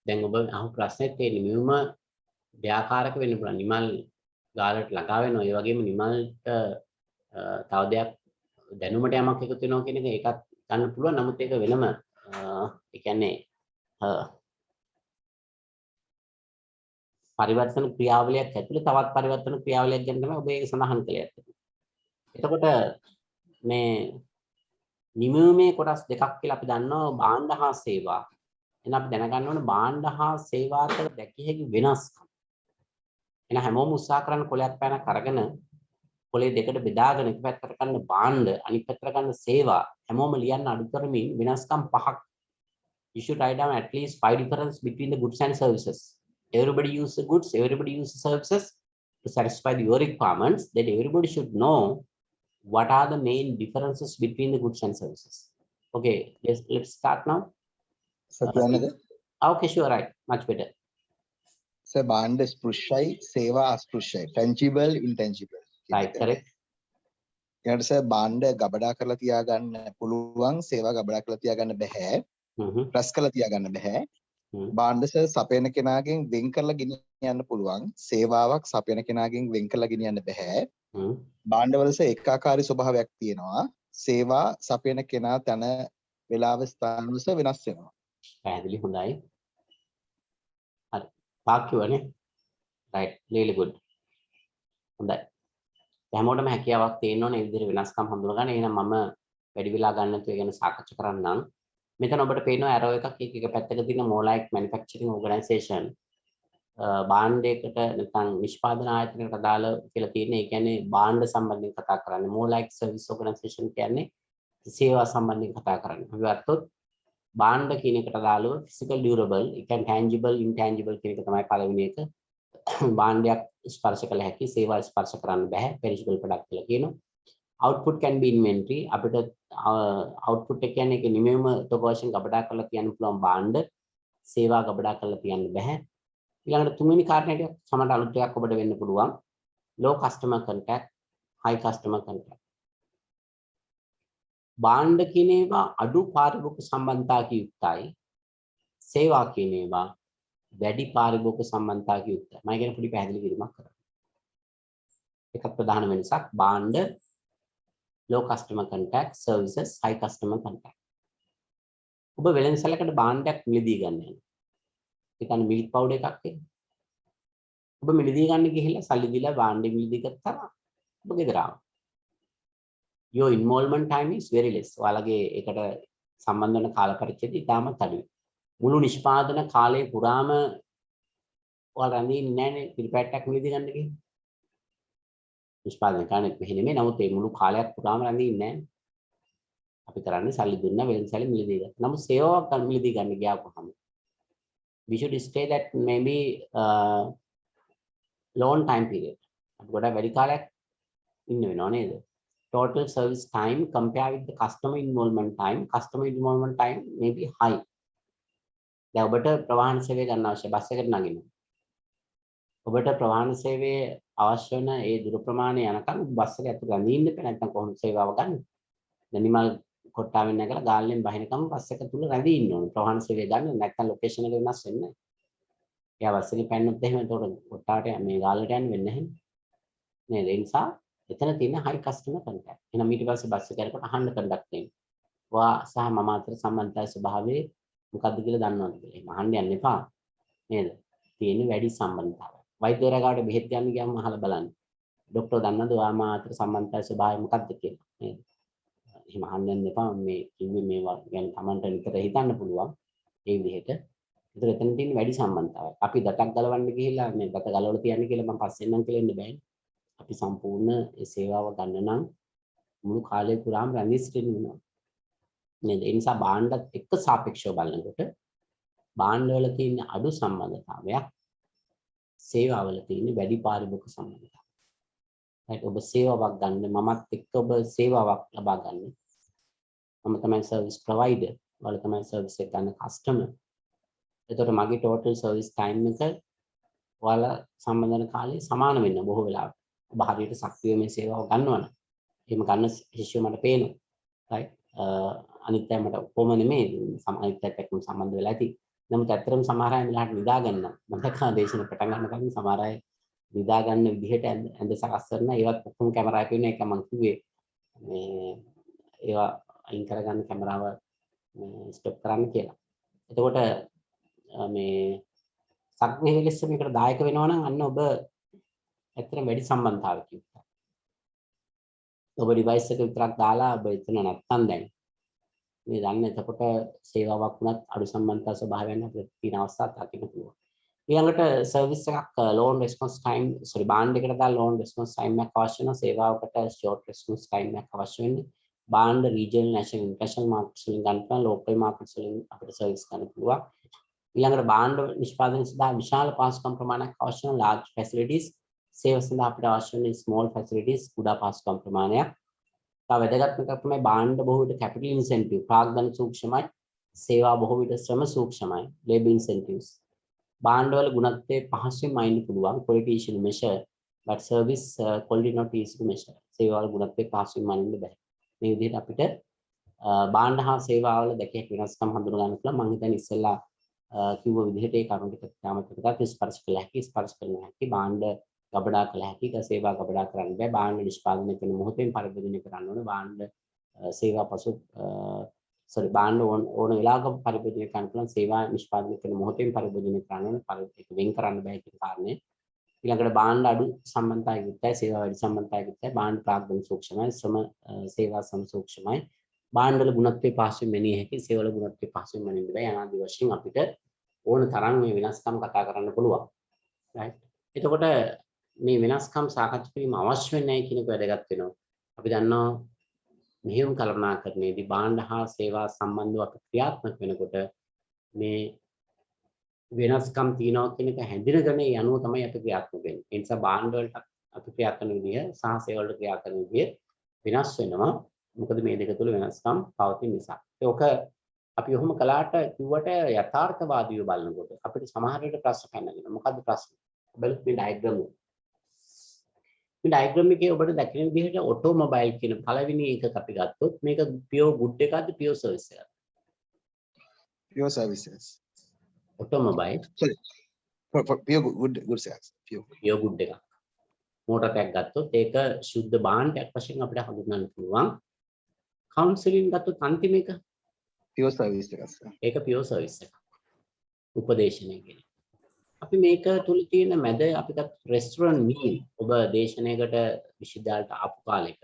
දැන් ඔබ අහපු ප්‍රශ්නෙත් ඒ නිමවීම දෙආකාරක වෙන්න පුළුවන්. නිමල් ගාලට ළඟා වෙනවා. ඒ වගේම නිමල්ට තව දෙයක් දැනුමට යමක් එකතු වෙනවා කියන එක ඒකත් ගන්න පුළුවන්. නමුත් ඒක වෙනම ඒ කියන්නේ පරිවර්තන ක්‍රියාවලියක් ඇතුළේ තවත් පරිවර්තන ක්‍රියාවලියක් ගැන තමයි ඔබ ඒක සඳහන් කළේ. එතකොට මේ නිමවීමේ කොටස් දෙකක් කියලා අපි දන්නවා භාණ්ඩ හා සේවා. එහෙනම් අපි දැනගන්න ඕනේ භාණ්ඩ හා සේවා අතර දැකිය හැකි වෙනස්කම්. එහෙනම් හැමෝම උත්සාහ කරන්න කොලයක් පැනක් අරගෙන කොලේ දෙකට බෙදාගෙන එක පැත්තකට ගන්න භාණ්ඩ අනිත් පැත්තට ගන්න සේවා හැමෝම ලියන්න අඩු කරමින් වෙනස්කම් 5ක්. You should write down at least 5 difference between the goods and services. Everybody use the goods, everybody use the services to satisfy your requirements. Then everybody should know what are the main differences between the goods and services. Okay, let's start now. Okay, sure, right, much better. So බාණ්ඩ ස්පෘශ්‍යයි සේවා අස්පෘශ්‍යයි. tangible intangible. Right, correct. ඊට පස්සේ බාණ්ඩ ගබඩා කරලා තියාගන්න පුළුවන් සේවා ගබඩා කරලා තියාගන්න බෑ. රැස් කරලා තියාගන්න බෑ. බාණ්ඩ සපයන කෙනාගෙන් වෙන් කරලා ගෙනියන්න පුළුවන්. සේවාවක් සපයන කෙනාගෙන් වෙන් කරලා ගෙනියන්න බෑ. බාණ්ඩවල ඒකාකාරී ස්වභාවයක් තියෙනවා. සේවා සපයන කෙනා තන වේලාව ස්ථාන වල වෙනස් වෙනවා. පැහැදිලි හොඳයි. හරි. වාක්‍යවනේ. right, really good. හොඳයි. හැමෝටම හැකියාවක් තියෙන්න ඕනේ මේ විදිහට වෙනස්කම් හඳුනා ගන්න. එහෙනම් මම වැඩි වෙලා ගන්න නැතුව ඒ ගැන සාකච්ඡා කරන්නම්. මෙතන ඔබට පේනවා ඇරෝ එකක් එක පැත්තක තියෙන මොලයික් මැනුෆැක්චරින් ඕගනයිසේෂන් භාණ්ඩයකට නැත්නම් නිෂ්පාදන ආයතනයකට අදාළ කියලා තියෙන. ඒ කියන්නේ භාණ්ඩ සම්බන්ධයෙන් කතා කරන්නේ. මොලයික් සර්විස් ඕගනයිසේෂන් කියන්නේ සේවා සම්බන්ධයෙන් කතා කරන්නේ. අපි ගත්තොත් භාණ්ඩ කියන එකට අදාළව ෆිසිකල් ඩියුරබල්, ඒ කියන්නේ ටැන්ජිබල්, ඉන්ටැන්ජිබල් කියන එක තමයි පළවෙනි එක. භාණ්ඩයක් ස්පර්ශ කළ හැකි, සේවා ස්පර්ශ කරන්න බෑ. පෙරිෂබල් ප්‍රොඩක්ට් කියලා කියනවා. output can be inventory. අපිට output එක කියන්නේ ඒක නිමෙම තොග වශයෙන් ගබඩා කරලා තියන්න පුළුවන් භාණ්ඩ. සේවා ගබඩා කරලා තියන්න බෑ. ඊළඟට තුන්වෙනි කාරණේට සමහර අලුත් එකක් ඔබට වෙන්න පුළුවන්. low customer contact, high customer contact. භාණ්ඩ කියන ඒවා අඩු පාරිභෝගික සම්බන්ධතාවක යුක්තයි. සේවා කියන ඒවා වැඩි පාරිභෝගික සම්බන්ධතාවක යුක්තයි. මම කියන පොඩි පැහැදිලි කිරීමක් කරනවා. එකක් ප්‍රධාන වෙනසක් භාණ්ඩ low customer contact, services high customer contact. ඔබ වෙළඳසැලකට භාණ්ඩයක් මිලදී ගන්න යනවා. ඒ කියන්නේ මිල්ක් පවුඩර් එකක් එක්ක. ඔබ මිලදී ගන්න ගිහිල්ලා සල්ලි දීලා භාණ්ඩෙ මිලදී ගත්තා. ඔබ ගෙදර ආවා. Your involvement time is very less. ඔයාලගේ ඒකට සම්බන්ධ වෙන කාල පරිච්ඡේදය ඉතාමත් අඩුයි. මුළු නිෂ්පාදන කාලය පුරාම ඔයාලා රැඳෙන්නේ නැහැනේ පිළිපැට්ටක් මිලදී ගන්න ගිහින්. නිෂ්පාදන කරන්නේ මෙහෙ නෙමෙයි. නමුත් මේ මුළු කාලයක් පුරාම රැඳෙන්නේ නැහැ. අපි කරන්නේ සල්ලි දුන්නා වෙළඳසැලේ මිලදී ගන්න. නමුත් සේවාවක් මිලදී ගන්න ගියාපුවම we should stay that maybe long time period. අපි ගොඩක් වැඩි කාලයක් ඉන්න වෙනව නේද? Total service time compare with the customer involvement time. Customer involvement time may be high. දැන් ඔබට ප්‍රවාහන සේවය ගන්න අවශ්‍ය බස් එකට නගින්න. ඔබට ප්‍රවාහන සේවයේ අවශ්‍ය වෙන ඒ දුර ප්‍රමාණය යනකම් බස් එක ඇතුළේ රැඳී ඉන්න බෑ. නැත්නම් කොහොමද සේවාව ගන්න? දැනිමල් කොට්ටාවෙන් නැගලා ගාල්ලෙන් බහිනකම් බස් එක තුල රැඳී ඉන්න ඕනේ. ප්‍රවාහන සේවය ගන්න නැත්නම් ලොකේෂන් එක වෙනස් වෙන්නේ නැහැ. එයා බස් එකේ පැන්නොත් එහෙම එතකොට කොට්ටාවට මේ ගාල්ලට යන්න වෙන්නේ නැහැ. නේද? ඒ නිසා එතන තියෙන high customer contact. එහෙනම් ඊට පස්සේ බස් එක යනකොට අහන්න කන්ඩක්ටර් වා සහ මම අතර සම්බන්ධතාවය ස්වභාවය මොකද්ද කියලා දන්නවද කියලා. එහෙනම් අහන්න යන්න එපා. නේද? තියෙන වැඩි සම්බන්ධතාවය. වෛද්‍යවරයා ගාවට බෙහෙත් ගන්න ගියාම අහලා බලන්න. ડોක්ටර් දන්නවද ඔයා මා අතර සම්බන්ධතාවය ස්වභාවය මොකද්ද කියලා. නේද? එහෙම අහන්න යන්න එපා. මේ කිව්වේ මේවා ගැන Tamanට නිතර හිතන්න පුළුවන්. ඒ විදිහට. ඒතර එතන තියෙන වැඩි සම්බන්ධතාවය. අපි දතක් ගලවන්න ගිහිල්ලා මේ දත ගලවලා තියන්නේ කියලා මම පස්සේ නම් කියලා ඉන්න බෑනේ. අපි සම්පූර්ණ ඒ සේවාව ගන්න නම් මුළු කාලය පුරාම රැඳී සිටින්න වෙනවා. නේද? ඒ නිසා භාණ්ඩත් එක්ක සාපේක්ෂව බලනකොට භාණ්ඩවල තියෙන අඩු සම්බන්ධතාවයක් සේවාවල තියෙන වැඩි පාරිභෝගික සම්බන්ධතාවය. right ඔබ සේවාවක් ගන්න මමත් එක්ක ඔබ සේවාවක් ලබා ගන්න. මම තමයි service provider. ඔයාලා තමයි service එක ගන්න customer. එතකොට මගේ total service time එක ඔයාලා සම්බන්ධන කාලේ සමාන වෙන්න බොහෝ වෙලාවට. ඔබ හරියට සක්‍රිය මේ සේවාව ගන්නවනම් එහෙම ගන්න ශිෂ්‍යෝ මට පේනවා. right? අනිත් අය මට කොහොම නෙමෙයි අනිත් අයත් එක්කම සම්බන්ධ වෙලා ඇති. නමුත් ඇත්තටම සමහර අය මෙලහට නිදා ගන්නවා. මම දැක්කා දේශන පටන් ගන්න කලින් සමහර අය නිදා ගන්න විදිහට ඇඳ සකස් කරන ඒවත් ඔක්කොම කැමරාවේ පේන එක මම කිව්වේ මේ ඒවා අයින් කරගන්න කැමරාව ස්ටොප් කරන්න කියලා. එතකොට මේ සක්‍රිය ලෙස මේකට දායක වෙනවා නම් අන්න ඔබ ඇත්තටම වැඩි සම්බන්ධතාවයක් යුක්තයි. ඔබ ඩිවයිස් එක විතරක් දාලා ඔබ එතන නැත්තම් දැන් මේ දන්න එතකොට සේවාවක් වුණත් අඩු සම්බන්ධතා ස්වභාවයන් අපිට තියෙන අවස්ථාවක් දකින්න පුළුවන්. ඊළඟට සර්විස් එකක් loan response time බාන්ඩ් එකට දාලා loan response time එකක් අවශ්‍ය වෙනවා. සේවාවකට short response time එකක් අවශ්‍ය වෙන්නේ. බාන්ඩ් regional national international markets වලින් ගන්න local markets වලින් අපිට සර්විස් ගන්න පුළුවන්. ඊළඟට බාන්ඩ් නිෂ්පාදනය සඳහා විශාල පහසුකම් ප්‍රමාණයක් අවශ්‍ය වෙන large facilities සේවා සඳහා අපිට අවශ්‍ය වෙන small facilities කුඩා පහසුකම් ප්‍රමාණයක්. තව වැදගත්ම එකක් තමයි බාණ්ඩ බොහෝ විට capital incentive ප්‍රාග්ධන සූක්ෂමයි සේවා බොහෝ විට ශ්‍රම සූක්ෂමයි labor incentives බාණ්ඩවල ගුණත්වයේ පහසුවෙන් අයින් පුළුවන් quality issue measure but service quality not easy to measure සේවාවල ගුණත්වයේ පහසුවෙන් අයින් බෑ මේ විදිහට අපිට බාණ්ඩ හා සේවාවල දැකිය හැකි වෙනස්කම් හඳුනා ගන්න පුළුවන් මම හිතන්නේ ඉස්සෙල්ලා කිව්ව විදිහට ඒ කරුණු ටික තාමත් ස්පර්ශ කළ හැකි බාණ්ඩ ගබඩා කළ හැකි සේවා ගබඩා කරන්න බෑ බාණ්ඩ නිෂ්පාදනය කරන මොහොතෙන් පරිවර්තනය කරන්න ඕන බාණ්ඩ සේවා පසු බාණ්ඩ ඕන වෙලාවක පරිවර්තනය කරන්න පුළුවන් සේවා නිෂ්පාදනය කරන මොහොතෙන් පරිවර්තනය කරන්න ඕන පරිවර්තනය වෙන් කරන්න බෑ කියන කාරණේ ඊළඟට බාණ්ඩ අඩු සම්බන්ධතාවය යුක්තයි සේවා වැඩි සම්බන්ධතාවය යුක්තයි බාණ්ඩ ප්‍රාග්ධන සූක්ෂමයි ශ්‍රම සේවා සම්සූක්ෂමයි බාණ්ඩවල ගුණත්වයේ පහසුවෙන් මෙනෙහි හැකි සේවවල ගුණත්වයේ පහසුවෙන් මනින්න බෑ අනාදි වශයෙන් අපිට ඕන තරම් මේ වෙනස්කම් කතා කරන්න පුළුවන් right එතකොට මේ වෙනස්කම් සාකච්ඡා කිරීම අවශ්‍ය වෙන්නේ නැහැ කියන එක වැදගත් වෙනවා. අපි දන්නවා මෙහෙයුම් කළමනාකරණයේදී බාණ්ඩ හා සේවා සම්බන්ධව අපි ක්‍රියාත්මක වෙනකොට මේ වෙනස්කම් තියෙනවා කියන එක හැඳිනගෙන ඒ අනුව තමයි අපි ක්‍රියාත්මක වෙන්නේ. ඒ නිසා බාණ්ඩ වලට අපි ක්‍රියා කරන විදිය සහ සේවා වලට ක්‍රියා කරන විදිය වෙනස් වෙනවා. මොකද මේ දෙක තුල වෙනස්කම් පවතින නිසා. ඒක අපි ඔහොම කළාට කිව්වට යථාර්ථවාදීව බලනකොට අපිට සමහර වෙලට ප්‍රශ්න පැනගෙන. මොකද්ද ප්‍රශ්නේ? බලමු මේ ඩයග්‍රෑම් එක. මේ ඩයග්‍රෑම් එකේ ඔබට දකින්න විදිහට ඔටෝමොබයිල් කියන පළවෙනි එකක් අපි ගත්තොත් මේක පියෝ ගුඩ් එකක්ද පියෝ සර්විස් එකක්ද? Pure services. Automobile Sorry. For pure good service. Pure good එකක්. මෝටර් එකක් ගත්තොත් ඒක සුද්ධ භාණ්ඩයක් වශයෙන් අපිට හඳුන්වන්න පුළුවන්. කවුන්සලින් ගත්තොත් අන්තිම එක Pure service එකක්. ඒක පියෝ සර්විස් එකක්. උපදේශනය කියන්නේ. අපි මේක තුල තියෙන මැද අපිට රෙස්ටොරන්ට් මීල් ඔබ දේශනයකට විශ්වවිද්‍යාලයට ආපු කාලෙක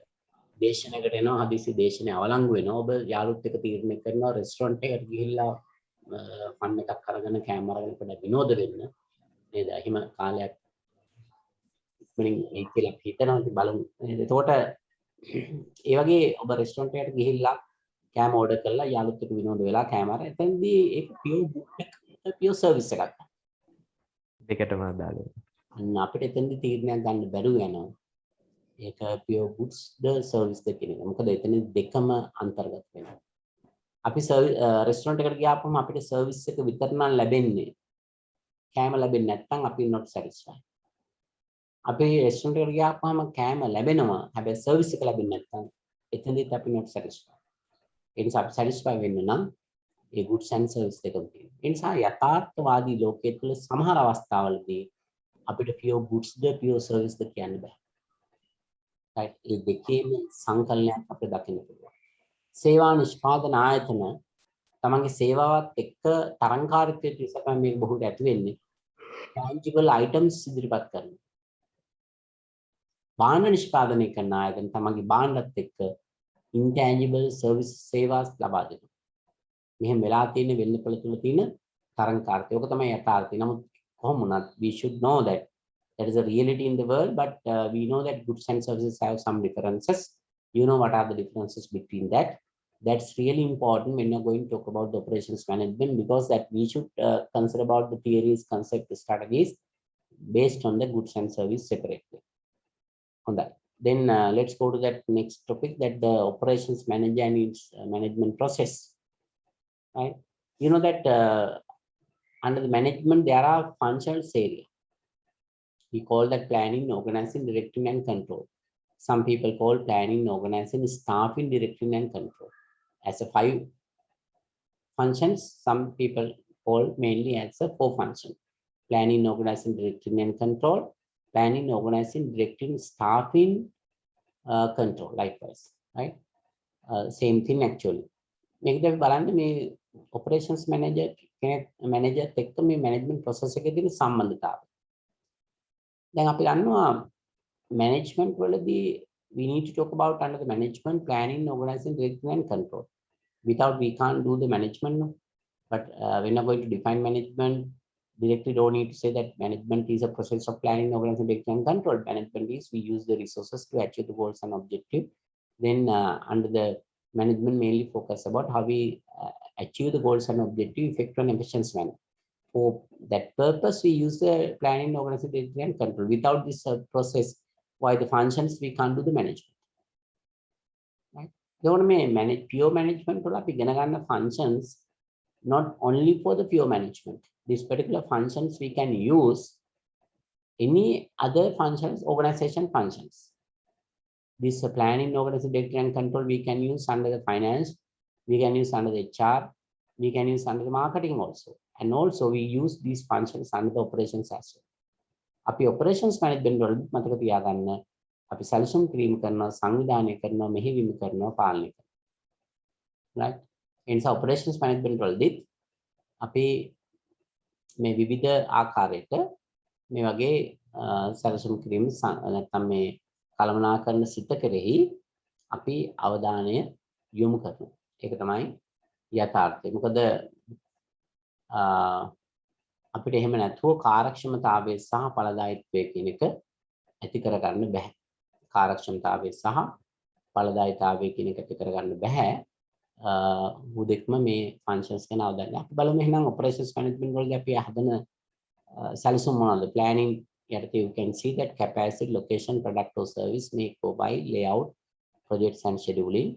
දේශනයකට එනවා හදිසි දේශනය අවලංගු වෙනවා ඔබ යාළුවොත් එක්ක තීරණය කරනවා රෙස්ටොරන්ට් එකට ගිහිල්ලා ෆන් එකක් අරගෙන කෑම අරගෙන පොඩ්ඩක් විනෝද වෙන්න නේද එහෙම කාලයක් ඉක්මනින් ඒ කියලා හිතනවා ඉතින් බලමු නේද එතකොට ඒ වගේ ඔබ රෙස්ටොරන්ට් එකට ගිහිල්ලා කෑම ඕඩර් කරලා යාළුවොත් එක්ක විනෝද වෙලා කෑම අර එතෙන්දී ඒක පියෝ සර්විස් එකක් දෙකටම අදාළයි. අන්න අපිට එතෙන්දි තීරණයක් ගන්න බැරුව යනවා. ඒක pure goods ද service ද කියන එක. මොකද එතන දෙකම අන්තර්ගත වෙනවා. අපි රෙස්ටොරන්ට් එකට ගියාපම අපිට සර්විස් එක විතර නම් ලැබෙන්නේ. කෑම ලැබෙන්නේ නැත්නම් අපි not satisfied. අපි රෙස්ටොරන්ට් එකට ගියාපම කෑම ලැබෙනවා. හැබැයි සර්විස් එක ලැබෙන්නේ නැත්නම් එතනදිත් අපි not satisfied. ඒ නිසා අපි satisfied වෙන්න නම් ඒ goods and service දෙකම තියෙනවා. ඒ නිසා යථාර්ථවාදී ලෝකයේ තුල සමහර අවස්ථාවලදී අපිට pure goods ද pure service ද කියන්න බෑ. right ඒ දෙකේම සංකලනයක් අපිට දකින්න පුළුවන්. සේවා නිෂ්පාදන ආයතන තමන්ගේ සේවාවත් එක්ක තරංකාරීත්වයට ඉස්සපම මේක බොහෝට ඇති වෙන්නේ. tangible items ඉදිරිපත් කරනවා. බාණ්ඩ නිෂ්පාදනය කරන ආයතන තමන්ගේ බාණ්ඩත් එක්ක intangible service සේවා ලබා දෙනවා. මෙහෙම වෙලා තියෙන වෙන්නපළ තුල තියෙන තරංකාරීත්වය. ඒක තමයි යථාර්ථය. නමුත් කොහොම වුණත් we should know that there is a reality in the world, but we know that goods and services have some differences. You know what are the differences between that? That's really important when you're going to talk about the operations management, because that we should consider about the theories, concepts, strategies based on the goods and service separately. On that. Then let's go to that next topic, that the operations manager and its management process. Right? You know that under the management there are functions area. We call that planning, organizing, directing, and control. Some people call planning, organizing, staffing, directing, and control as a 5 functions. Some people call mainly as a 4 function: planning, organizing, directing, and control. Planning, organizing, directing, staffing, control. Likewise, right? Same thing actually. මේකද අපි බලන්නේ මේ operations manager manager එක්ක මේ management process එකේ තියෙන සම්බන්ධතාවය. දැන් අපි ගන්නවා management වලදී we need to talk about under the management, planning, organizing, directing, and control. Without we can't do the management, no. But when we're going to define management, directly don't need to say that management is a process of planning, organizing, directing, and control. Management is we use the resources to achieve the goals and objective. Then under the management mainly focus about how we achieve the goals and objective effective and efficient manner. For that purpose, we use the planning, organizing, directing, and control. Without this process, why the functions we can't do the management. Right? Don't manage pure management. We can functions not only for the pure management. These particular functions we can use any other functions, organization functions. This planning, organization, directing, and control we can use under the finance, we can use under the HR, we can use under the marketing also. And also we use these functions under the operations as well. අපි operations management වලදී මතක තියාගන්න අපි සැලසුම් කිරීම කරනවා, සංවිධානය කරනවා, මෙහෙයවීම කරනවා, පාලනය කරනවා. Right? ඒ නිසා operations management වලදී අපි මේ විවිධ ආකාරයට මේ වගේ සැලසුම් කිරීම නැත්නම් මේ කළමනාකරන සිත කෙරෙහි අපි අවධානය යොමු කරනවා. ඒක තමයි යථාර්ථය. මොකද අපිට එහෙම නැතුව කාර්යක්ෂමතාවය සහ ඵලදායීත්වය කියන එක ඇති කරගන්න බෑ. කාර්යක්ෂමතාවය සහ ඵලදායීතාවය කියන එක ඇති කරගන්න බෑ. හුදෙක්ම මේ ෆන්ක්ෂන්ස් ගැන අවධානය. අපි බලමු එහෙනම් operations management වලදී අපි හදන සැලසුම් මොනවාද? planning you can see that capacity, location, product or service, make or buy, layout, projects and scheduling.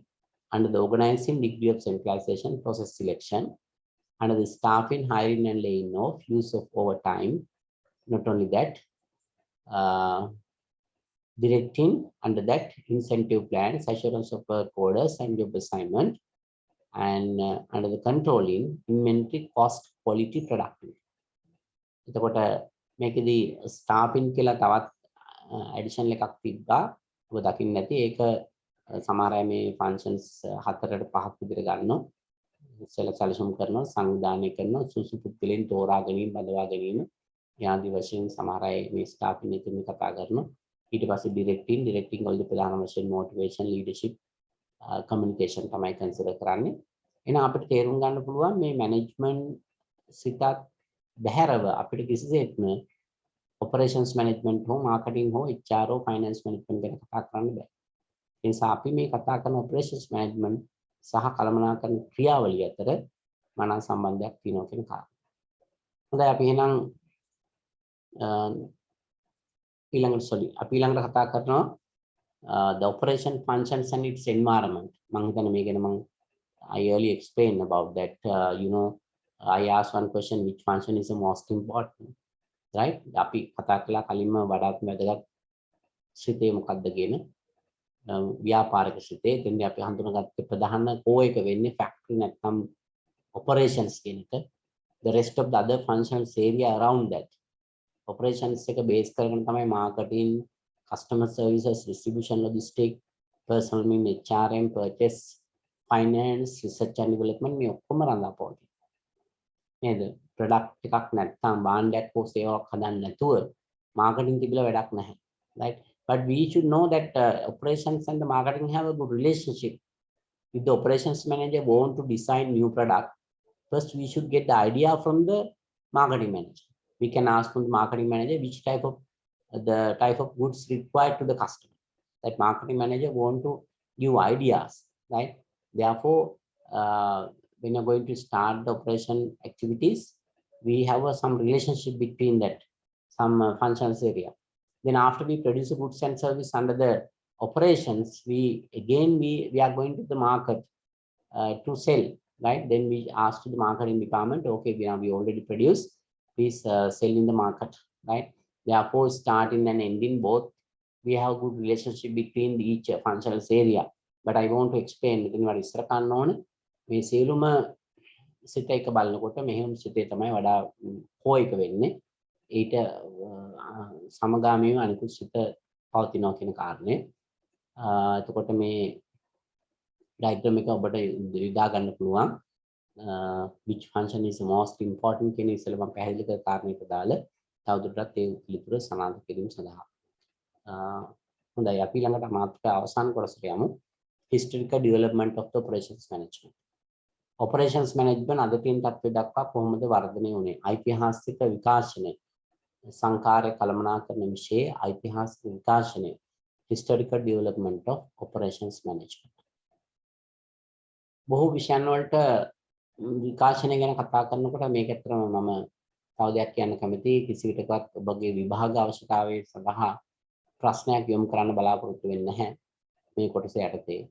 Under the organizing, degree of centralization, process selection. Under the staffing, hiring and laying off, use of overtime. Not only that, directing, under that, incentive plans, assurance of work orders and job assignment. And under the controlling, inventory, cost, quality, productivity. එතකොට මේකෙදී ස්ටාෆින් කියලා තවත් additional එකක් තිබ්බා. ඔබ දකින්න නැති ඒක සමහර අය මේ ෆන්ක්ෂන්ස් 4ට 5ක් විතර ගන්නවා. සැලසුම් කරනවා, සංවිධානය කරනවා, සුසු පුද්ගලයන් තෝරා ගැනීම, බඳවා ගැනීම යාදී වශයෙන් සමහර අය මේ ස්ටාෆින් එකෙන් කතා කරනවා. ඊට පස්සේ ඩිරෙක්ටිං වලදී ප්‍රධාන වශයෙන් මොටිවේෂන්, ලීඩර්ෂිප්, කමියුනිකේෂන් තමයි කන්සිඩර් කරන්නේ. එහෙනම් අපිට තේරුම් ගන්න පුළුවන් මේ මැනේජ්මන්ට් සිතත් බහැරව අපිට කිසිසේත්ම operations management හෝ marketing හෝ HR හෝ finance management ගැන කතා කරන්න බෑ. ඒ නිසා අපි මේ කතා කරන operations management සහ කළමනාකරන ක්‍රියාවලිය අතර මනා සම්බන්ධයක් තියෙනවා කියන කාරණා. හොඳයි අපි එහෙනම් ඊළඟට කතා කරනවා the operation functions and its environment. මම හිතන්නේ මේ ගැන I earlier explained about that. I asked one question, which function is the most important? Right? අපි කතා කළා කලින්ම වඩාත් වැදගත් සිතේ මොකක්ද කියන ව්‍යාපාරික සිතේ. එතෙන්දී අපි හඳුනාගත්ත ප්‍රධාන කෝ එක වෙන්නේ factory නැත්නම් operations කියන එක. The rest of the other functions area around that. Operations එක base කරගෙන තමයි marketing, customer services, distribution, logistics, personal mean HRM, purchase, finance, research and development මේ ඔක්කොම රඳාපවතින. නේද? product එකක් නැත්නම් භාණ්ඩයක් හෝ සේවාවක් හදන්න නැතුව marketing තිබිලා වැඩක් නැහැ. Right? But we should know that operations and the marketing have a good relationship. If the operations manager want to design new product, first we should get the idea from the marketing manager. We can ask from the marketing manager which type of goods required to the customer. That marketing manager want to give ideas, right? Therefore, when you're going to start the operation activities, we have some relationship between that, some functions area. Then after we produce the goods and service under the operations, we are going to the market to sell, right? Then we ask the marketing department, okay, we already produced, please sell in the market, right? Therefore, starting and ending both, we have good relationship between each functional area. But I want to explain what is මේ සියලුම සිත එක බලනකොට මෙහෙම සිතේ තමයි වඩා හොයක වෙන්නේ. ඊට සමගාමීව අනිකුත් සිත පවතිනවා කියන කාරණේ. එතකොට මේ diagram එක ඔබට යොදා ගන්න පුළුවන්. Which function is most important කියන ඉස්සෙල්ලා මම පැහැදිලි කර කාරණේක දාලා තවදුරටත් ඒ පිළිතුර සනාථ කිරීම සඳහා. හොඳයි අපි ළඟට මාතෘකා අවසන් කොටසට යමු. Historical development of the operations management. Operations management අද තියෙන තත්ත්වය දක්වා කොහොමද වර්ධනය වුනේ? ඓතිහාසික විකාශනය, සංකාරය කළමනාකරන විෂයේ ඓතිහාසික විකාශනය, historical development of operations management. බොහෝ විෂයන් වලට විකාශනය ගැන කතා කරනකොට මේක ඇත්තටම මම තව දෙයක් කියන්න කැමතියි. කිසි විටකවත් ඔබගේ විභාග අවශ්‍යතාවය සඳහා ප්‍රශ්නයක් යොමු කරන්න බලාපොරොත්තු වෙන්නේ නැහැ මේ කොටස යටතේ.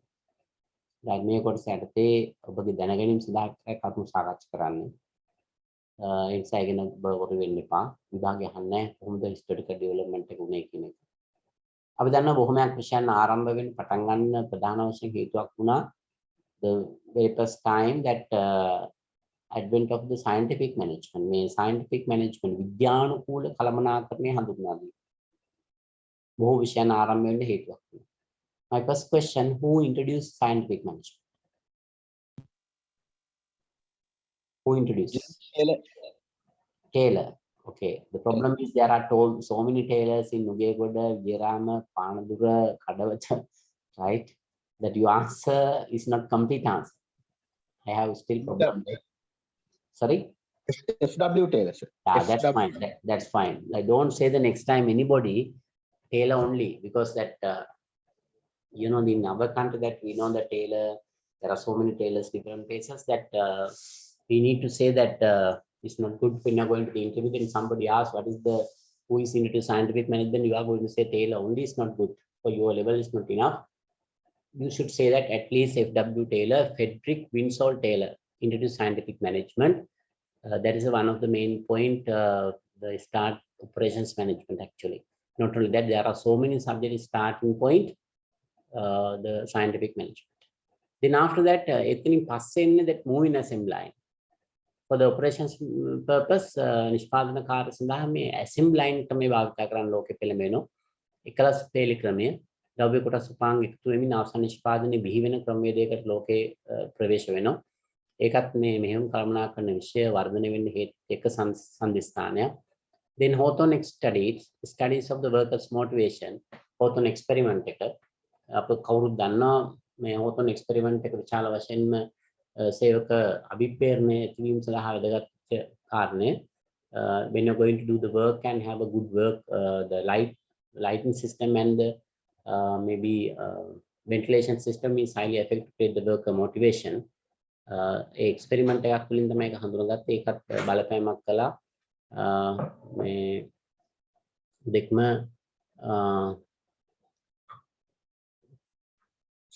දැන් මේ කොටස යටතේ ඔබගේ දැනගැනීම සඳහා කරුණු සාකච්ඡා කරන්නේ. ඒ නිසා ඉගෙන ඔබ වෙන්න එපා. විභාගය අහන්නේ කොහොමද historical development එක උනේ කියන එක. අපි දන්නවා බොහොමයක් විෂයන් ආරම්භ වෙන්න පටන් ගන්න ප්‍රධාන වශයෙන් හේතුවක් වුණා the very first time that advent of the scientific management. මේ scientific management විද්‍යානුකූල කළමනාකරණය හඳුන්වා දී. බොහෝ විෂයන් ආරම්භ වෙන්න හේතුවක් වුණා. My first question, who introduced scientific management? Who introduced? Taylor. Okay. The problem is there are told so many tailors in Nugegoda, Virama, Panadura, Kadavacha, right? That your answer is not complete answer. I have still problem. Sorry? FW Taylor, sir. Yeah, that's fine. That's fine. Like, don't say the next time anybody Taylor only, because that you know, in our country that we know the tailor, there are so many tailors, different places that we need to say that it's not good when you're going to the interview and somebody asks what is the, who is into scientific management, you are going to say tailor only is not good. For your level is not enough. You should say that at least FW Taylor, Frederick Winslow Taylor introduced scientific management. That is one of the main point, the start operations management actually. Not only that, there are so many subjects starting point, the scientific management. Then after that, that moving assembly line. For the operations purpose, නිෂ්පාදන කාර්ය සඳහා මේ assembly line ක්‍රමය භාවිත කරන ලෝකෙ පෙළඹෙන එකලස් පෙළි ක්‍රමය ද්‍රව්‍ය කොටස් උපාංග එකතු වෙමින් අවසන් නිෂ්පාදනයේ බිහි වෙන ක්‍රමවේදයකට ලෝකේ ප්‍රවේශ වෙනවා. ඒකත් මේ මෙහෙම කළමනාකරන විෂය වර්ධනය වෙන්න හේතු එක සම්දිස්ථානයක්. Then Hawthorne studies of the workers motivation, Hawthorne experiment එක අප කවුරුත් දන්නවා මේ Hawthorne experiment එක විශාල වශයෙන්ම සේවක අභිප්‍රේරණය ඇතිවීම සඳහා වැදගත් කාරණය. When you're going to do the work and have a good work, the lighting system and the maybe ventilation system is highly affected the worker motivation. Experiment එකක් වලින් තමයි ඒක හඳුනාගත්තේ. ඒකත් බලපෑමක් කළා. මේ දෙකම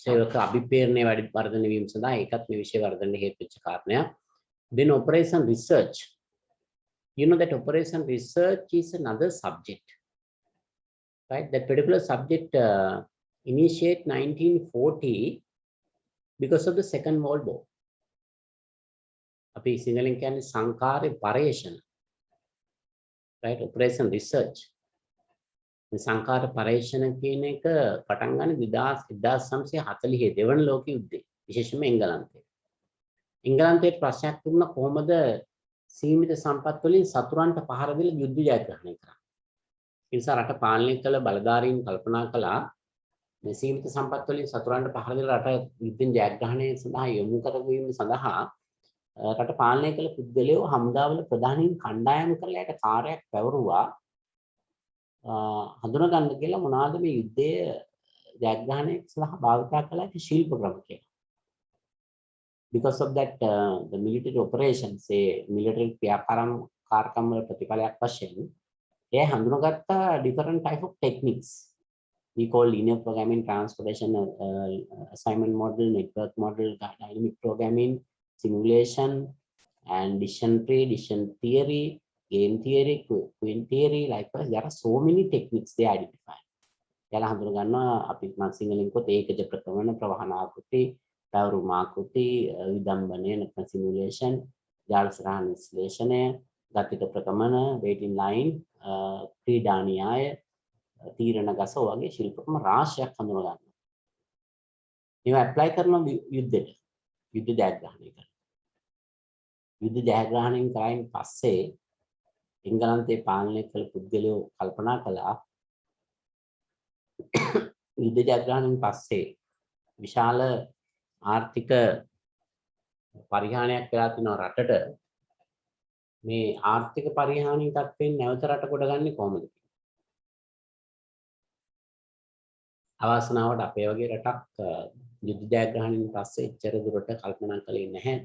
සේවක අභිප්‍රේරණය වර්ධනය වීම සඳහා ඒකත් මේ විෂය වර්ධනයේ හේතු වෙච්ච කාරණයක්. Then operation research. You know that operation research is another subject, right? That particular subject initiate 1940 because of the Second World War. අපි සිංහලෙන් කියන්නේ සංකාරය පර්යේෂණ, right? Operation research. සංකාර පර්යේෂණ කියන එක පටන් ගන්න 1940 දෙවන ලෝක යුද්ධේ, විශේෂයෙන්ම එංගලන්තයේ. එංගලන්තයේ ප්‍රශ්නයක් තිබුණා කොහොමද සීමිත සම්පත් වලින් සතුරන්ට පහර දෙලා යුද්ධ ජයග්‍රහණය කරන්නේ. ඒ නිසා රට පාලනය කළ බලධාරීන් කල්පනා කළා මේ සීමිත සම්පත් වලින් සතුරන්ට පහර දෙලා රට යුද්ධෙන් ජයග්‍රහණය සඳහා යොමු කරවීම සඳහා රට පාලනය කළ පුද්ගලයෝ හමුදාවල ප්‍රධානීන් කණ්ඩායම් කරලා යට කාර්යයක් පැවරුවා. හඳුනා ගන්න කියලා මොනවාද මේ යුද්ධයේ ජයග්‍රහණය සඳහා භාවිත කළ හැකි ශිල්ප ක්‍රම කියලා. Because of that, the military operations, say military කාර්යක්‍රම වල ප්‍රතිඵලයක් වශයෙන් ඒ හඳුනාගත්ත different type of techniques. we call linear programming, transportation, assignment model, network model, dynamic programming, simulation, and decision tree, decision theory, game theory, queen theory. Likewise, there are so many techniques they identify. याला हඳුනගන්නවා අපි මම සිංහලෙන් කොත් ඒකජ ප්‍රකරණ ප්‍රවාහන ආකෘති තවරුම ආකෘති විදම්බනය නැත්නම් සිමුලේෂන් ජාල සරහන විශ්ලේෂණය ගතික ප්‍රකමන waiting line ක්‍රීඩා න්‍යාය තීරණ ගස වගේ ශිල්පකම රාශියක් හඳුනගන්නවා. මේවා ඇප්ලයි කරන යුද්ධෙට යුද්ධ ජයග්‍රහණය කරනවා. යුද්ධ ජයග්‍රහණයෙන් කරයින් පස්සේ එංගලන්තයේ පාලනය කළ පුද්ගලයෝ කල්පනා කළා යුද්ධ ජයග්‍රහණයෙන් පස්සේ විශාල ආර්ථික පරිහානියක් වෙලා තියෙනවා රටට. මේ ආර්ථික පරිහානිය තත්ත්වයෙන් නැවත රට ගොඩගන්නේ කොහොමද? අවාසනාවට අපේ වගේ රටක් යුද්ධ ජයග්‍රහණයෙන් පස්සේ එච්චර දුරට කල්පනා කළේ නැහැ.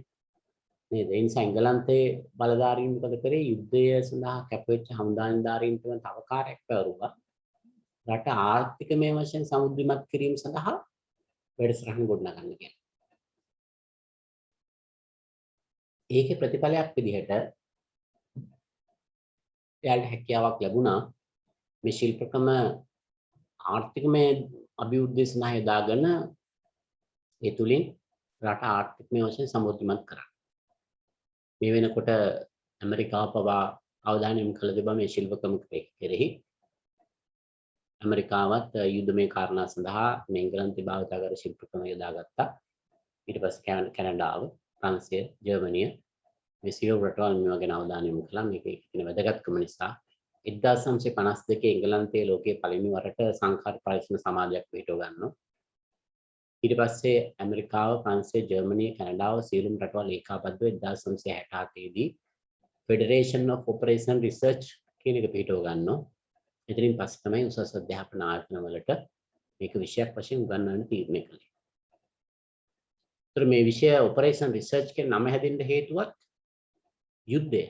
මේ ඒ නිසා එංගලන්තයේ බලධාරීන් මොකද කරේ? යුද්ධය සඳහා කැපවෙච්ච හමුදා නිලධාරීන්ට තව කාර්යයක් පැවරුවා. රට ආර්ථිකමය වශයෙන් සමෘද්ධිමත් කිරීම සඳහා වැඩසටහන් ගොඩනගන්න කියලා. ඒකේ ප්‍රතිඵලයක් විදිහට එයාලට හැකියාවක් ලැබුණා මේ ශිල්පකම ආර්ථිකමය අභිවෘද්ධිය සඳහා යොදාගෙන ඒ තුලින් රට ආර්ථිකමය වශයෙන් සමෘද්ධිමත් කරන්න. මේ වෙනකොට ඇමරිකාව පවා අවධානය යොමු කළ තිබා මේ ශිල්පකම කෙරෙහි. ඇමරිකාවත් යුද්ධමය කාරණා සඳහා මේ එංගලන්තේ භාවිත කර ශිල්පකම යොදාගත්තා. ඊට පස්සේ කැනඩාව, ප්‍රංශය, ජර්මනිය මේ සියලු රටවල් මේවා ගැන අවධානය යොමු කළා. මේකේ තියෙන වැදගත්කම නිසා 1952 එංගලන්තයේ ලෝකයේ පළවෙනි වරට සංඛාර පරීක්ෂණ සමාජයක් පිටව ගන්නවා. ඊට පස්සේ ඇමරිකාව, ප්‍රංශය, ජර්මනිය, කැනඩාව සියලුම රටවල් ඒකාබද්ධව 1967 දී Federation of Operation Research කියන එක පිටව ගන්නවා. එතනින් පස්සේ තමයි උසස් අධ්‍යාපන ආයතන වලට මේක විෂයක් වශයෙන් උගන්වන්න තීරණය කළේ. ඒතර මේ විෂය ඔපරේෂන් රිසර්ච් කියන නම හැදෙන්න හේතුවත් යුද්ධය.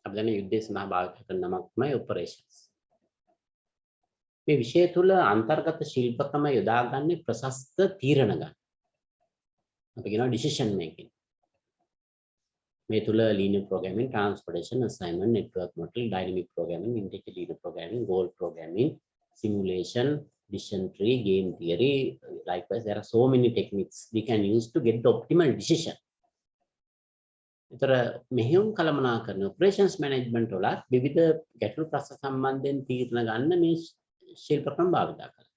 අපි දන්නේ යුද්ධය සඳහා භාවිත කරන නමක් තමයි ඔපරේෂන්ස්. මේ විෂය තුල අන්තර්ගත ශිල්පකම යොදාගන්නේ ප්‍රශස්ත තීරණ ගන්න. අපි කියනවා ඩිසිෂන් මේකින්. මේ තුල linear programming, transportation, assignment, network model, dynamic programming, integer linear programming, goal programming, simulation, decision tree, game theory. Likewise, there are so many techniques we can use to get the optimal decision. ඒතර මෙහෙයුම් කළමනාකරන operations management වල විවිධ ගැටළු ප්‍රශ්න සම්බන්ධයෙන් තීරණ ගන්න මේ ශිල්පකම් භාවිත කරනවා.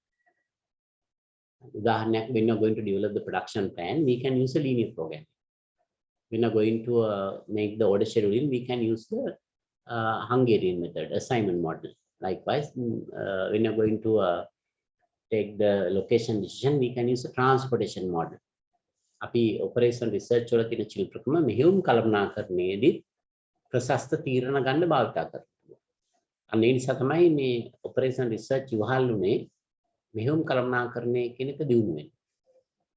උදාහරණයක් when you are going to develop the production plan, we can use a linear programming. When you are going to make the order scheduling, we can use the Hungarian method, assignment model. Likewise, when you are going to take the location decision, we can use a transportation model. අපි operation research වල තියෙන ශිල්පකම මෙහෙයුම් කළමනාකරණයේදී ප්‍රශස්ත තීරණ ගන්න භාවිත කරනවා. අන්න ඒ නිසා තමයි මේ operation research ඉවහල්ුනේ මෙහෙයුම් කළමනාකරණය කියන එක දියුණු වෙන්නේ.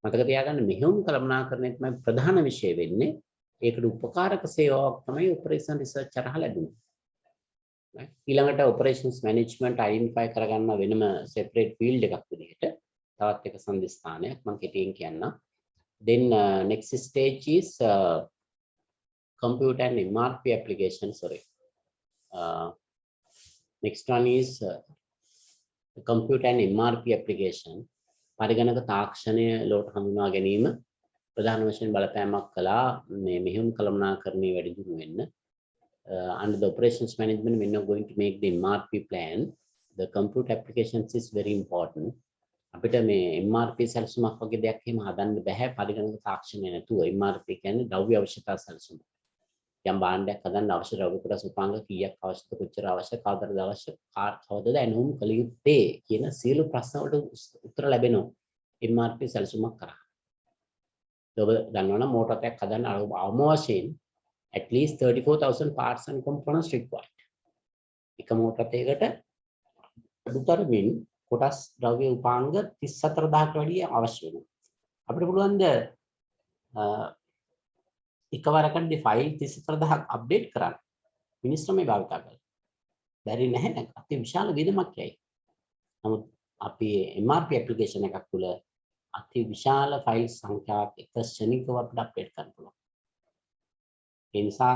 මතක තියාගන්න මෙහෙයුම් කළමනාකරණය තමයි ප්‍රධාන විෂය වෙන්නේ. ඒකට උපකාරක සේවාවක් තමයි operation research හරහා ලැබෙන්නේ. ඊළඟට operations management identify කරගන්න වෙනම separate field එකක් විදිහට තවත් එක සම්දිස්ථානයක් මම කෙටියෙන් කියන්නම්. Then next stage is computer and MRP application. Sorry. Next one is computer and MRP application. පරිගණක තාක්ෂණය ලෝට හඳුනා ගැනීම ප්‍රධාන වශයෙන් බලපෑමක් කළා මේ මෙහෙයුම් කළමනාකරණයේ වැඩි දියුණු වෙන්න. Under the operations management, when you're going to make the MRP plan, the computer applications is very important. අපිට මේ MRP සැලසුමක් වගේ දෙයක් එහෙම හදන්න බෑ පරිගණක තාක්ෂණය නැතුව. MRP කියන්නේ ද්‍රව්‍ය අවශ්‍යතා සැලසුම. යම් භාණ්ඩයක් හදන්න අවශ්‍ය ද්‍රව්‍ය කොටස් උපාංග කීයක් අවශ්‍යද, කොච්චර අවශ්‍ය, කවදාද අවශ්‍ය, කවදද ඇනුම් කළ යුත්තේ කියන සියලු ප්‍රශ්න වලට උත්තර ලැබෙනවා MRP සැලසුමක් කරා. ඔබ දන්නවනම් මෝටර් එකක් හදන්න අවම වශයෙන් at least 34,000 parts and components required. එක මෝටර් එකකට අඩුතරමින් කොටස් ද්‍රව්‍ය උපාංග 34000කට වැඩිය අවශ්‍ය වෙනවා. අපිට පුළුවන් ද එකවරකදී ෆයිල් 34000ක් අප්ඩේට් කරන්න මිනිස්සු මේ භාවිත කරලා. බැරි නැහැ. අති විශාල වියදමක් යයි. නමුත් අපි MRP application එකක් තුළ අති විශාල ෆයිල් සංඛ්‍යාවක් එක ශනිකව අපිට අප්ඩේට් කරන්න පුළුවන්. ඒ නිසා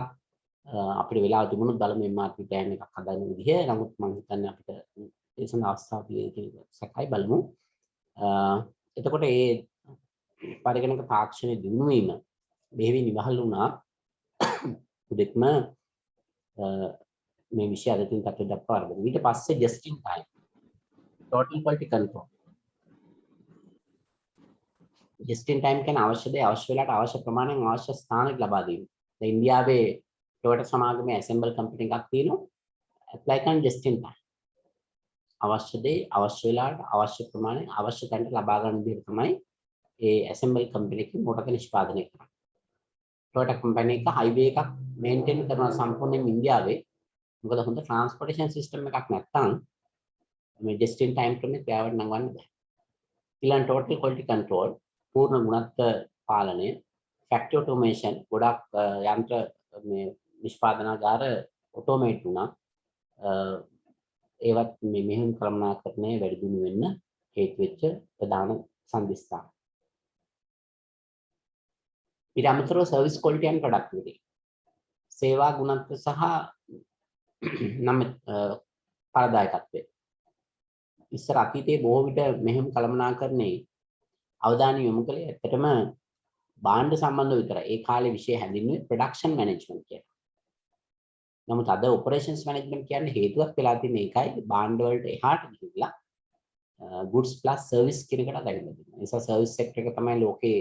අපිට වෙලාව තිබුණොත් බලමු MRP plan එකක් හදන්න විදිහ. නමුත් මම හිතන්නේ අපිට ඒ සඳහා අවස්ථාවක් තියෙන සැකයි බලමු. එතකොට මේ පරිගණක තාක්ෂණයේ දිනු වීම බෙහෙවින් ඉවහල් වුණා. උදෙක්ම මේ විෂය අදින් තත්ත්වයට දක්වා ආරම්භ. ඊට පස්සේ just in time total quality control. just in time කියන අවශ්‍ය දේ අවශ්‍ය වෙලාවට අවශ්‍ය ප්‍රමාණයෙන් අවශ්‍ය ස්ථානයක් ලබා දීම. දැන් ඉන්දියාවේ ටොයෝටා සමාගමේ assemble company එකක් තියෙනවා. apply කරන just in time. අවශ්‍ය දේ අවශ්‍ය වෙලාවට අවශ්‍ය ප්‍රමාණයෙන් අවශ්‍ය තැනට ලබා ගන්න විදිහට තමයි ඒ assemble company එකේ මොකද නිෂ්පාදනය කරන්නේ. ටොයෝටා කම්පැනි එක highway එකක් maintain කරන සම්පූර්ණයෙන් ඉන්දියාවේ මොකද හොඳ transportation system එකක් නැත්නම් මේ just in time ක්‍රමෙත් යාවට නංවන්න බෑ. ඊළඟ total quality control පූර්ණ ගුණත්ව පාලනය factory automation ගොඩක් යන්ත්‍ර මේ නිෂ්පාදනාගාර ඔටෝමේට් වුණා. ඒවත් මේ මෙහෙම කළමනාකරණය වැඩි දියුණු වෙන්න හේතු වෙච්ච ප්‍රධාන සම්දිස්ථාන. ඊට අමතරව service quality and productivity සේවා ගුණත්ව සහ නම් පාරදායකත්වය. ඉස්සර අතීතයේ බොහෝ විට මෙහෙම කළමනාකරණයේ අවධානය යොමු කළේ ඇත්තටම භාණ්ඩ සම්බන්ධව විතරයි. ඒ කාලේ විෂය හැඳින්වුවේ production management කියලා. නමුත් අද operations management කියන්නේ හේතුවක් වෙලා තියෙන එකයි භාණ්ඩ වලට එහාට ගිහිල්ලා goods plus service කියන එකට අදින්න. ඒ නිසා service sector එක තමයි ලෝකේ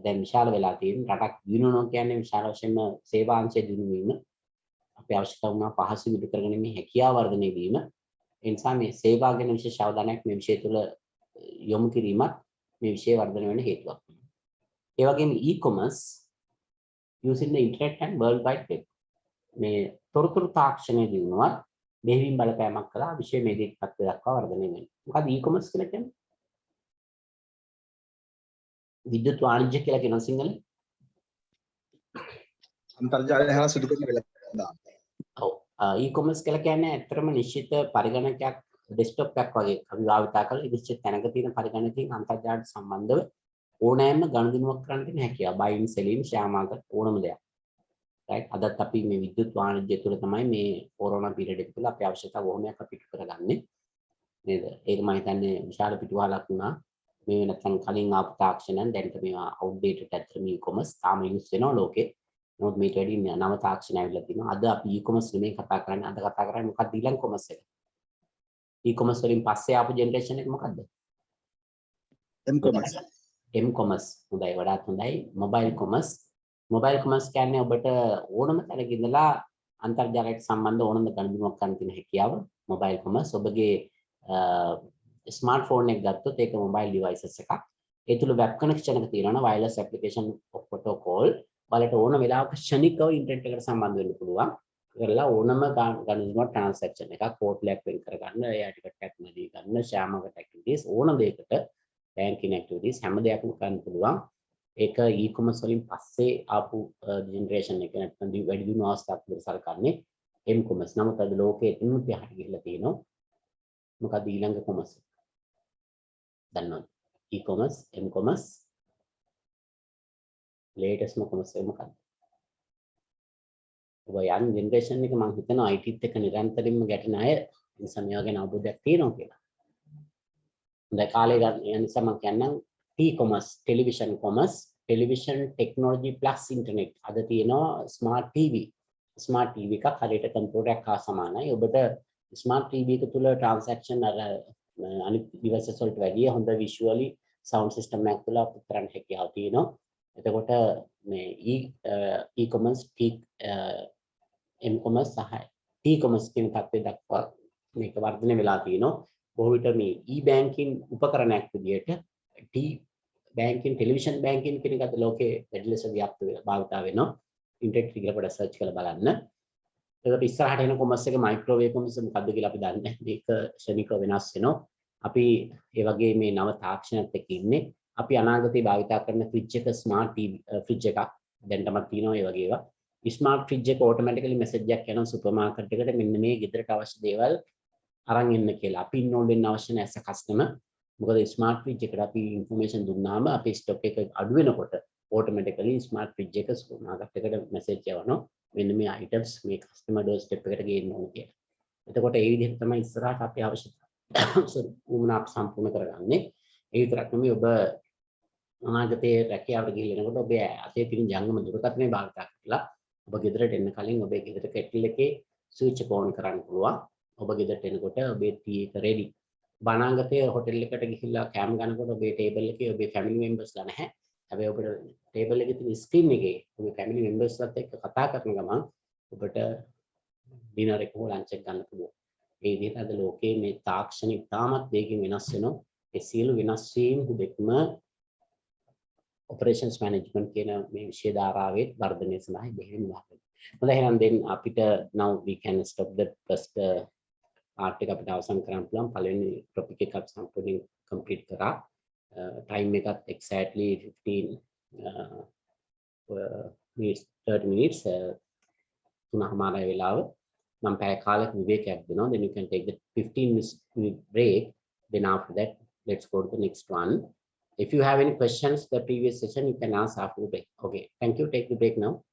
දැන් විශාල වෙලා තියෙන්නේ. රටක් දිනුනවා කියන්නේ විශාල වශයෙන්ම සේවාංශය දිනු වීම. අපි අවශ්‍යතාව වුණා පහසු විදි කරගෙන මේ හැකියාව වර්ධනය වීම. ඒ නිසා මේ සේවා ගැන විශේෂ අවධානයක් මේ විෂය තුළ යොමු කිරීමත් මේ විෂය වර්ධනය වෙන්න හේතුවක්. ඒ වගේම e-commerce using the internet and world wide web මේ තොරතුරු තාක්ෂණය දිනුවත් මෙහිමින් බලපෑමක් කළා විෂය මේ දෙක පැත්ත දක්වා වර්ධනය වෙනවා. මොකද e-commerce කියලා කියන්නේ? විද්‍යුත් වාණිජ්‍ය කියලා කියන සිංහලෙන් අන්තර්ජාලය හරහා සිදු කරන වෙලාව. ඔව්. e-commerce කියලා කියන්නේ ඇත්තටම නිශ්චිත පරිගණකයක් ඩෙස්ක්ටොප් එකක් වගේ අපි භාවිතා කරලා නිශ්චිත තැනක තියෙන පරිගණකකින් අන්තර්ජාලයට සම්බන්ධව ඕනෑම ගණන්දිනුවක් කරන්න තියෙන හැකියාව. buying selling share market ඕනම දෙයක්. right අදත් අපි මේ විද්‍යුත් වාණිජ්‍ය තුළ තමයි මේ කොරෝනා පීරියඩ් එක තුළ අපි අවශ්‍යතාව බොහොමයක් අපිට කරගන්නේ නේද? ඒක මම හිතන්නේ විශාල පිටුවහලක් වුණා. මේ නැත්නම් කලින් ආපු තාක්ෂණයන් දැන් මේවා outdated ඇත්තටම e-commerce තාම යූස් වෙනවා ලෝකේ. නමුත් මේට වැඩි නව තාක්ෂණ ඇවිල්ලා තිනවා. අද අපි e-commerce නෙමෙයි කතා කරන්නේ. අද කතා කරන්නේ මොකක්ද ඊළඟ commerce එක. e-commerce වලින් පස්සේ ආපු generation එක මොකද්ද? m-commerce. m-commerce හොඳයි වඩාත් හොඳයි. mobile commerce. mobile commerce කියන්නේ ඔබට ඕනම තැනක ඉඳලා අන්තර්ජාලයට සම්බන්ධ ඕනම ගණන්දිනුවක් කරන්න තියෙන හැකියාව mobile commerce. ඔබගේ ස්මාර්ට්ෆෝන් එක ගත්තොත් ඒක mobile devices එකක්. ඒ තුල web connection එක තියෙනවා wireless application protocol. ඔයාලට ඕන වෙලාවක ශනිකව ඉන්ටර්නෙට් එකට සම්බන්ධ වෙන්න පුළුවන්. කරලා ඕනම ගණන්දිනුවක් transaction එකක් පෝර්ට්ලයක් වෙන් කරගන්න, එයා ටිකට් එකක් නදී ගන්න, share market activities ඕන දෙයකට banking activities හැම දෙයක්ම කරන්න පුළුවන්. ඒක e-commerce වලින් පස්සේ ආපු generation එක නැත්නම් වැඩි දියුණු අවස්ථාවක් විතර සලකන්නේ m-commerce. නමුත් අද ලෝකයේ තුන්වෙනි පියහට ගිහිල්ලා තියෙනවා. මොකද ඊළඟ commerce? දන්නවද? e-commerce, m-commerce latest commerce එක මොකක්ද? ඔබ young generation එක මම හිතනවා IT ත් එක්ක නිරන්තරයෙන්ම ගැටෙන අය නිසා මේවා ගැන අවබෝධයක් තියෙනවා කියලා. හොඳයි කාලේ ගන්න නිසා මම කියන්නම් e-commerce, television commerce, television technology plus internet. අද තියෙනවා smart TV. smart TV එකක් හරියට කම්පියුටරයක් හා සමානයි. ඔබට smart TV එක තුල transaction අර අනිත් devices වලට වැඩිය හොඳ visually sound system එකක් තුල අපිට කරන්න හැකියාව තියෙනවා. එතකොට මේ e-commerce, m-commerce සහ e-commerce කියන තත්ත්වය දක්වා මේක වර්ධනය වෙලා තියෙනවා. බොහෝ විට මේ e-banking උපකරණයක් විදියට banking, television banking කියන එකට ලෝකේ වැඩි ලෙස ව්‍යාප්ත වෙලා භාවිතා වෙනවා. ඉන්ටර්නෙට් එකේ පොඩ්ඩක් සර්ච් කරලා බලන්න. ඒකට ඉස්සරහට එන කොමර්ස් එක මයික්‍රෝවේව් කොමර්ස් මොකද්ද කියලා අපි දන්නේ නැහැ. මේක ශනිකව වෙනස් වෙනවා. අපි ඒ වගේ මේ නව තාක්ෂණයත් එක්ක ඉන්නේ. අපි අනාගතේ භාවිතා කරන ෆ්‍රිජ් එක ස්මාර්ට් ෆ්‍රිජ් එකක් දැන් තමයි තියෙනවා. ඒ වගේ ඒවා ස්මාර්ට් ෆ්‍රිජ් එක ඔටෝමැටිකලි මෙසේජ් එකක් යනවා සුපර් මාකට් එකට මෙන්න මේ ගෙදරට අවශ්‍ය දේවල් අරන් එන්න කියලා. අපි ඉන්වෝල්ව් වෙන්න අවශ්‍ය නැහැ as a customer. මොකද ස්මාර්ට් ෆ්‍රිජ් එකට අපි ඉන්ෆර්මේෂන් දුන්නාම අපේ ස්ටොක් එක අඩු වෙනකොට automatically ස්මාර්ට් ෆ්‍රිජ් එක සුපර් මාකට් එකට මැසේජ් යවනවා. මෙන්න මේ items මේ customer door step එකට ගේන්න ඕනේ කියලා. එතකොට ඒ විදිහට තමයි ඉස්සරහට අපි අවශ්‍ය උමනාප සම්පූර්ණ කරගන්නේ. ඒ විතරක් නෙමෙයි ඔබ අනාගතයේ රැකියාවට ගිහින් ඔබේ අතේ තියෙන ජංගම දුරකථනය භාවිත කරලා ඔබ ගෙදරට එන්න කලින් ඔබේ ගෙදර කෙටල් එකේ ස්විච් එක ඕන් කරන්න පුළුවන්. ඔබ ගෙදරට එනකොට ඔබේ ටී එක රෙඩි. බණාගතයේ හොටෙල් එකට ගිහිල්ලා කෑම ගන්නකොට ඔබේ ටේබල් එකේ ඔබේ ෆැමිලි මෙම්බර්ස්ලා නැහැ. හැබැයි ඔබට ටේබල් එකේ තියෙන ස්ක්‍රීන් එකේ ඔබේ ෆැමිලි මෙම්බර්ස්ලාත් එක්ක කතා කරන ගමන් ඔබට ඩිනර් එක හෝ ලන්ච් එක ගන්න පුළුවන්. ඒ විදිහට අද ලෝකයේ මේ තාක්ෂණ ඉතාමත් වේගෙන් වෙනස් වෙනවා. ඒ සියලු වෙනස් වීම් දෙකම operations management කියන මේ විෂය ධාරාවේ වර්ධනය සඳහා බෙහෙවින් වාහන. හොඳයි එහෙනම් then අපිට now we can stop the first part එක අපිට අවසන් කරන්න පුළුවන්. පළවෙනි topic එක අපි සම්පූර්ණයෙන් complete කරා. time එකත් exactly 30 minutes තුනමාරයි වෙලාව. මම පැය කාලයක් විවේකයක් දෙනවා. Then you can take the 15 minute break. Then after that let's go to the next one. If you have any questions the previous session, you can ask after the break. Okay, thank you. Take the break now.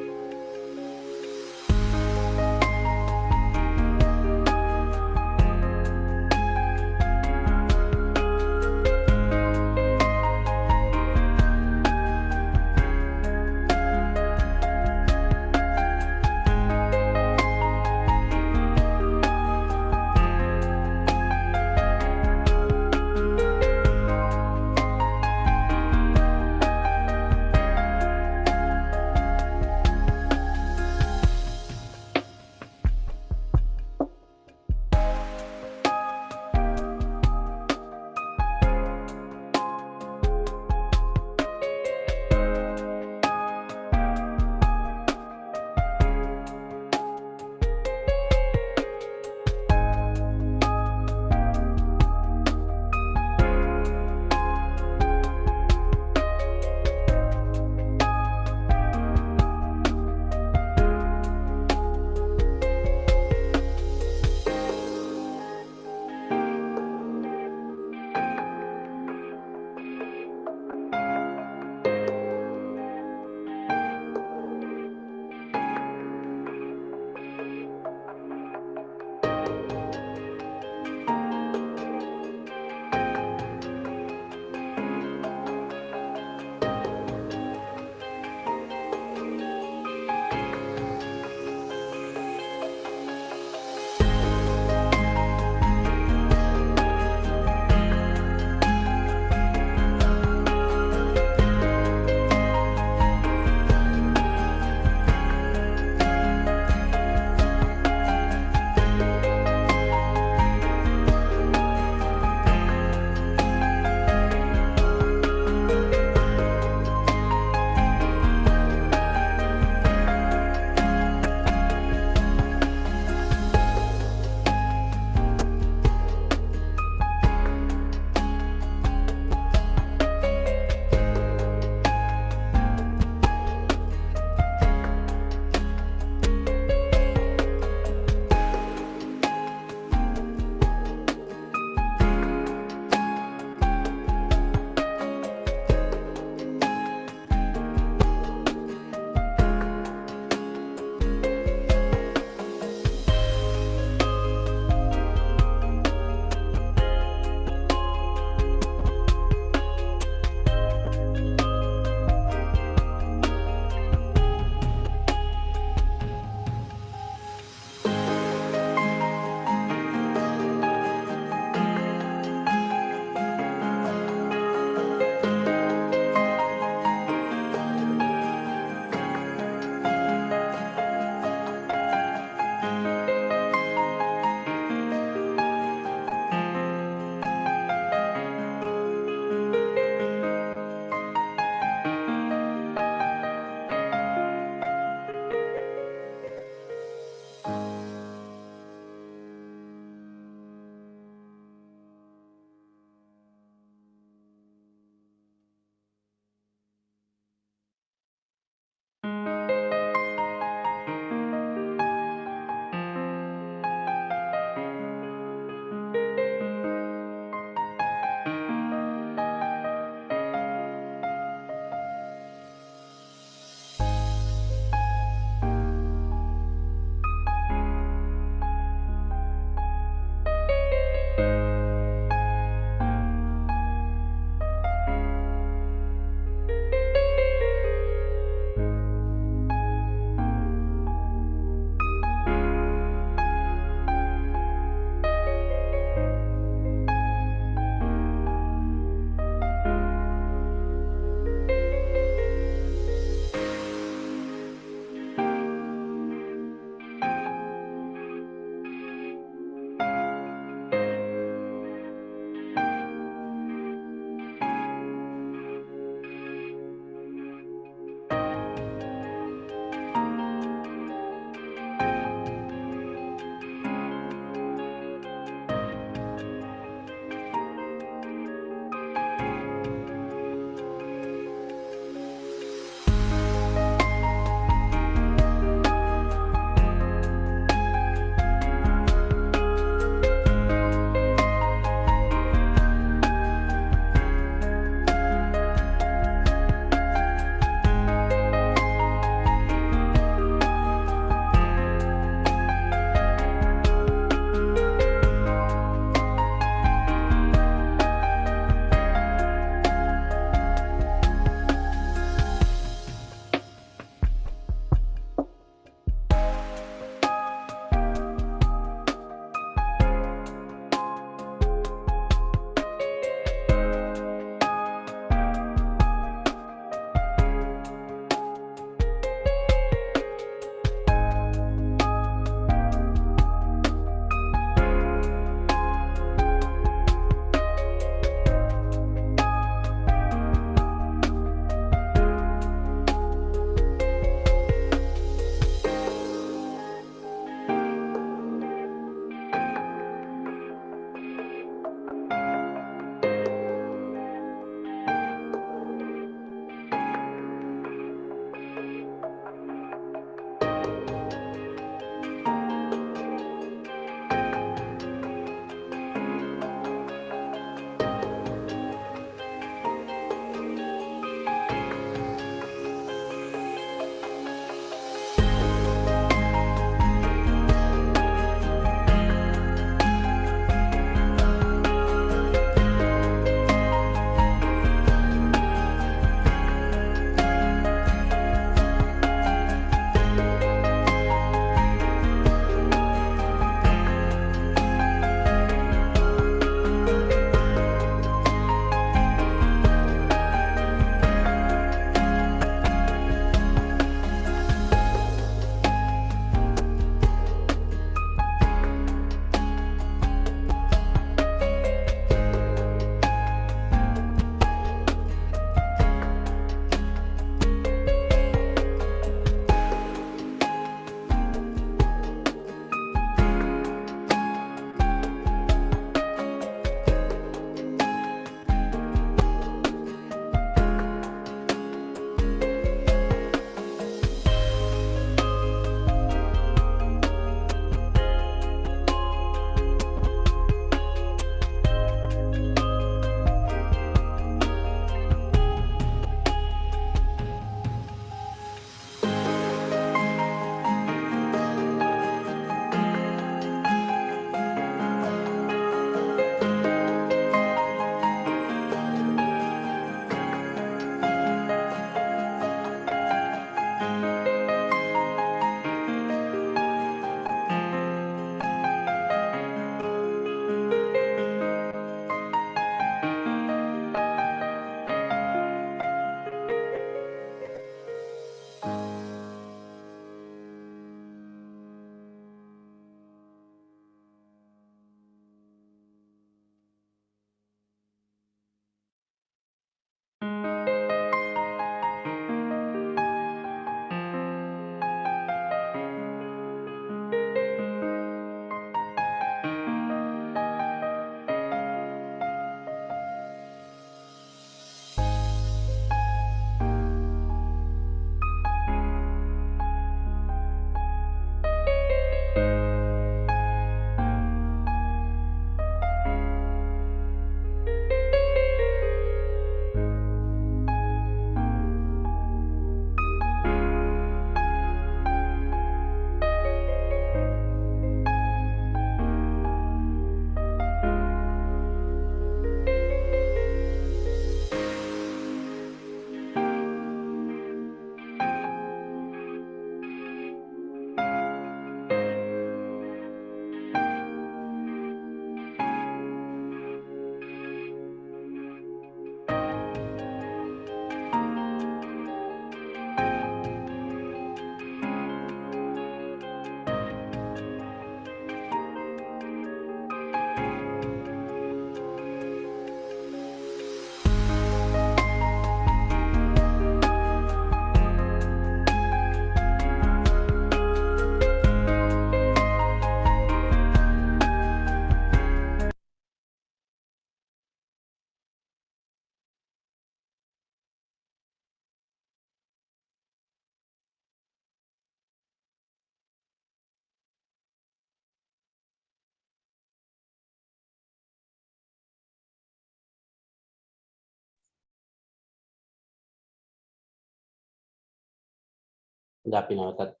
අපි නැවතත්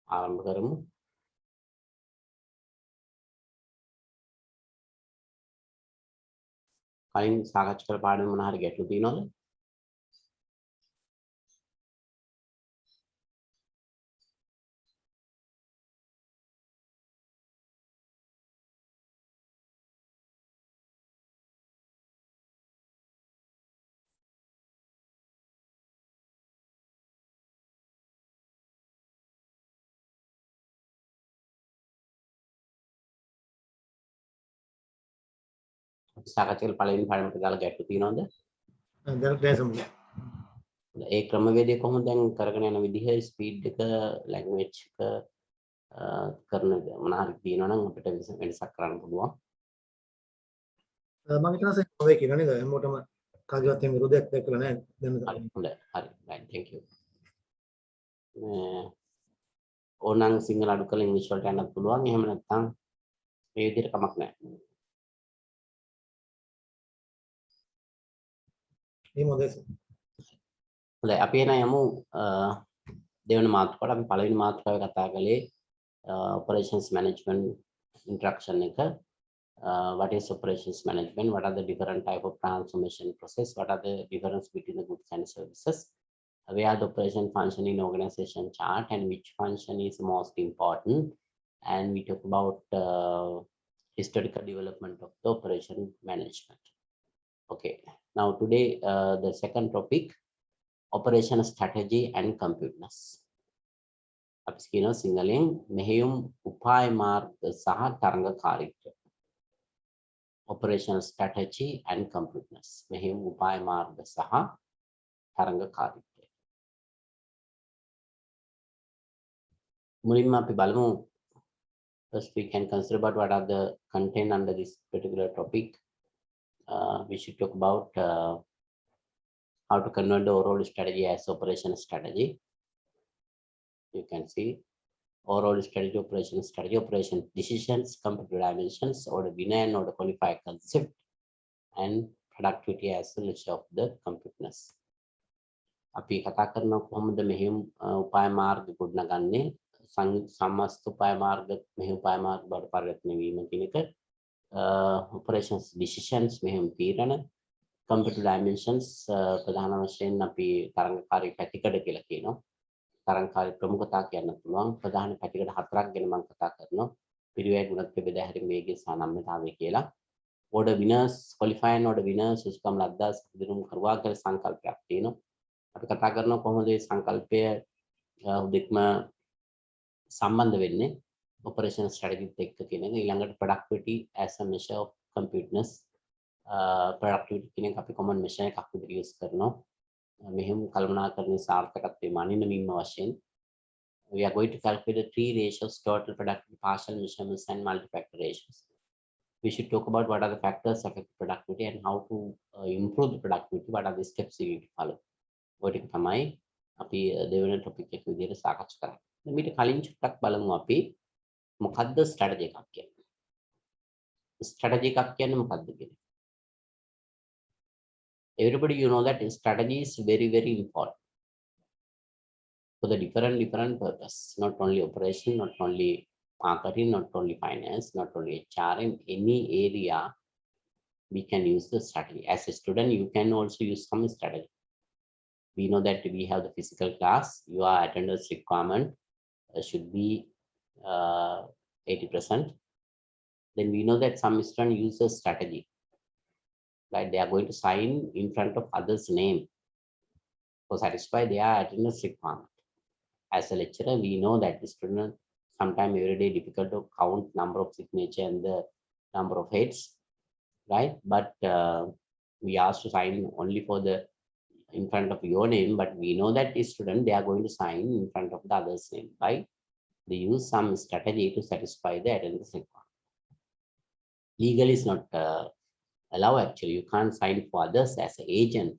ආරම්භ කරමු. කලින් සාකච්ඡා කළ පාඩම මොන හරි ගැටලු තියෙනවද? සාකච්ඡා කළ පළවෙනි පාඩමට දාලා ගැටලු තියෙනවද? දැන් සමග ඒ ක්‍රමවේදය කොහොමද දැන් කරගෙන යන විදිහ ස්පීඩ් එක ලැන්ග්වේජ් එක කරන මොන හරි තියෙනවා නම් අපිට වෙනසක් කරන්න පුළුවන්. මම හිතනවා සර් ඔය කියන නේද හැමෝටම කාගේවත් එහෙම විරෝධයක් දැක්කලා නැහැ දැන්. හොඳයි හරි right thank you. ඕනනම් සිංහල අඩු කරලා ඉංග්‍රීසි වලට යන්නත් පුළුවන්. එහෙම නැත්නම් මේ විදිහට කමක් නැහැ. එහෙම හොඳයි සර්. හොඳයි අපි එන යමු දෙවන මාතෘකාවට. අපි පළවෙනි මාතෘකාවේ කතා කළේ operations management introduction එක. What is operations management? What are the different type of transformation process? What are the difference between the goods and services? Where the operation function in organization chart and which function is most important? And we talk about historical development of the operation management. Okay, now today the second topic, operation strategy and completeness. අපි කියනවා සිංහලෙන් මෙහෙයුම් උපාය මාර්ග සහ තරඟකාරීත්වය. Operational strategy and completeness. මෙහෙයුම් උපාය මාර්ග සහ තරඟකාරීත්වය. මුලින්ම අපි බලමු. First we can consider about what are the content under this particular topic. We should talk about how to convert the overall strategy as operational strategy. You can see overall strategy, operation decisions, competitive dimensions, order winner and order qualifier concept, and productivity as a measure of the completeness. අපි කතා කරනවා කොහොමද මෙහෙයුම් උපාය මාර්ග ගොඩනගන්නේ, සමස්ත උපාය මාර්ග මෙහෙයුම් උපාය මාර්ග බවට පරිවර්තනය වීම කියන එක, operations decisions මෙහෙයුම් තීරණ, competitive dimensions ප්‍රධාන වශයෙන් අපි තරඟකාරී පැතිකඩ කියලා කියනවා. තරංකාරී ප්‍රමුඛතා කියන්න පුළුවන්. ප්‍රධාන පැතිකඩ හතරක් ගැන මම කතා කරනවා. පිරිවැය ගුණත්වය බෙදා හැරීම වේගය සහ නම්‍යතාවය කියලා. order winners, qualifying order winners, සුසුකම් ලද්දා දිනුම් කරුවා කියලා සංකල්පයක් තියෙනවා. අපි කතා කරනවා කොහොමද මේ සංකල්පය උදෙක්ම සම්බන්ධ වෙන්නේ operational strategy එක්ක කියන එක. ඊළඟට productivity as a measure of completeness. productivity කියන එක අපි common measure එකක් විදිහට use කරනවා. මෙහෙම කල්පනාකරණයේ සාර්ථකත්වයේ මනිනමින්ම වශයෙන් we are going to calculate the three ratios, total productivity, partial measurements and multi-factor ratios. We should talk about what are the factors affect productivity and how to improve the productivity. What are the steps we need to follow? ඔය ටික තමයි අපි දෙවෙනි topic එක විදිහට සාකච්ඡා කරන්නේ. මේක කලින් චුට්ටක් බලමු අපි මොකද්ද strategy එකක් කියන්නේ. strategy එකක් කියන්නේ මොකද්ද කියන්නේ? Everybody, you know that strategy is very, very important for the different purpose, not only operation, not only marketing, not only finance, not only HR, in any area we can use the strategy. As a student, you can also use some strategy. We know that we have the physical class, your attendance requirement should be 80%. Then we know that some students use a strategy. Right, they are going to sign in front of others' name to satisfy their attendance requirement. As a lecturer, we know that the student sometimes every day difficult to count number of signature and the number of heads, right? But we ask to sign only for the in front of your name, but we know that the student they are going to sign in front of the others' name, right? They use some strategy to satisfy the attendance requirement. Legal is not allow, actually. You can't sign for others as an agent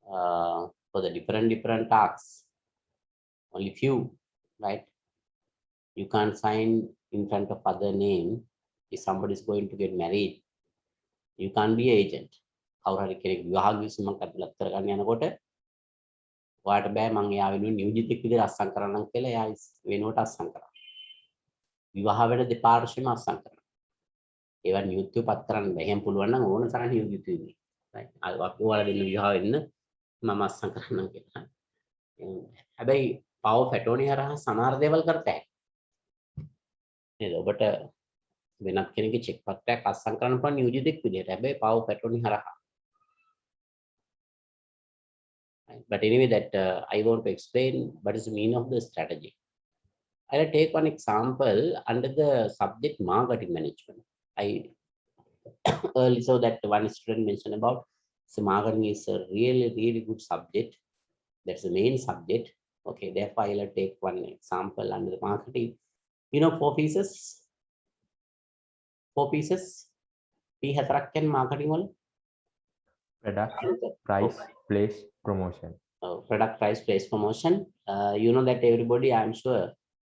for the different tasks. Only few, right? You can't sign in front of other name if somebody is going to get married. You can't be an agent. කවුරු හරි කෙනෙක් විවාහ විසුමක් අත්ලත් කරගන්න යනකොට ඔයාට බෑ මම එයා වෙනුවෙන් නියෝජිතෙක් විදිහට අස්සම් කරන්නම් කියලා එයා වෙනුවට අස්සම් කරා. විවාහ වෙන දෙපාර්ශ්වෙම අස්සම් කරනවා. ඒවා නියුක්තිය පත් කරන්න බෑ. එහෙම පුළුවන් නම් ඕන තරම් නියෝජිත වෙන්න. right? අපි ඔයාලා දෙන්න විවාහ වෙන්න මම අස්සම් කරන්නම් කියලා. හැබැයි පව පැටෝනි හරහා සමහර දේවල් කරතයි. නේද? ඔබට වෙනත් කෙනෙක්ගේ චෙක් පත්‍රයක් අස්සම් කරන්න පුළුවන් නියෝජිතෙක් විදිහට. හැබැයි පව පැටෝනි හරහා. But anyway, that I want to explain what is the meaning of the strategy. I'll take one example under the subject marketing management. I earlier saw that one student mentioned about so marketing is a really good subject. That's the main subject. Okay, therefore I'll take one example under the marketing. You know, four pieces. P hasarak ken marketing wala. Product, price, place, promotion. Product, price, place, promotion. You know that everybody, I'm sure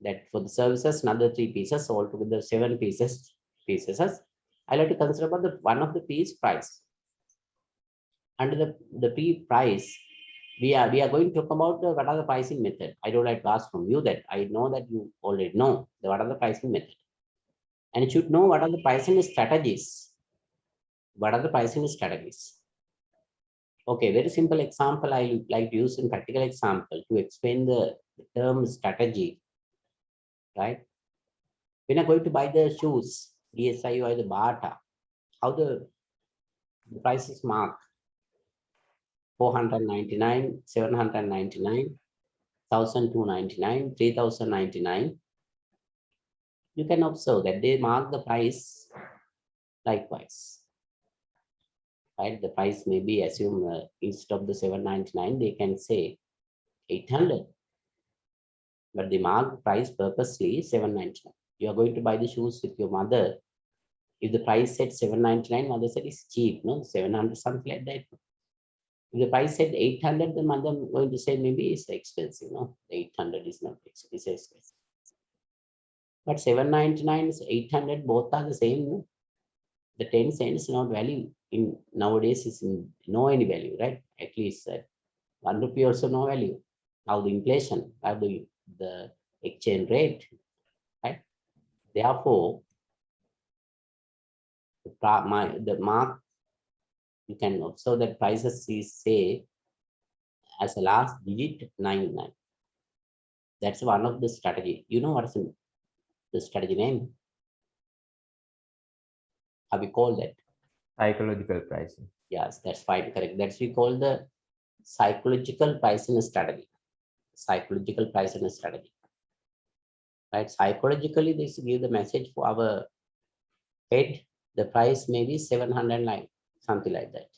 that for the services, another 3 pieces, altogether 7 pieces. I like to consider about the one of the piece price. Under the P price, we are going to talk about what are the pricing method. I don't like to ask from you that. I know that you already know what are the pricing method, and you should know what are the pricing strategies. What are the pricing strategies? Okay, very simple example I like to use in practical example to explain the term strategy, right? When I'm going to buy the shoes, DSI or the Bata, how the price is marked? 499, 799, 1,299, 3,099. You can observe that they mark the price likewise. Right, the price may be assumed instead of the 799, they can say 800, but they mark the price purposely 799. You are going to buy the shoes with your mother. If the price said 799, mother said it's cheap, no, 700, something like that. If the price said 800, the mother going to say maybe it's expensive, no, 800 is not expensive, it's expensive. But 799 is 800, both are the same, no? The 10 cents not value in nowadays is no any value, right? At least 1 rupee also no value. Now the inflation, the exchange rate, right? Therefore, the mark, you can observe that prices is say as a last digit 99. That's one of the strategy. You know what's the strategy name? How we call that? Psychological pricing. Yes, that's fine, correct. That's we call the psychological pricing strategy. Psychological pricing strategy. Right? Psychologically, this give the message for our head. The price may be 709, something like that.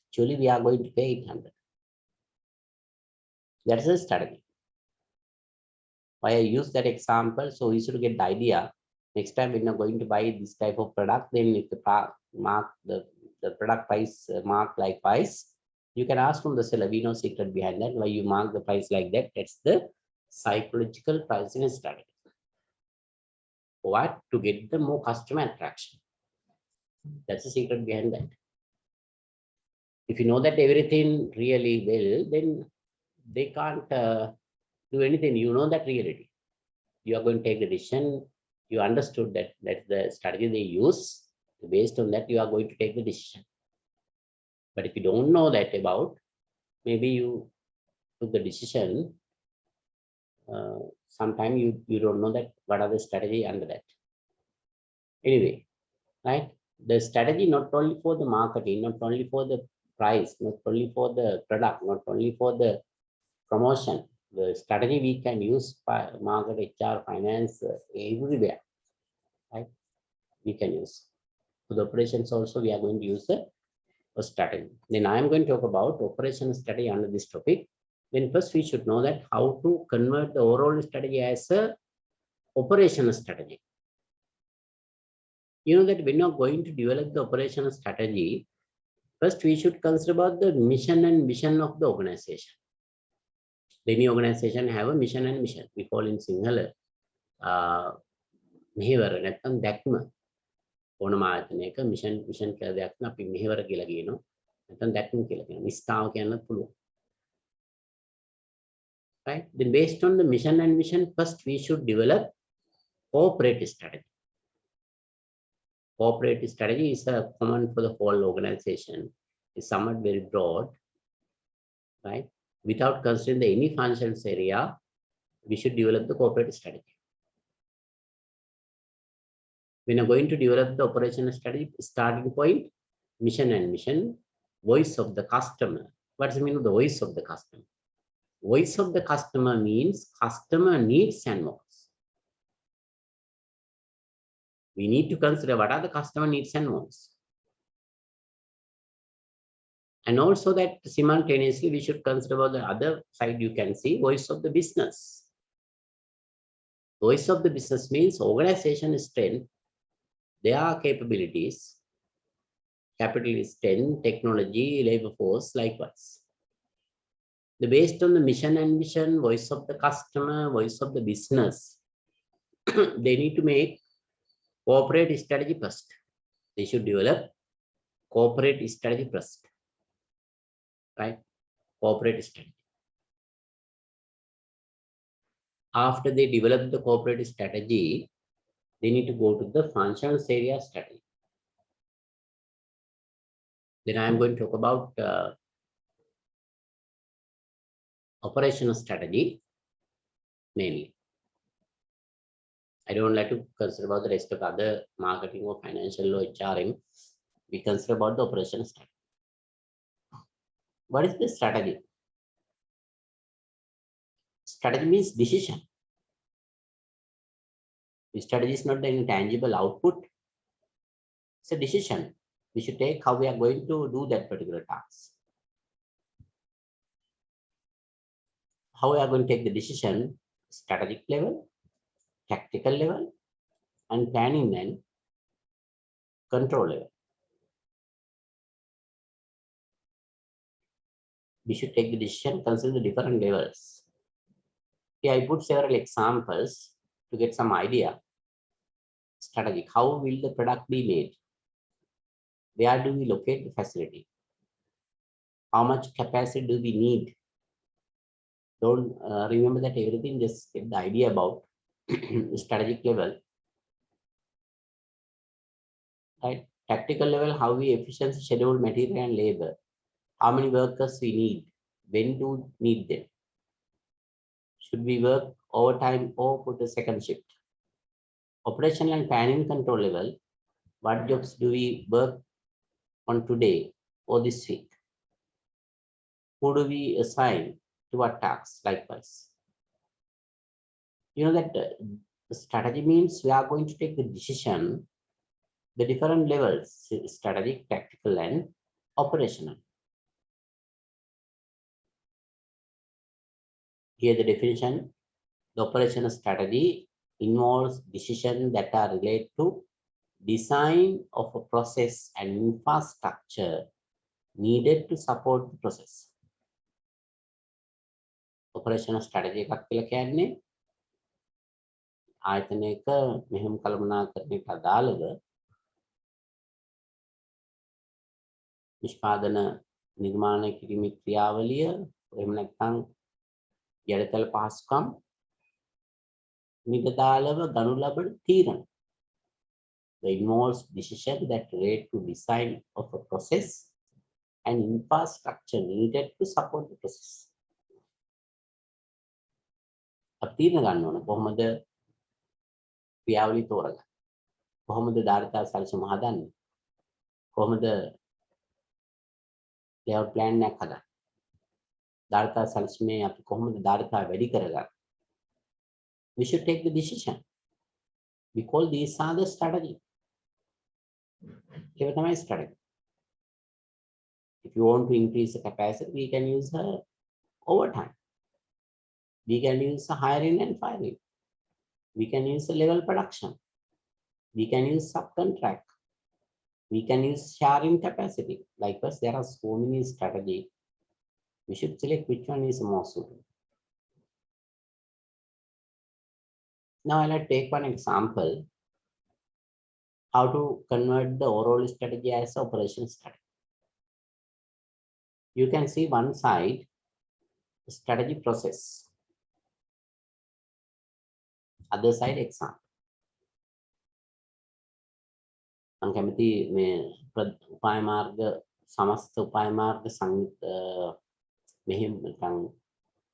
Actually, we are going to pay 800. That's a strategy. Why I use that example, so you should get the idea. Next time when you're going to buy this type of product, then if the mark the product price mark likewise, you can ask from the seller. We know secret behind that. Why you mark the price like that? That's the psychological pricing strategy. What? To get the more customer attraction. That's the secret behind that. If you know that everything really well, then they can't do anything. You know that reality. You are going to take the decision. You understood that that's the strategy they use. Based on that, you are going to take the decision. But if you don't know that about, maybe you took the decision. Sometimes you don't know that what are the strategy under that. Anyway, right? The strategy not only for the marketing, not only for the price, not only for the product, not only for the promotion. The strategy we can use by market, HR, finance, everywhere, right? We can use. For the operations also, we are going to use a strategy. Then I am going to talk about operation strategy under this topic. Then first we should know that how to convert the overall strategy as a operational strategy. You know that when you are going to develop the operational strategy, first we should consider about the mission and vision of the organization. Any organization have a mission and mission. We call in Sinhala මෙහෙවර නැත්නම් දැක්ම. ඕනම ආයතනයක mission කියලා දෙයක් නම් අපි මෙහෙවර කියලා කියනවා. නැත්නම් දැක්ම කියලා කියනවා. නිස්තාව කියන්නත් පුළුවන්. right? Then based on the mission and vision, first we should develop corporate strategy. Corporate strategy is a common for the whole organization. It's somewhat very broad, right? Without considering any functions area, we should develop the corporate strategy. When you're going to develop the operational strategy, starting point, mission and mission, voice of the customer. What does it mean, the voice of the customer? Voice of the customer means customer needs and wants. We need to consider what are the customer needs and wants. And also that simultaneously, we should consider about the other side, you can see voice of the business. Voice of the business means organization strength, their capabilities, capital is 10, technology, labor force, likewise. Based on the mission and vision, voice of the customer, voice of the business, they need to make corporate strategy first. They should develop corporate strategy first, right? Corporate strategy. After they develop the corporate strategy, they need to go to the functions area strategy. Then I am going to talk about operational strategy mainly. I don't like to consider about the rest of other marketing or financial or HRM. We consider about the operational strategy. What is the strategy? Strategy means decision. The strategy is not the intangible output. It's a decision. We should take how we are going to do that particular task. How we are going to take the decision, strategic level, tactical level, and planning and control level. We should take the decision, consider the different levels. Here I put several examples to get some idea. Strategic, how will the product be made? Where do we locate the facility? How much capacity do we need? Don't remember that everything, just get the idea about strategic level. Right? Tactical level, how we efficiently schedule material and labor. How many workers we need? When do we need them? Should we work overtime or put a second shift? Operational and planning control level, what jobs do we work on today or this week? Who do we assign to what tasks? Likewise. You know that the strategy means we are going to take the decision, the different levels, strategic, tactical, and operational. Here the definition, the operational strategy involves decisions that are related to design of a process and infrastructure needed to support the process. Operational strategy එකක් කියලා කියන්නේ ආයතනයක මෙහෙම කළමනාකරණයට අදාළව නිෂ්පාදන නිර්මාණය කිරීමේ ක්‍රියාවලිය එහෙම නැත්නම් යටිතල පහසුකම් නිගදාලව ගනු ලබන තීරණ. It involves decision that relate to design of a process and infrastructure needed to support the process. අපි තීරණ ගන්න ඕන කොහොමද ක්‍රියාවලිය තෝරගන්නේ? කොහොමද ධාරිතා සැලසුම හදන්නේ? කොහොමද layout plan එකක් හදන්නේ? ධාරිතා සැලසුමේ අපි කොහොමද ධාරිතා වැඩි කරගන්නේ? We should take the decision. We call these are the strategy. Here is strategy. If you want to increase the capacity, we can use overtime. We can use hiring and firing. We can use level production. We can use subcontract. We can use sharing capacity. Likewise, there are so many strategies. We should select which one is more suitable. Now I'll take one example, how to convert the overall strategy as operation strategy. You can see one side, strategy process. other side example. මම කැමති මේ උපාය මාර්ග සමස්ත උපාය මාර්ග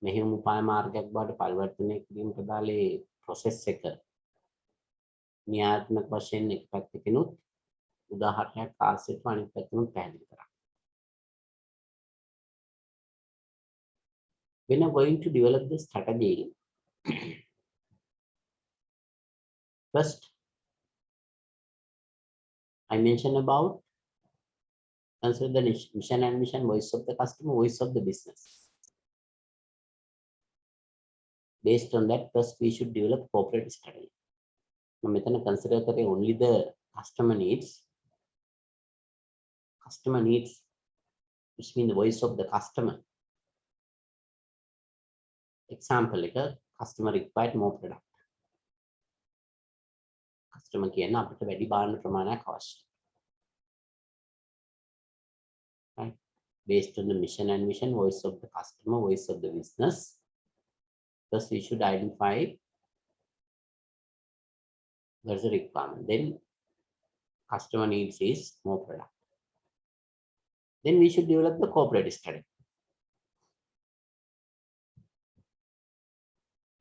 මෙහෙම උපාය මාර්ගයක් බවට පරිවර්තනය කිරීමට දාලේ process එක න්‍යායාත්මක වශයෙන් එක පැත්තකිනුත් උදාහරණයක් ආශ්‍රිතව අනිත් පැත්තකිනුත් පැහැදිලි කරා. When I'm going to develop this strategy, first I mentioned about consider the mission and mission, voice of the customer, voice of the business. Based on that, first we should develop corporate strategy. Now, we consider only the customer needs. Customer needs, which means the voice of the customer. Example, like a customer required more product. Customer කියන අපිට වැඩි බාහන ප්‍රමාණයක් අවශ්‍යයි. Right? Based on the mission and mission, voice of the customer, voice of the business. First, we should identify there's a requirement. Then, customer needs is more product. Then we should develop the corporate strategy.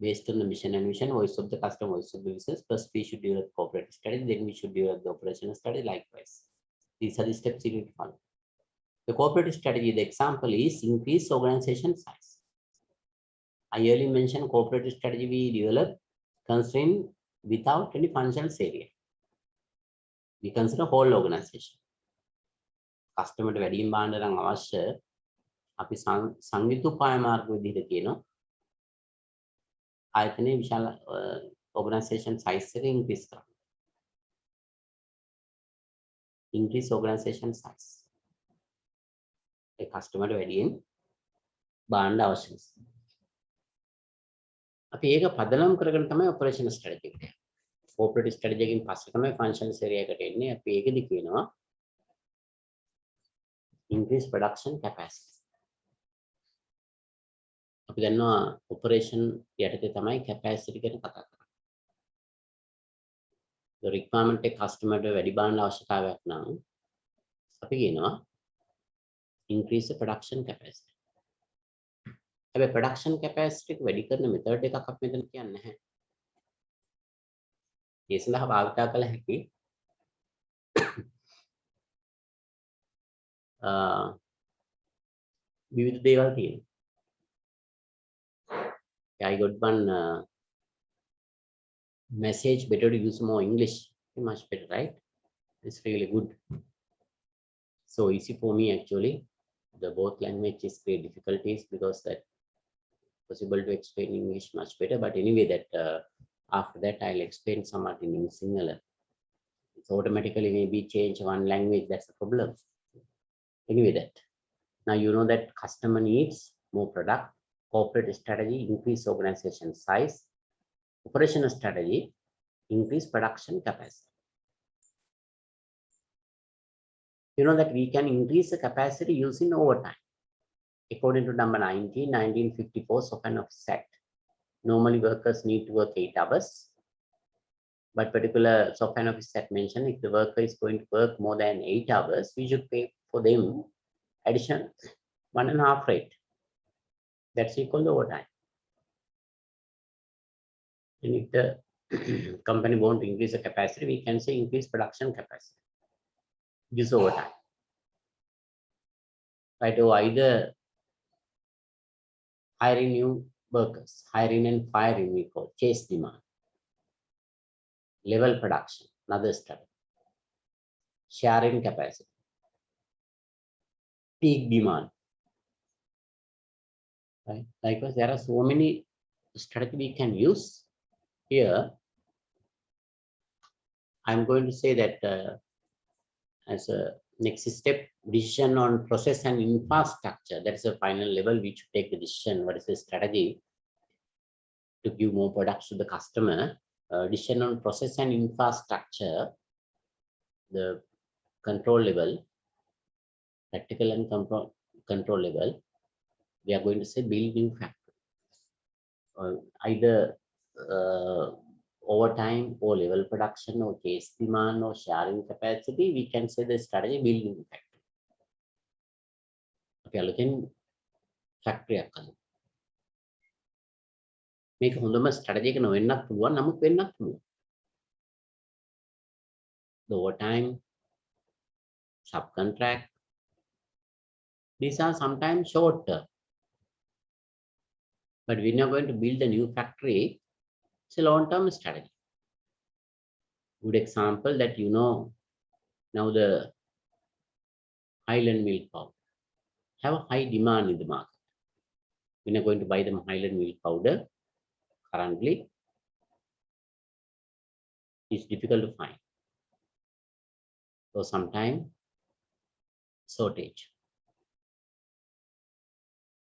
Based on the mission and mission, voice of the customer, voice of the business, first we should develop corporate strategy, then we should develop the operational strategy likewise. These are the steps you need to follow. The corporate strategy, the example is increase organization size. I earlier mentioned corporate strategy we develop constraint without any functional area. We consider whole organization. Customer to වැඩිම බාණ්ඩ නම් අවශ්‍ය අපි සංයුක්ත උපාය මාර්ග විදිහට කියනවා. ආයතනයේ විශාල organization size එක increase කරනවා. Increase organization size. ඒ customer ට වැඩියෙන් බාණ්ඩ අවශ්‍ය නිසා. අපි ඒක පදනම් කරගෙන තමයි operational strategy එක. Corporate strategy එකකින් පස්සේ තමයි functions area එකට එන්නේ. අපි ඒකෙදි කියනවා increase production capacity. අපි දන්නවා operation යටතේ තමයි capacity ගැන කතා කරන්නේ. The requirement එක customer ට වැඩි බාණ්ඩ අවශ්‍යතාවයක් නම් අපි කියනවා increase the production capacity. හැබැයි production capacity එක වැඩි කරන method එකක් අපි මෙතන කියන්නේ නැහැ. ඒ සඳහා භාවිත කළ හැකි විවිධ දේවල් තියෙනවා. I got one message, better to use more English, much better, right? It's really good. So easy for me actually. The both language is create difficulties because that possible to explain English much better. But anyway, that after that I'll explain somewhat in Sinhala. It's automatically maybe change one language. That's the problem. Anyway, that now you know that customer needs more product. Corporate strategy, increase organization size. Operational strategy, increase production capacity. You know that we can increase the capacity using overtime. According to number 1954 Sopan Office Act, normally workers need to work 8 hours. But particular Sopan Office Act mentioned if the worker is going to work more than 8 hours, we should pay for them additional 1.5 rate. That's equal to overtime. And if the company won't increase the capacity, we can say increase production capacity. Use overtime. Right, or either hiring new workers, hiring and firing we call chase demand. Level production, another strategy. Sharing capacity. Peak demand. Right? Likewise, there are so many strategies we can use. Here, I'm going to say that as a next step, decision on process and infrastructure. That is the final level we should take the decision. What is the strategy to give more products to the customer? Decision on process and infrastructure, the control level, practical and control level. We are going to say build new factory. Either over time or level production or case demand or sharing capacity, we can say the strategy building factory. අපි අලුතෙන් ෆැක්ටරියක් කරනවා. මේක හොඳම strategy එක නොවෙන්නත් පුළුවන්, නමුත් වෙන්නත් පුළුවන්. The overtime, subcontract, these are sometimes short term. But when you're going to build a new factory, it's a long term strategy. Good example that you know now, the Highland milk powder have a high demand in the market. When you're going to buy the Highland milk powder, currently it's difficult to find. So sometimes shortage.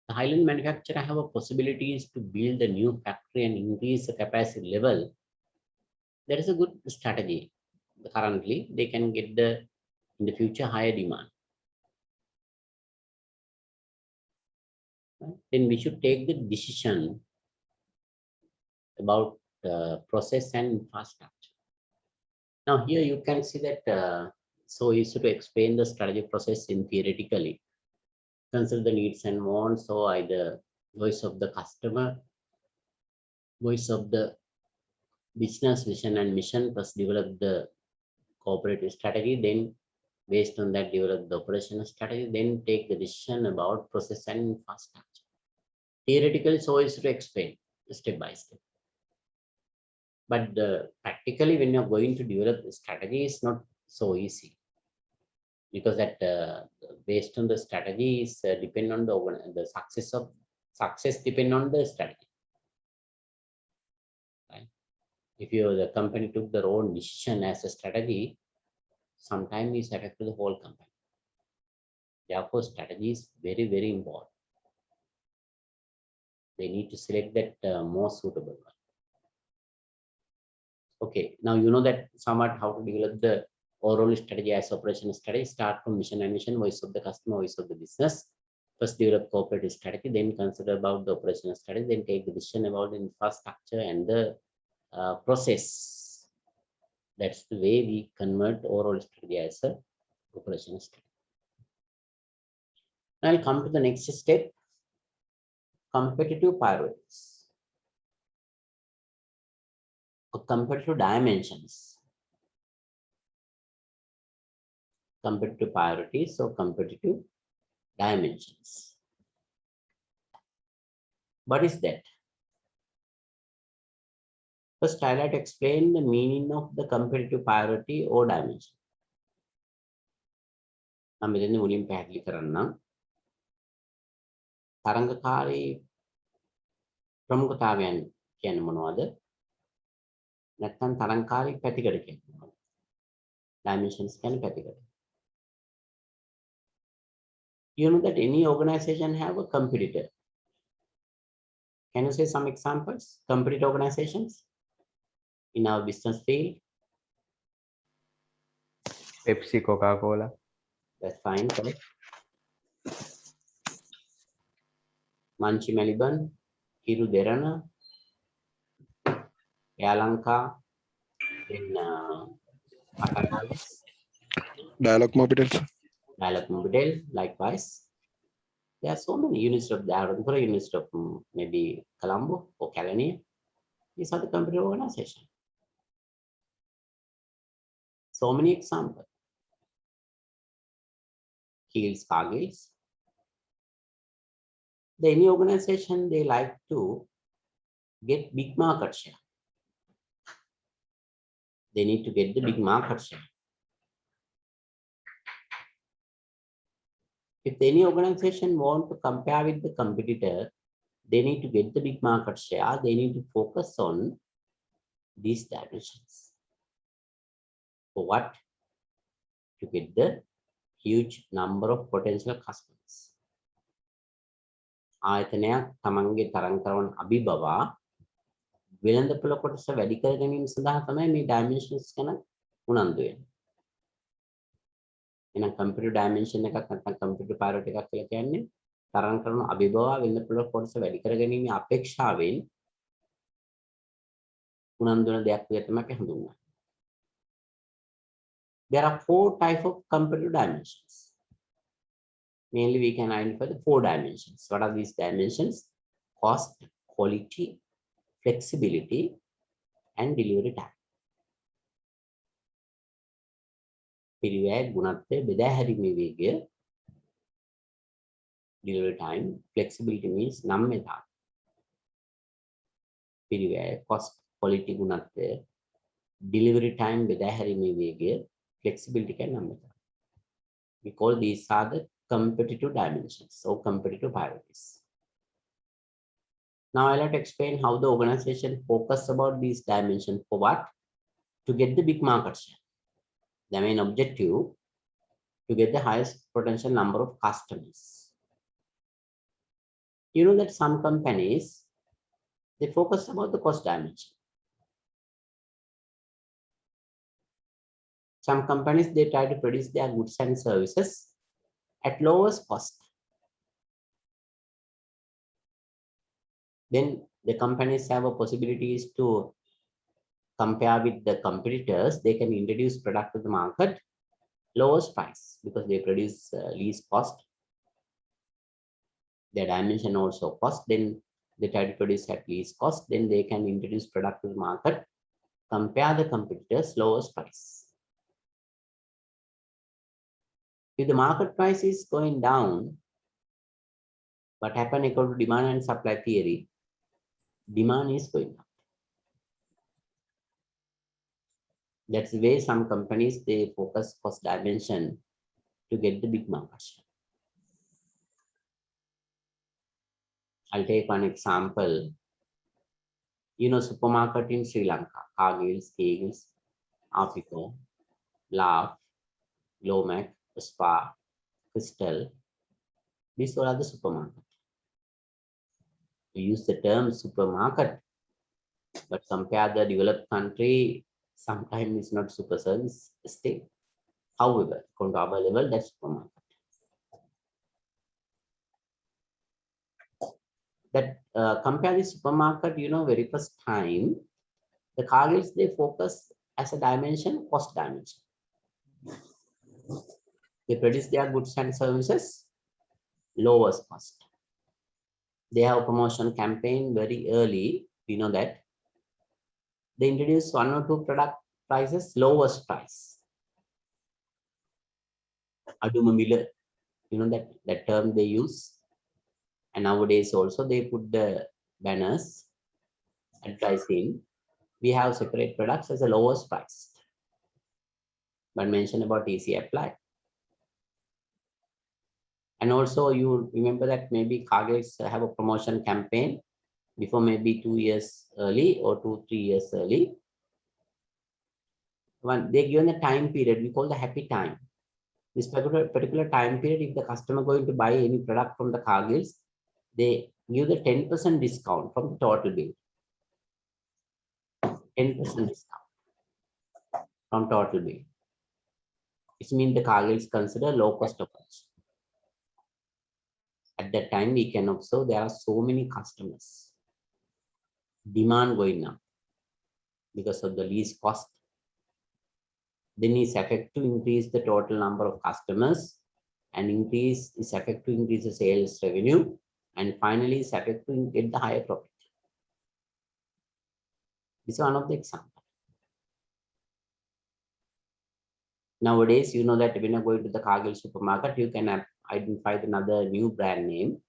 The Highland manufacturer have a possibilities to build a new factory and increase the capacity level. That is a good strategy. Currently, they can get in the future higher demand. Then we should take the decision about process and infrastructure. Now here you can see that so easy to explain the strategy process in theoretically. Consider the needs and wants, or either voice of the customer, voice of the business vision and mission, plus develop the cooperative strategy, then based on that develop the operational strategy, then take the decision about process and infrastructure. Theoretically, so easy to explain step by step. But practically, when you're going to develop the strategy, it's not so easy, because that based on the strategy is depend on the success depend on the strategy. Right? If the company took their own decision as a strategy, sometimes it's affect the whole company. Therefore, strategy is very, very important. They need to select that more suitable one. Okay, now you know that somewhat how to develop the overall strategy as operational strategy. Start from mission and vision, voice of the customer, voice of the business. First develop cooperative strategy, then consider about the operational strategy, then take the decision about the infrastructure and the process. That's the way we convert overall strategy as a operational strategy. Now I'll come to the next step, competitive priorities or competitive dimensions. Competitive priorities or competitive dimensions. What is that? First, I'd like to explain the meaning of the competitive priority or dimension. I'm going to පැහැදිලි කරන්නම්. තරංගකාරී ප්‍රමුඛතාවයන් කියන්නේ මොනවද? නැත්නම් තරංගකාරී පැතිකඩ කියන්නේ මොනවද? Dimensions කියන්නේ පැතිකඩ. You know that any organization have a competitor. Can you say some examples? Competitor organizations in our business field? Pepsi, Coca-Cola. That's fine, correct. Manchi Melbourne, Hiru Derana, Yalanka, in Dialogue Mobitel. Dialogue Mobitel, likewise. There are so many units of the units of maybe Colombo or California. These are the company organization. So many examples. Keels, Cargills. Any organization, they like to get big market share. They need to get the big market share. If any organization want to compare with the competitor, they need to get the big market share. They need to focus on these dimensions. For what? To get the huge number of potential customers. ආයතනයක් තමන්ගේ තරංග කරන අභිබවා වෙළඳපොළ කොටස වැඩි කර ගැනීම සඳහා තමයි මේ dimensions ගැන උනන්දු වෙන්නේ. එහෙනම් computer dimension එකක් නැත්නම් computer priority එකක් කියලා කියන්නේ තරංග කරන අභිබවා වෙළඳපොළ කොටස වැඩි කර ගැනීම අපේක්ෂාවෙන් උනන්දු වෙන දෙයක් විදිහට තමයි අපි හඳුන්වන්නේ. There are 4 types of competitive dimensions. Mainly we can identify the 4 dimensions. What are these dimensions? Cost, quality, flexibility, and delivery time. පිරිවැය ගුණත්වය බෙදා හැරීමේ වේගය, delivery time, flexibility means නම්‍යතා. පිරිවැය, cost, quality ගුණත්වය, delivery time බෙදා හැරීමේ වේගය, flexibility කියන්නේ නම්‍යතා. We call these are the competitive dimensions or competitive priorities. Now I'll have to explain how the organization focus about these dimensions for what? To get the big market share. The main objective to get the highest potential number of customers. You know that some companies, they focus about the cost dimension. Some companies, they try to produce their goods and services at lowest cost. Then the companies have a possibilities to compare with the competitors. They can introduce product to the market lowest price because they produce least cost. Their dimension also cost. Then they try to produce at least cost. Then they can introduce product to the market, compare the competitors lowest price. If the market price is going down, what happens according to demand and supply theory? Demand is going up. That's the way some companies, they focus cost dimension to get the big market share. I'll take one example. You know, supermarket in Sri Lanka, Cargill's, Kegels, Africa, Laugh, Glomac, Spa, Crystal. These all are the supermarket. We use the term supermarket, but compare the developed country, sometimes it's not super service state. However, on our level, that's supermarket. That compare the supermarket, you know, very first time, the Cargills, they focus as a dimension, cost dimension. They produce their goods and services, lowest cost. They have a promotion campaign very early. We know that. They introduce 1 or 2 product prices, lowest price. Aduma Miller, you know that term they use. And nowadays also they put the banners advertising. We have separate products as the lowest price. But mention about easy apply. And also you remember that maybe Cargills have a promotion campaign before maybe 2 years early or 2-3 years early. When they given the time period, we call the happy time. This particular time period, if the customer going to buy any product from the Cargills, they give the 10% discount from the total bill. 10% discount from total bill. It means the Cargills consider low cost approach. At that time, we can observe there are so many customers. Demand going up because of the least cost. Then is effect to increase the total number of customers, and increase is effect to increase the sales revenue, and finally is effect to get the higher profit. This is one of the examples. Nowadays, you know that when you go to the Cargill supermarket, you can identify another new brand name.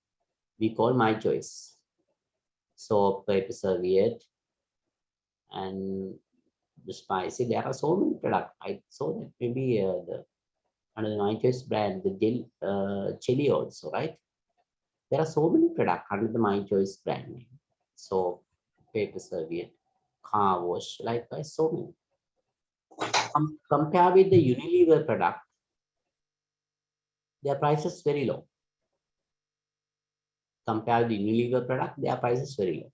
We call My Choice. Soap, paper serviette, and the spicy. There are so many products. I saw that maybe under the My Choice brand, the chili also, right? There are so many products under the My Choice brand name. So paper serviette, car wash, likewise, so many. Compare with the Unilever product, their price is very low. Compare the Unilever product, their price is very low.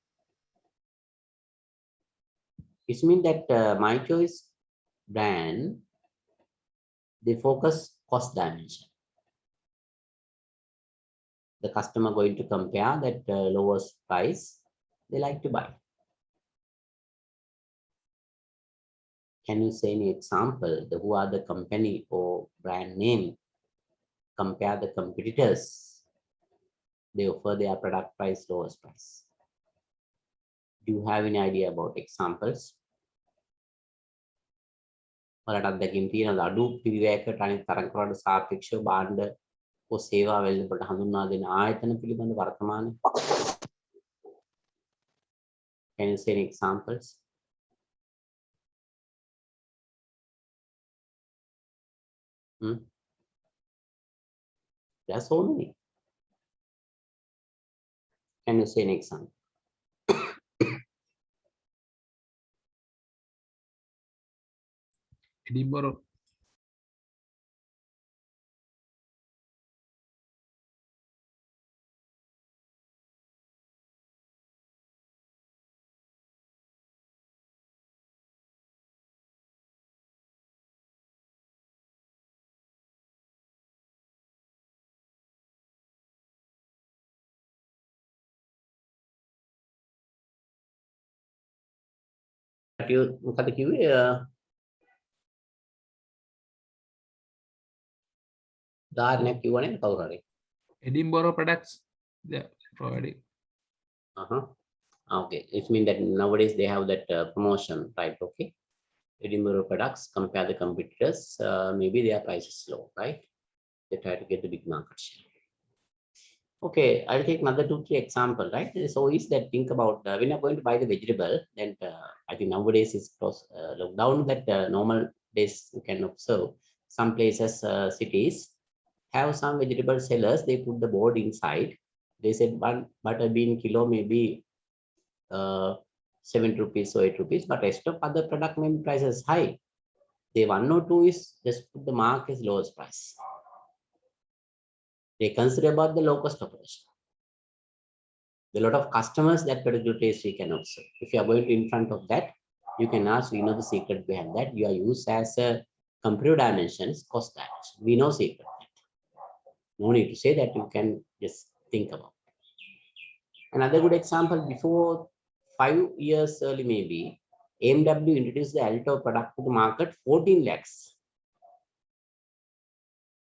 It means that My Choice brand, they focus cost dimension. The customer going to compare that lowest price, they like to buy. Can you say any example? Who are the company or brand name? Compare the competitors. They offer their product price, lowest price. Do you have any idea about examples? ඔයාලට අත්දැකීම් තියෙනවද? අඩු පිරිවැයකට අනිත් තරඟවලට සාපේක්ෂව භාණ්ඩ හෝ සේවා වෙළඳපොළට හඳුන්වා දෙන ආයතන පිළිබඳ වර්තමානයේ Can you say any examples? There are so many. Can you say an example? Edinburgh. මොකද කිව්වේ ධාරණයක් කිව්ව නේද කවුරු හරි Edinburgh products they're providing. Okay, it means that nowadays they have that promotion, right? Okay, Edinburgh products, compare the competitors, maybe their price is low, right? They try to get the big market share. Okay, I'll take another 2-3 example, right? So is that think about when you're going to buy the vegetable, then I think nowadays it's lockdown that normal days you can observe some places, cities have some vegetable sellers, they put the board inside. They said one butter bean kilo maybe 7 rupees or 8 rupees, but rest of other product maybe price is high. They 1 or 2 is just put the mark as lowest price. They consider about the low cost operation. A lot of customers that particular taste we can observe. If you are going to in front of that, you can ask, we know the secret behind that. You are used as a computer dimensions, cost dimension. We know secret. No need to say that, you can just think about. Another good example, before 5 years early maybe, AMW introduced the Alto product to the market, 14 lakhs.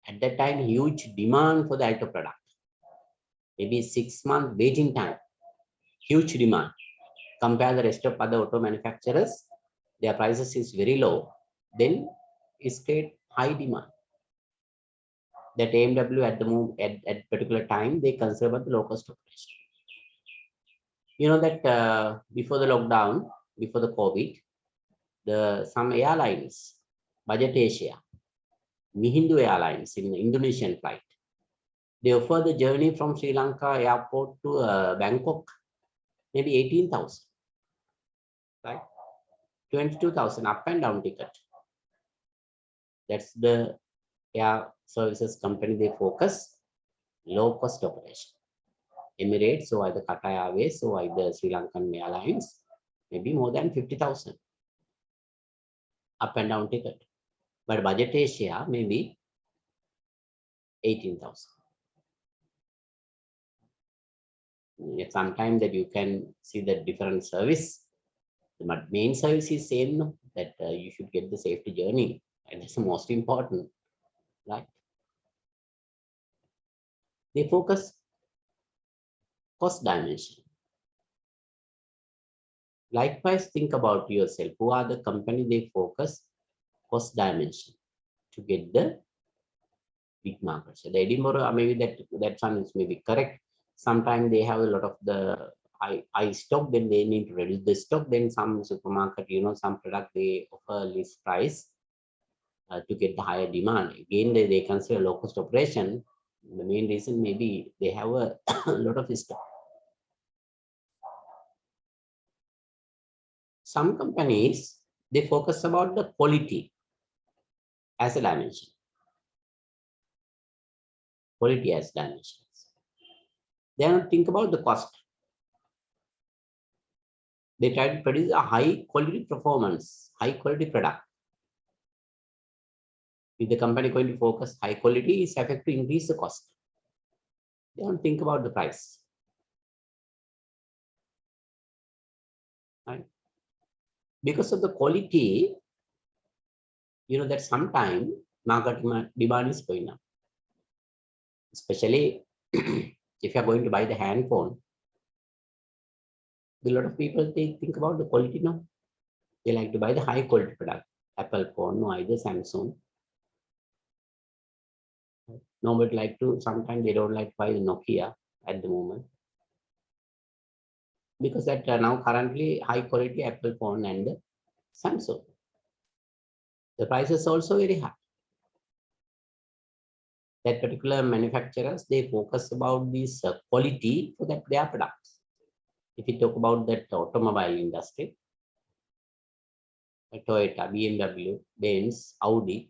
At that time, huge demand for the Alto product. Maybe 6 month waiting time, huge demand. Compare the rest of other auto manufacturers, their prices is very low. Then it's create high demand. That AMW at the moment at particular time they consider about the low cost operation. You know that before the lockdown, before the COVID, some airlines, Budget Asia, Mihindu Airlines in the Indonesian flight, they offer the journey from Sri Lanka airport to Bangkok, maybe 18,000, right? 22,000 up and down ticket. That's the air services company, they focus low cost operation. Emirates or either Qatar Airways or either Sri Lankan Airlines, maybe more than 50,000 up and down ticket. But Budget Asia maybe 18,000. Sometimes that you can see the different service. The main service is same, no? That you should get the safety journey, and that's the most important, right? They focus cost dimension. Likewise, think about yourself. Who are the company they focus cost dimension to get the big market share? The Edinburgh, maybe that one is maybe correct. Sometimes they have a lot of the high stock, then they need to reduce the stock. Then some supermarket, you know, some product they offer list price to get the higher demand. Again, they consider low cost operation. The main reason maybe they have a lot of stock. Some companies, they focus about the quality as a dimension. Quality as dimensions. They don't think about the cost. They try to produce a high quality performance, high quality product. If the company going to focus high quality, it's effective to increase the cost. They don't think about the price. Right? Because of the quality, you know that sometime market demand is going up, especially if you are going to buy the handphone. A lot of people they think about the quality. No, they like to buy the high quality product. Apple phone, no either Samsung. Nobody like to. Sometimes they don't like to buy the Nokia at the moment because that now currently high quality Apple phone and the Samsung. The price is also very high. That particular manufacturers they focus about this quality for that their products. If you talk about that automobile industry, Toyota, BMW, Benz, Audi,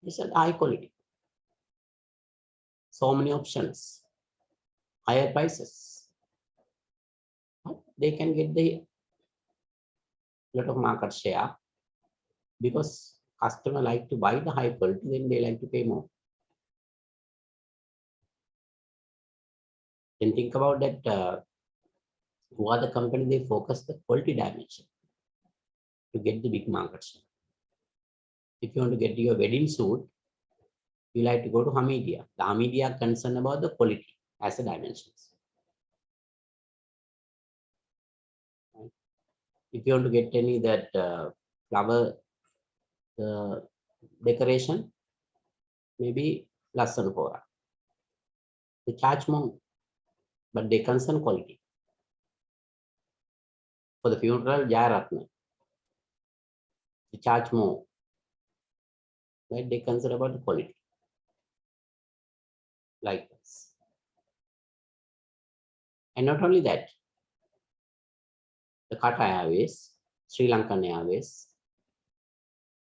these are high quality. So many options, higher prices. But they can get the lot of market share because customer like to buy the high quality, then they like to pay more. Then think about that. Who are the company they focus the quality dimension to get the big market share. If you want to get your wedding suit, you like to go to Hamidia. The Hamidia are concerned about the quality as a dimensions. Right? If you want to get any that flower decoration, maybe less than 4. They charge more, but they concern quality. For the funeral, Jayaratna, they charge more. Right? They concern about the quality. Like this. And not only that, the Qatar Airways, Sri Lankan Airways,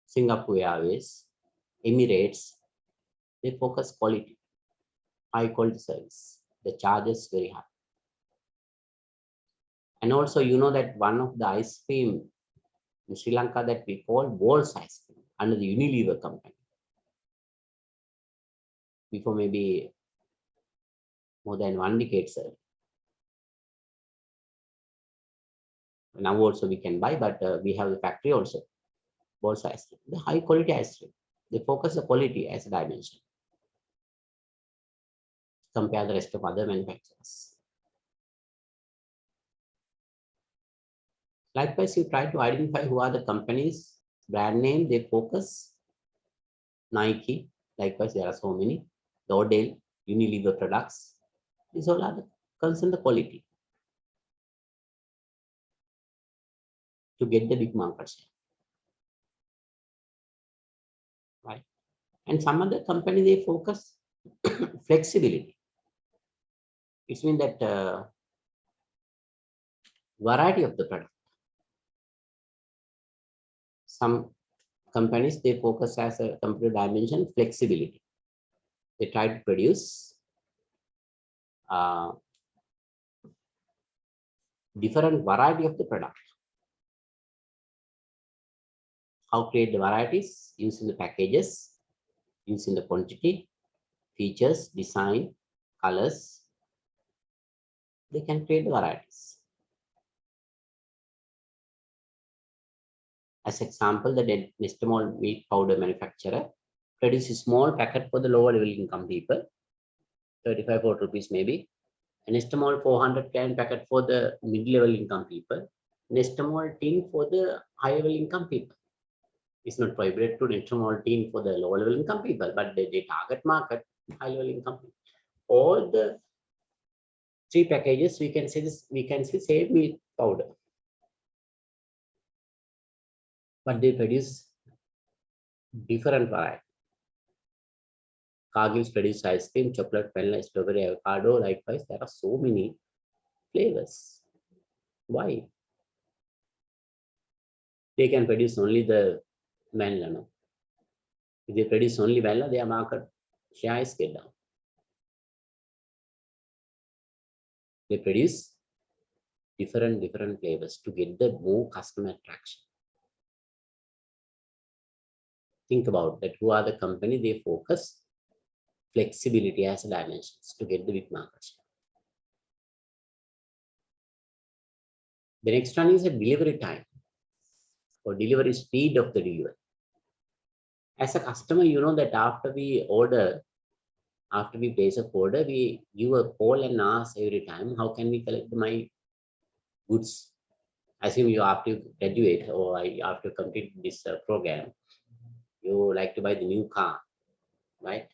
Singapore Airways, Emirates, they focus quality, high quality service. The charges very high. And also, you know that one of the ice cream in Sri Lanka that we call Walls ice cream under the Unilever company. Before maybe more than 1 decade, sir. Now also we can buy, but we have the factory also. Walls ice cream, the high quality ice cream. They focus the quality as a dimension. Compare the rest of other manufacturers. Likewise, you try to identify who are the companies, brand name, they focus. Nike, likewise, there are so many. L'Oreal, Unilever products. These all are the concern the quality to get the big market share. Right? And some other company, they focus flexibility. It means that variety of the product. Some companies, they focus as a company dimension, flexibility. They try to produce different variety of the product. How create the varieties? Using the packages, using the quantity, features, design, colors. They can create the varieties. As example, the Nestamol milk powder manufacturer produces a small packet for the lower level income people, 35 40 rupees maybe. An Nestamol 400 can packet for the mid-level income people. Nestamol tin for the high level income people. It's not prohibited to Nestamol tin for the lower level income people, but they target market high level income people. All the 3 packages we can say this, we can see same milk powder, but they produce different variety. Cargill's produce ice cream, chocolate, vanilla, strawberry, avocado. Likewise, there are so many flavors. Why? They can produce only the vanilla. No? If they produce only vanilla, their market share is get down. They produce different flavors to get the more customer attraction. Think about that. Who are the company? They focus flexibility as a dimensions to get the big market share. The next one is a delivery time or delivery speed of the delivery. As a customer, you know that after we place a order, we give a call and ask every time, how can we collect my goods? Assume you after you graduate or after complete this program, you like to buy the new car, right?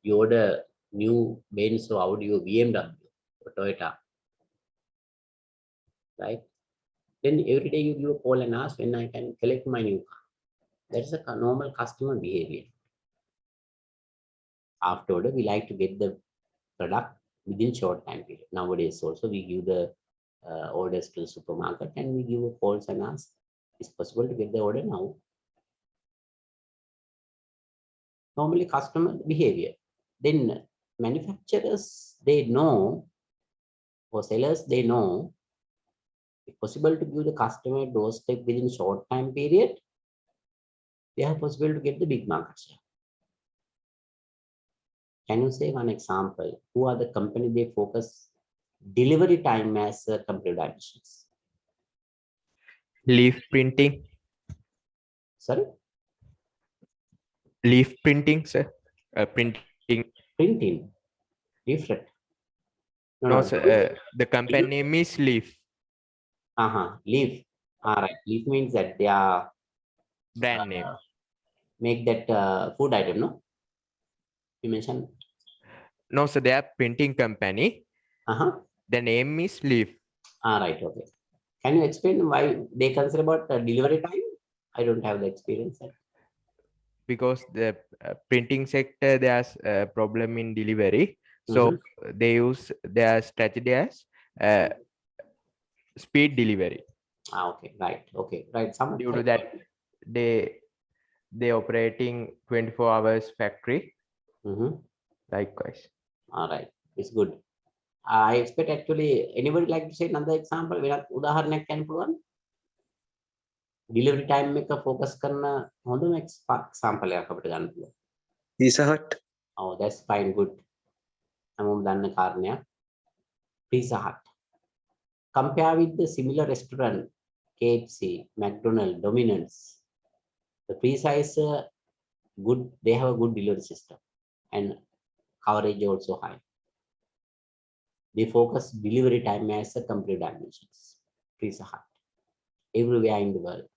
You order new Benz or Audi or BMW or Toyota, right? Then every day you give a call and ask when I can collect my new car. That is a normal customer behavior. After order, we like to get the product within short time period. Nowadays also we give the orders to the supermarket and we give a calls and ask, is possible to get the order now? Normally customer behavior. Then manufacturers, they know, or sellers, they know, if possible to give the customer doorstep within short time period, they are possible to get the big market share. Can you say one example? Who are the company they focus delivery time as competitive dimensions? Leaf printing. Sorry? Leaf printing, sir. Printing. Printing. Different. No, sir. The company name is Leaf. Leaf. All right. Leaf means that they are Brand name. make that food item, no? You mentioned. No, sir. They are printing company. The name is Leaf. All right. Okay. Can you explain why they consider about delivery time? I don't have the experience. Because the printing sector, there's a problem in delivery. So they use their strategy as speed delivery. Okay. Right. Okay. Right. Due to that, they operating 24 hours factory. Likewise. All right. It's good. I expect actually anybody like to say another example. Udaharanayak can පුළුවන්? Delivery time එක focus කරන හොඳම example එකක් අපිට ගන්න පුළුවන්. Pizza Hut. Oh, that's fine, good. හැමෝම දන්න කාරණයක්. Pizza Hut. Compare with the similar restaurant, KFC, McDonald's, Domino's. The pizza is good. They have a good delivery system and coverage also high. They focus delivery time as a competitive dimensions. Pizza Hut. Everywhere in the world.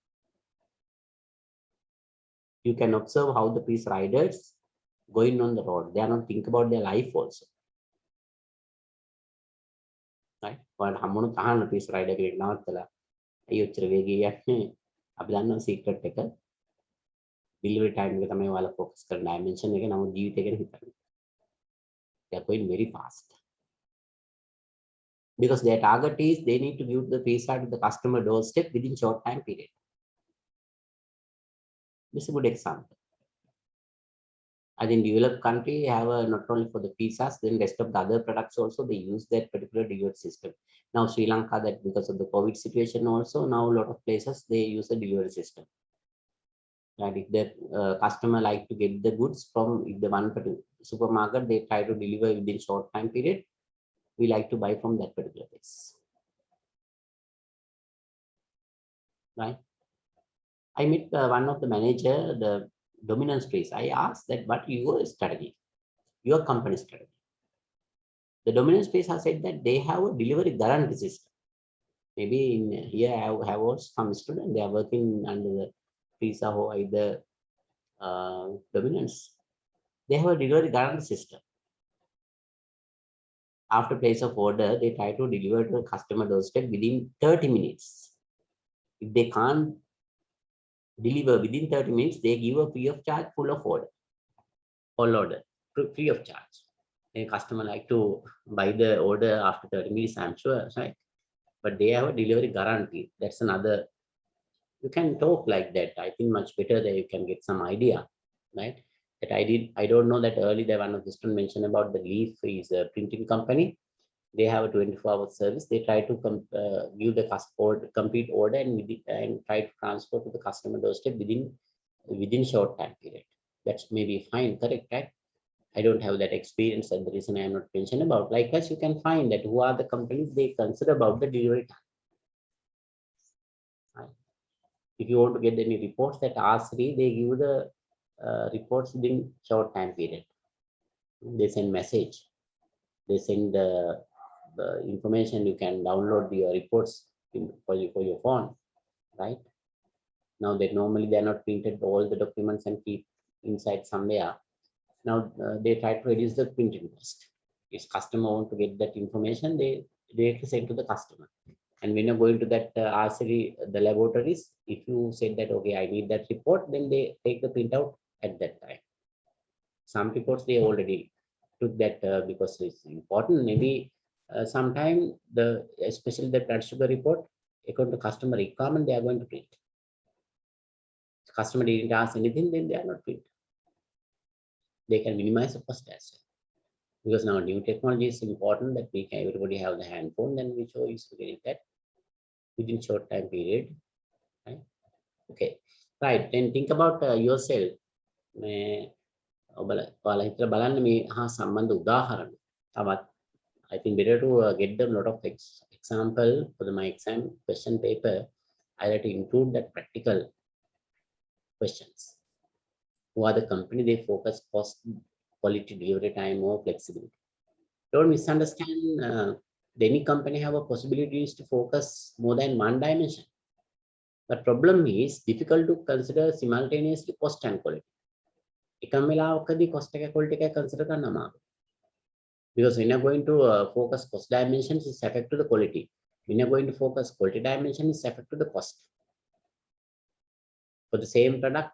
You can observe how the pizza riders going on the road. They are not thinking about their life also. Right? But hammonu tahana pizza rider කෙනෙක් නවත්තලා අයියෝ ඔච්චර වේගී යන්නේ අපි දන්නවා secret එක delivery time එක තමයි ඔයාලා focus කරන dimension එක නමුත් ජීවිතය ගැන හිතන්නේ. They are going very fast. Because their target is they need to give the pizza to the customer doorstep within short time period. This is a good example. I think developed country have not only for the pizzas, then rest of the other products also they use that particular delivery system. Now Sri Lanka, that because of the COVID situation also, now a lot of places they use a delivery system. Right? If the customer like to get the goods from if the one particular supermarket, they try to deliver within short time period. We like to buy from that particular place. Right? I met one of the manager, the Domino's place. I asked that what your strategy, your company strategy. The Domino's place has said that they have a delivery guarantee system. Maybe in here I have also some students, they are working under the Pizza or either Domino's. They have a delivery guarantee system. After place of order, they try to deliver to the customer doorstep within 30 minutes. If they can't deliver within 30 minutes, they give a free of charge full of order. All order, free of charge. A customer like to buy the order after 30 minutes, I'm sure, right? But they have a delivery guarantee. That's another, you can talk like that. I think much better that you can get some idea, right? That I don't know that earlier one of the students mentioned about the Leaf is a printing company. They have a 24-hour service. They try to give the complete order and try to transfer to the customer doorstep within short time period. That's maybe fine, correct, right? I don't have that experience, and the reason I am not mentioned about. Likewise, you can find that who are the companies they consider about the delivery time. Right? If you want to get any reports that R3, they give the reports within short time period. They send message. They send the information. You can download your reports for your phone, right? Now they are not printed all the documents and keep inside somewhere. Now they try to reduce the printing cost. If customer want to get that information, they directly send to the customer. And when you're going to that RCD, the laboratories, if you say that, okay, I need that report, then they take the printout at that time. Some reports they already took that because it's important. Maybe sometime especially the blood sugar report, according to customer requirement, they are going to print. If customer didn't ask anything, then they are not print. They can minimize the cost as well. Because now new technology is important that everybody have the handphone, then we show you to get that within short time period, right? Okay, right. Then think about yourself. ඔයාලා හිතලා බලන්න මේ හා සම්බන්ධ උදාහරණ තවත් I think better to get them a lot of example for my exam question paper. I like to include that practical questions. Who are the company? They focus cost, quality, delivery time, or flexibility. Don't misunderstand. Any company have a possibility to focus more than one dimension. The problem is difficult to consider simultaneously cost and quality. එකම වෙලාවකදී cost එක quality එක consider කරන්න අමාරුයි. Because when you're going to focus cost dimensions, it's affect to the quality. When you're going to focus quality dimension, it's affect to the cost. For the same product,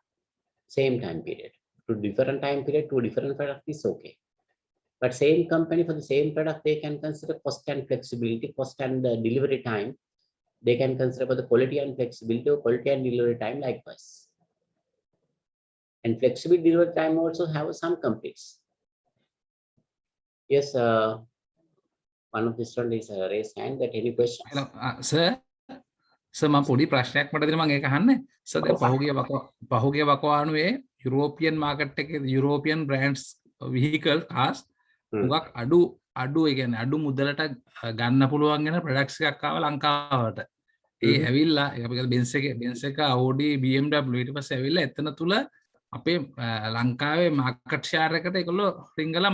same time period. To different time period, to different product is okay. But same company for the same product, they can consider cost and flexibility, cost and delivery time. They can consider for the quality and flexibility or quality and delivery time likewise. And flexible delivery time also have some companies. Yes, one of the students is raised hand. That any questions? Hello, sir. Sir මම පොඩි ප්‍රශ්නයක් මට දෙන්න මම ඒක අහන්නේ. Sir දැන් පහුගිය වකවානුවේ යුරෝපියන් මාකට් එකේ යුරෝපියන් බ්‍රෑන්ඩ්ස් vehicle cars හුඟක් අඩු ඒ කියන්නේ අඩු මුදලට ගන්න පුළුවන් වෙන ප්‍රොඩක්ට්ස් එකක් ආවා ලංකාවට. ඒ ඇවිල්ලා අපි කියන්නේ බෙන්ස් එක Audi BMW ඊට පස්සේ ඇවිල්ලා එතන තුල අපේ ලංකාවේ මාකට් ෂෙයාර් එකට ඒගොල්ලෝ රිංගලා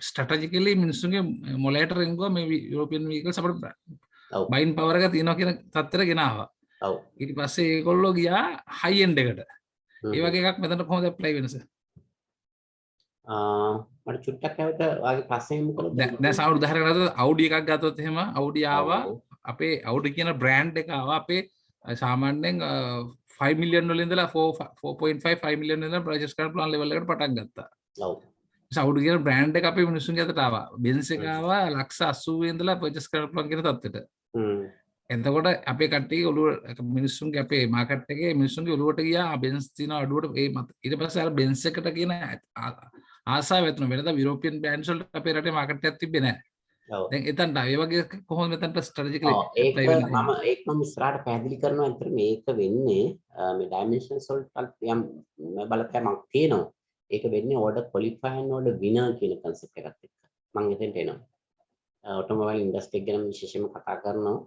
ස්ට්‍රැටජිකලි මිනිස්සුන්ගේ මොලේට රිංගුවා මේ යුරෝපියන් vehicles අපිට බයින් පවර් එක තියෙනවා කියන තත්ත්වෙට ගෙනාවා. ඔව්. ඊට පස්සේ ඒගොල්ලෝ ගියා හයි එන්ඩ් එකට. ඒ වගේ එකක් මෙතන කොහොමද ඇප්ලයි වෙන්නේ සර්? මට චුට්ටක් ඇවිත් ඔයාගේ ප්‍රශ්නේ මොකද? දැන් සාමාන්‍ය උදාහරණයක් ගත්තොත් Audi එකක් ගත්තොත් එහෙම Audi ආවා අපේ Audi කියන බ්‍රෑන්ඩ් එක ආවා අපේ සාමාන්‍යයෙන් 5 මිලියන් වලින් ඉඳලා 4.5 මිලියන් වලින් පර්චේස් කරන්න පුළුවන් ලෙවල් එකට පටන් ගත්තා. ඔව්. Audi කියන බ්‍රෑන්ඩ් එක අපේ මිනිස්සුන්ගේ අතට ආවා. Benz එක ආවා ලක්ෂ 80 ඉඳලා පර්චේස් කරන්න පුළුවන් කියන තත්ත්වෙට. එතකොට අපේ කට්ටිය ඔළුව මිනිස්සුන්ගේ අපේ මාකට් එකේ මිනිස්සුන්ගේ ඔළුවට ගියා Benz තියෙන අඩුවට ඒ මත ඊට පස්සේ අර Benz එකට කියන ආසාව ඇතුන වෙනද යුරෝපියන් බ්‍රෑන්ඩ්ස් වලට අපේ රටේ මාකට් එකක් තිබ්බේ නැහැ. ඔව්. දැන් එතනට ඒ වගේ කොහොමද මෙතනට ස්ට්‍රැටජිකලි ඒක මම ඉස්සරහට පැහැදිලි කරනවා. අතර මේක වෙන්නේ මේ ඩයිමන්ෂන්ස් වලට යම් බලපෑමක් තියෙනවා. ඒක වෙන්නේ order qualifier and order winner කියන concept එකත් එක්ක. මම එතෙන්ට එනවා. ඔටෝමොබයිල් ඉන්ඩස්ට්‍රි එක ගැන විශේෂයෙන්ම කතා කරනවා.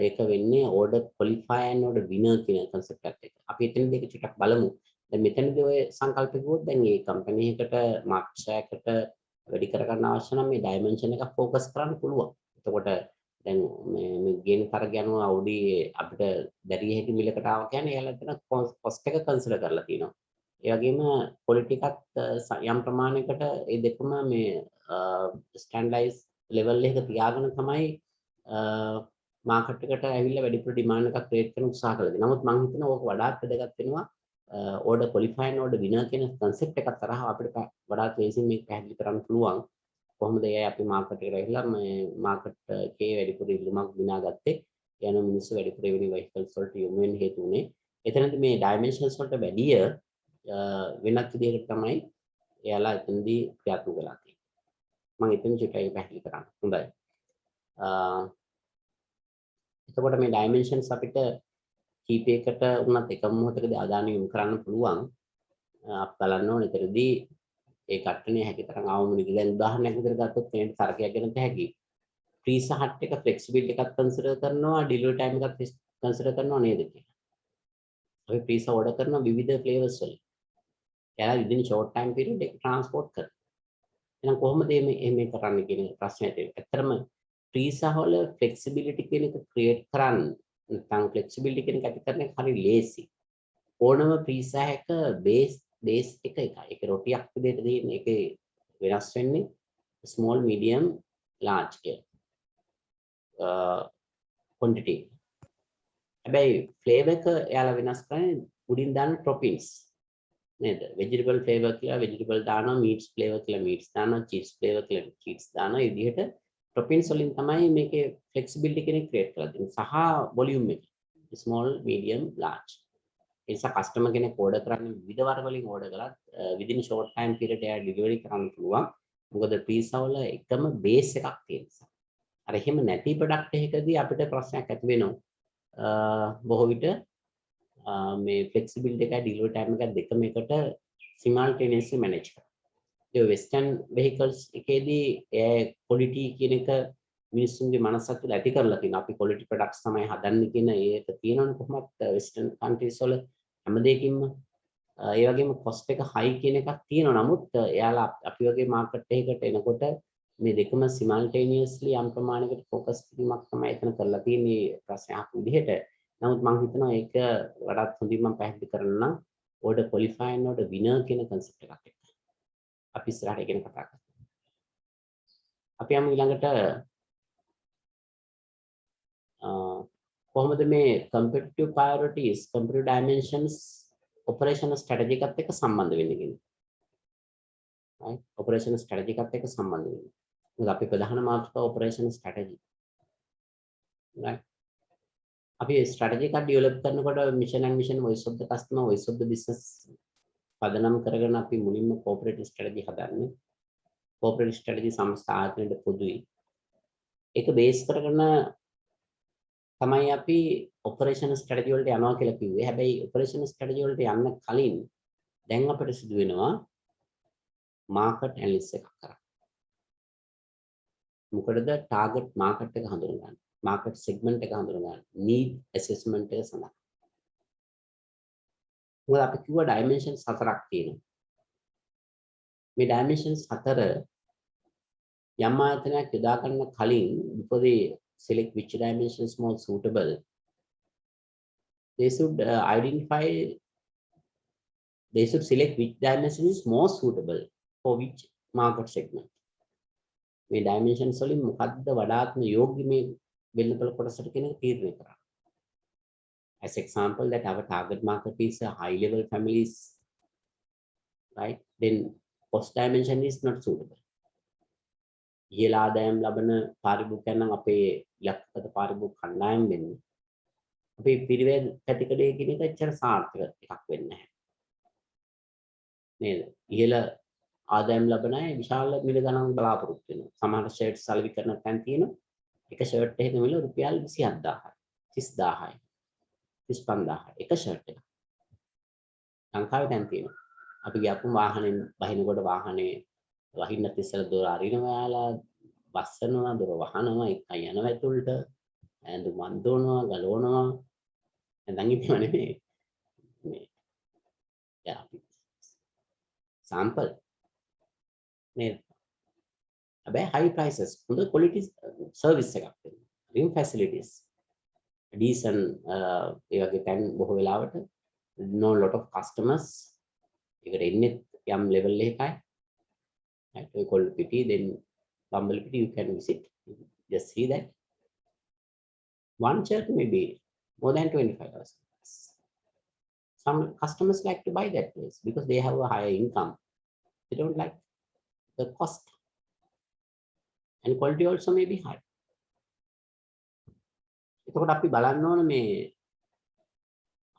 ඒක වෙන්නේ order qualifier and order winner කියන concept එකත් එක්ක. අපි එතනදී ඒක චුට්ටක් බලමු. දැන් මෙතනදී ඔය සංකල්ප කිව්වොත් දැන් මේ කම්පැනි එකට මාකට් ෂෙයාර් එකට වැඩි කරගන්න අවශ්‍ය නම් මේ ඩයිමන්ෂන් එක ફોකස් කරන්න පුළුවන්. එතකොට දැන් මේ ගේන තරග යනවා Audi අපිට දැරිය හැකි මිලකට ආවා කියන්නේ එයාලා එතන කොස්ට් එක කන්සිඩර් කරලා තියෙනවා. ඒ වගේම quality එකත් යම් ප්‍රමාණයකට ඒ දෙකම මේ ස්ටෑන්ඩර්ඩයිස් ලෙවල් එක තියාගෙන තමයි මාකට් එකට ඇවිල්ලා වැඩිපුර ඩිමාන්ඩ් එකක් ක්‍රියේට් කරන්න උත්සාහ කළේ. නමුත් මම හිතනවා ඕක වඩාත් වැදගත් වෙනවා order qualifier and order winner කියන concept එකක් තරහ අපිට වඩාත් ලේසියෙන් මේක පැහැදිලි කරන්න පුළුවන්. කොහොමද ඒ අපි මාකට් එකට ඇවිල්ලා මේ මාකට් එකේ වැඩිපුර ඉල්ලුමක් දිනාගත්තේ යන මිනිස්සු වැඩිපුර එවැනි vehicles වලට යොමු වෙන්න හේතු උනේ. එතනදී මේ dimensions වලට වැඩිය වෙනත් විදිහකට තමයි එයාලා එතනදී ක්‍රියාත්මක වෙලා තියෙන්නේ. මම එතන චුට්ටක් පැහැදිලි කරන්න. හොඳයි. එතකොට මේ dimensions අපිට කීපයකට උනත් එකම මොහොතකදී ආදානය යොමු කරන්න පුළුවන්. අපි බලන්න ඕනේ එතනදී ඒ කට්ටනේ හැකිතරම් ආවම නිදි. දැන් උදාහරණයක් විදිහට ගත්තොත් මේකට තරකයක් ගැන තැහැකි. ප්‍රීසහට් එක ෆ්ලෙක්සිබිලිටි එකක් කන්සිඩර් කරනවා, ඩෙලිවරි ටයිම් එකක් කන්සිඩර් කරනවා නේද කියලා. අපි ප්‍රීස ඕඩර් කරන විවිධ ෆ්ලේවර්ස් වල. එයාලා within short time period එක transport කරනවා. එහෙනම් කොහොමද මේ කරන්න කියන ප්‍රශ්නය තියෙනවා. ඇත්තටම ප්‍රීසා වල flexibility කියන එක create කරන්න නැත්නම් flexibility කියන එක ඇති කරන එක හරි ලේසි. ඕනම ප්‍රීසා එක base එක එකයි. ඒක රොටියක් විදිහට දෙන්නේ. ඒකේ වෙනස් වෙන්නේ small medium large කියලා. quantity. හැබැයි flavor එක එයාලා වෙනස් කරන්නේ උඩින් දාන toppings. නේද? vegetable flavor කියලා vegetable දානවා, meats flavor කියලා meats දානවා, cheese flavor කියලා cheese දානවා. මේ විදිහට toppings වලින් තමයි මේකේ flexibility කෙනෙක් create කරලා දෙන්නේ. සහ volume එක. small, medium, large. ඒ නිසා customer කෙනෙක් order කරන්නේ විවිධ වර්ග වලින් order කළත් within short time period එයා delivery කරන්න පුළුවන්. මොකද pizza වල එකම base එකක් තියෙන නිසා. අර එහෙම නැති product එකකදී අපිට ප්‍රශ්නයක් ඇති වෙනවා. බොහෝ විට මේ flexibility එකයි delivery time එක දෙකම එකට simultaneously manage කරනවා. ඒ western vehicles එකේදී ඒ quality කියන එක මිනිස්සුන්ගේ මනසක් තුළ ඇති කරලා තියෙනවා. අපි quality products තමයි හදන්නේ කියන ඒක තියෙනවනේ කොහොමත් western countries වල හැම දෙයකින්ම ඒ වගේම cost එක high කියන එකක් තියෙනවා. නමුත් එයාලා අපි වගේ market එකකට එනකොට මේ දෙකම simultaneously යම් ප්‍රමාණයකට focus කිරීමක් තමයි එතන කරලා තියෙන්නේ ප්‍රශ්නයක් විදිහට. නමුත් මම හිතනවා ඒක වඩාත් හොඳින් මම පැහැදිලි කරන්න නම් order qualify and order winner කියන concept එකක් එක්ක. අපි ඉස්සරහට ඉගෙන කතා කරමු. අපි යමු ඊළඟට කොහොමද මේ competitive priorities, competitive dimensions, operational strategy එකත් එක්ක සම්බන්ධ වෙන්නේ කියන්නේ. right? operational strategy එකත් එක්ක සම්බන්ධ වෙන්නේ. මොකද අපි ප්‍රධාන මාතෘකාව operational strategy. right? අපි strategy එකක් develop කරනකොට mission and vision, voice of the customer, voice of the business පදනම් කරගෙන අපි මුලින්ම corporate strategy හදන්නේ. corporate strategy සංස්ථා ආයතනයේ පොදුයි. ඒක බේස් කරගෙන තමයි අපි operational strategy වලට යනවා කියලා කිව්වේ. හැබැයි operational strategy වලට යන්න කලින් දැන් අපිට සිදු වෙනවා market analysis එකක් කරන්න. මොකටද target market එක හඳුනගන්න. market segment එක හඳුනගන්න. need assessment එක සඳහා. මොකද අපි කිව්වා dimensions 4ක් තියෙනවා. මේ dimensions 4 යම් ආයතනයක් යොදා ගන්න කලින් before they select which dimension is more suitable, they should select which dimension is more suitable for which market segment. මේ dimensions වලින් මොකද්ද වඩාත්ම යෝග්‍ය මේ වෙළඳපොළ කොටසට කියන එක තීරණය කරන්න. As example that our target market is a high level families, right? Then cost dimension is not suitable. ඉහළ ආදායම් ලබන පාරිභෝගිකයන් නම් අපේ ඉලක්කගත පාරිභෝගික කණ්ඩායම් වෙන්නේ. අපේ පිරිවැය පැතිකඩේ කියන එක ඇත්තට සාර්ථක එකක් වෙන්නේ නැහැ. නේද? ඉහළ ආදායම් ලබන අය විශාල මිල ගණන් බලාපොරොත්තු වෙනවා. සමහර ෂර්ට්ස් සල්වි කරන තැන් තියෙනවා. එක ෂර්ට් එකක මිල රුපියල් 27000යි, 30000යි, 35000යි එක ෂර්ට් එක. ලංකාවේ දැන් තියෙනවා. අපි ගියපුම වාහනේ බහිනකොට වාහනේ වහින්නත් ඉස්සෙල්ලා දොර අරිනවා යාලා, බස්සනවා, දොර වහනවා, එකයි යනවා ඇතුළට, ඇඳුම් අඳිනවා, ගලවනවා. දැන් ඉතින් නෙමෙයි මේ යා සැම්පල් නේ. හැබැයි high prices, හොඳ quality service එකක් දෙන්න. rim facilities, decent ඒ වගේ තැන් බොහෝ වෙලාවට no lot of customers. ඒකට එන්නේ යම් level එකකයි. Right? We call pity, then Bumble pity, you can visit, just see that one shirt may be more than $25. Some customers like to buy that place because they have a higher income. They don't like the cost, and quality also may be high. එතකොට අපි බලන්න ඕන මේ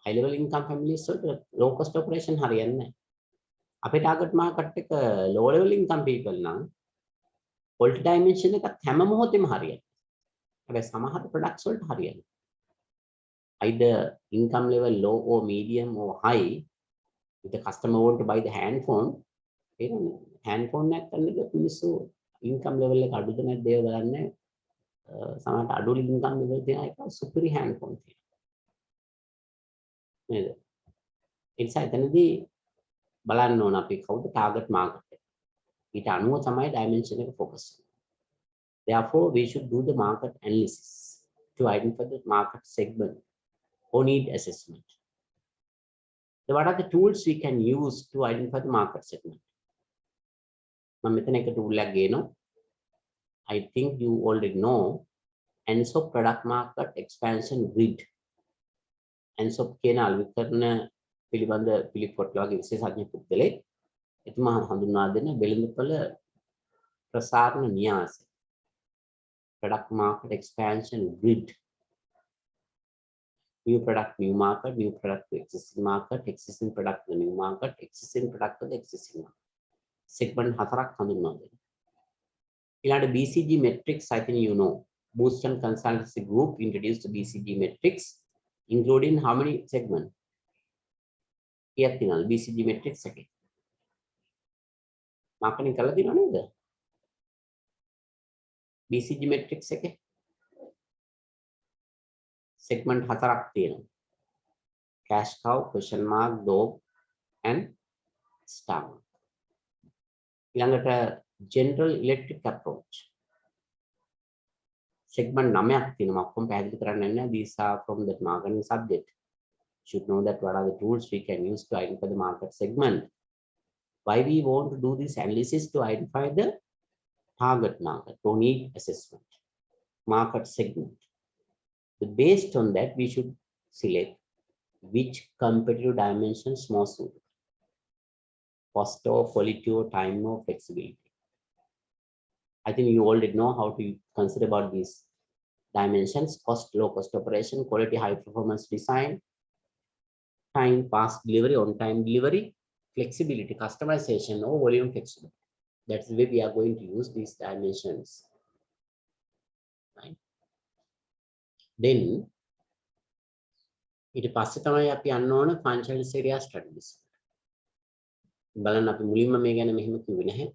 high level income families වලට low cost operation හරියන්නේ නැහැ. අපේ target market එක low level income people නම් quality dimension එකත් හැම මොහොතෙම හරියන්නේ. හැබැයි සමහර products වලට හරියන්නේ. Either income level low or medium or high, if the customer want to buy the handphone, handphone එකක් ගන්නකොට මිනිස්සු income level එක අඩුද නැද්ද ඒව බලන්නේ. සමහරට අඩු income level තියෙන එක superior handphone තියෙනවා. නේද? ඒ නිසා එතනදී බලන්න ඕන අපි කවුද ටාගට් මාකට් එක. ඊට අනුව තමයි ඩයිමන්ෂන් එක ફોකස් කරන්නේ. Therefore, we should do the market analysis to identify the market segment or need assessment. So what are the tools we can use to identify the market segment? මම මෙතන එක tool එකක් ගේනවා. I think you already know ANSOP product market expansion grid. ANSOP කියන අලුත්කරන පිළිබඳ පිළිපොත් වගේ විශේෂඥ පුද්ගලෙක් එතුමා හඳුන්වා දෙන වෙළඳපොළ ප්‍රසාරණ න්‍යාසය. Product market expansion grid. New product, new market, new product to existing market, existing product to new market, existing product to the existing market. Segment හතරක් හඳුන්වා දෙනවා. ඊළඟ BCG metrics, I think you know. Boston Consultancy Group introduced the BCG metrics, including how many segments? Kයක් තියෙනවද BCG metrics එකේ? මාකටිංగ్ කරලා තියෙනව නේද? BCG metrics එකේ segment හතරක් තියෙනවා. Cash cow, question mark, dog and star. ඊළඟට general electric approach. Segment 9ක් තියෙනවා. ඔක්කොම පැහැදිලි කරන්න නැහැ. These are from the marketing subject. You should know that what are the tools we can use to identify the market segment. Why we want to do this analysis? To identify the target market or need assessment, market segment. Based on that, we should select which competitive dimensions most suitable. Cost or quality or time or flexibility. I think you already know how to consider about these dimensions: cost, low cost operation, quality, high performance design, time, fast delivery, on time delivery, flexibility, customization, or volume flexibility. That's the way we are going to use these dimensions. Right? Then, ඊට පස්සේ තමයි අපි යන්න ඕන functional area strategies. බලන්න අපි මුලින්ම මේ ගැන මෙහෙම කිව්වේ නැහැ.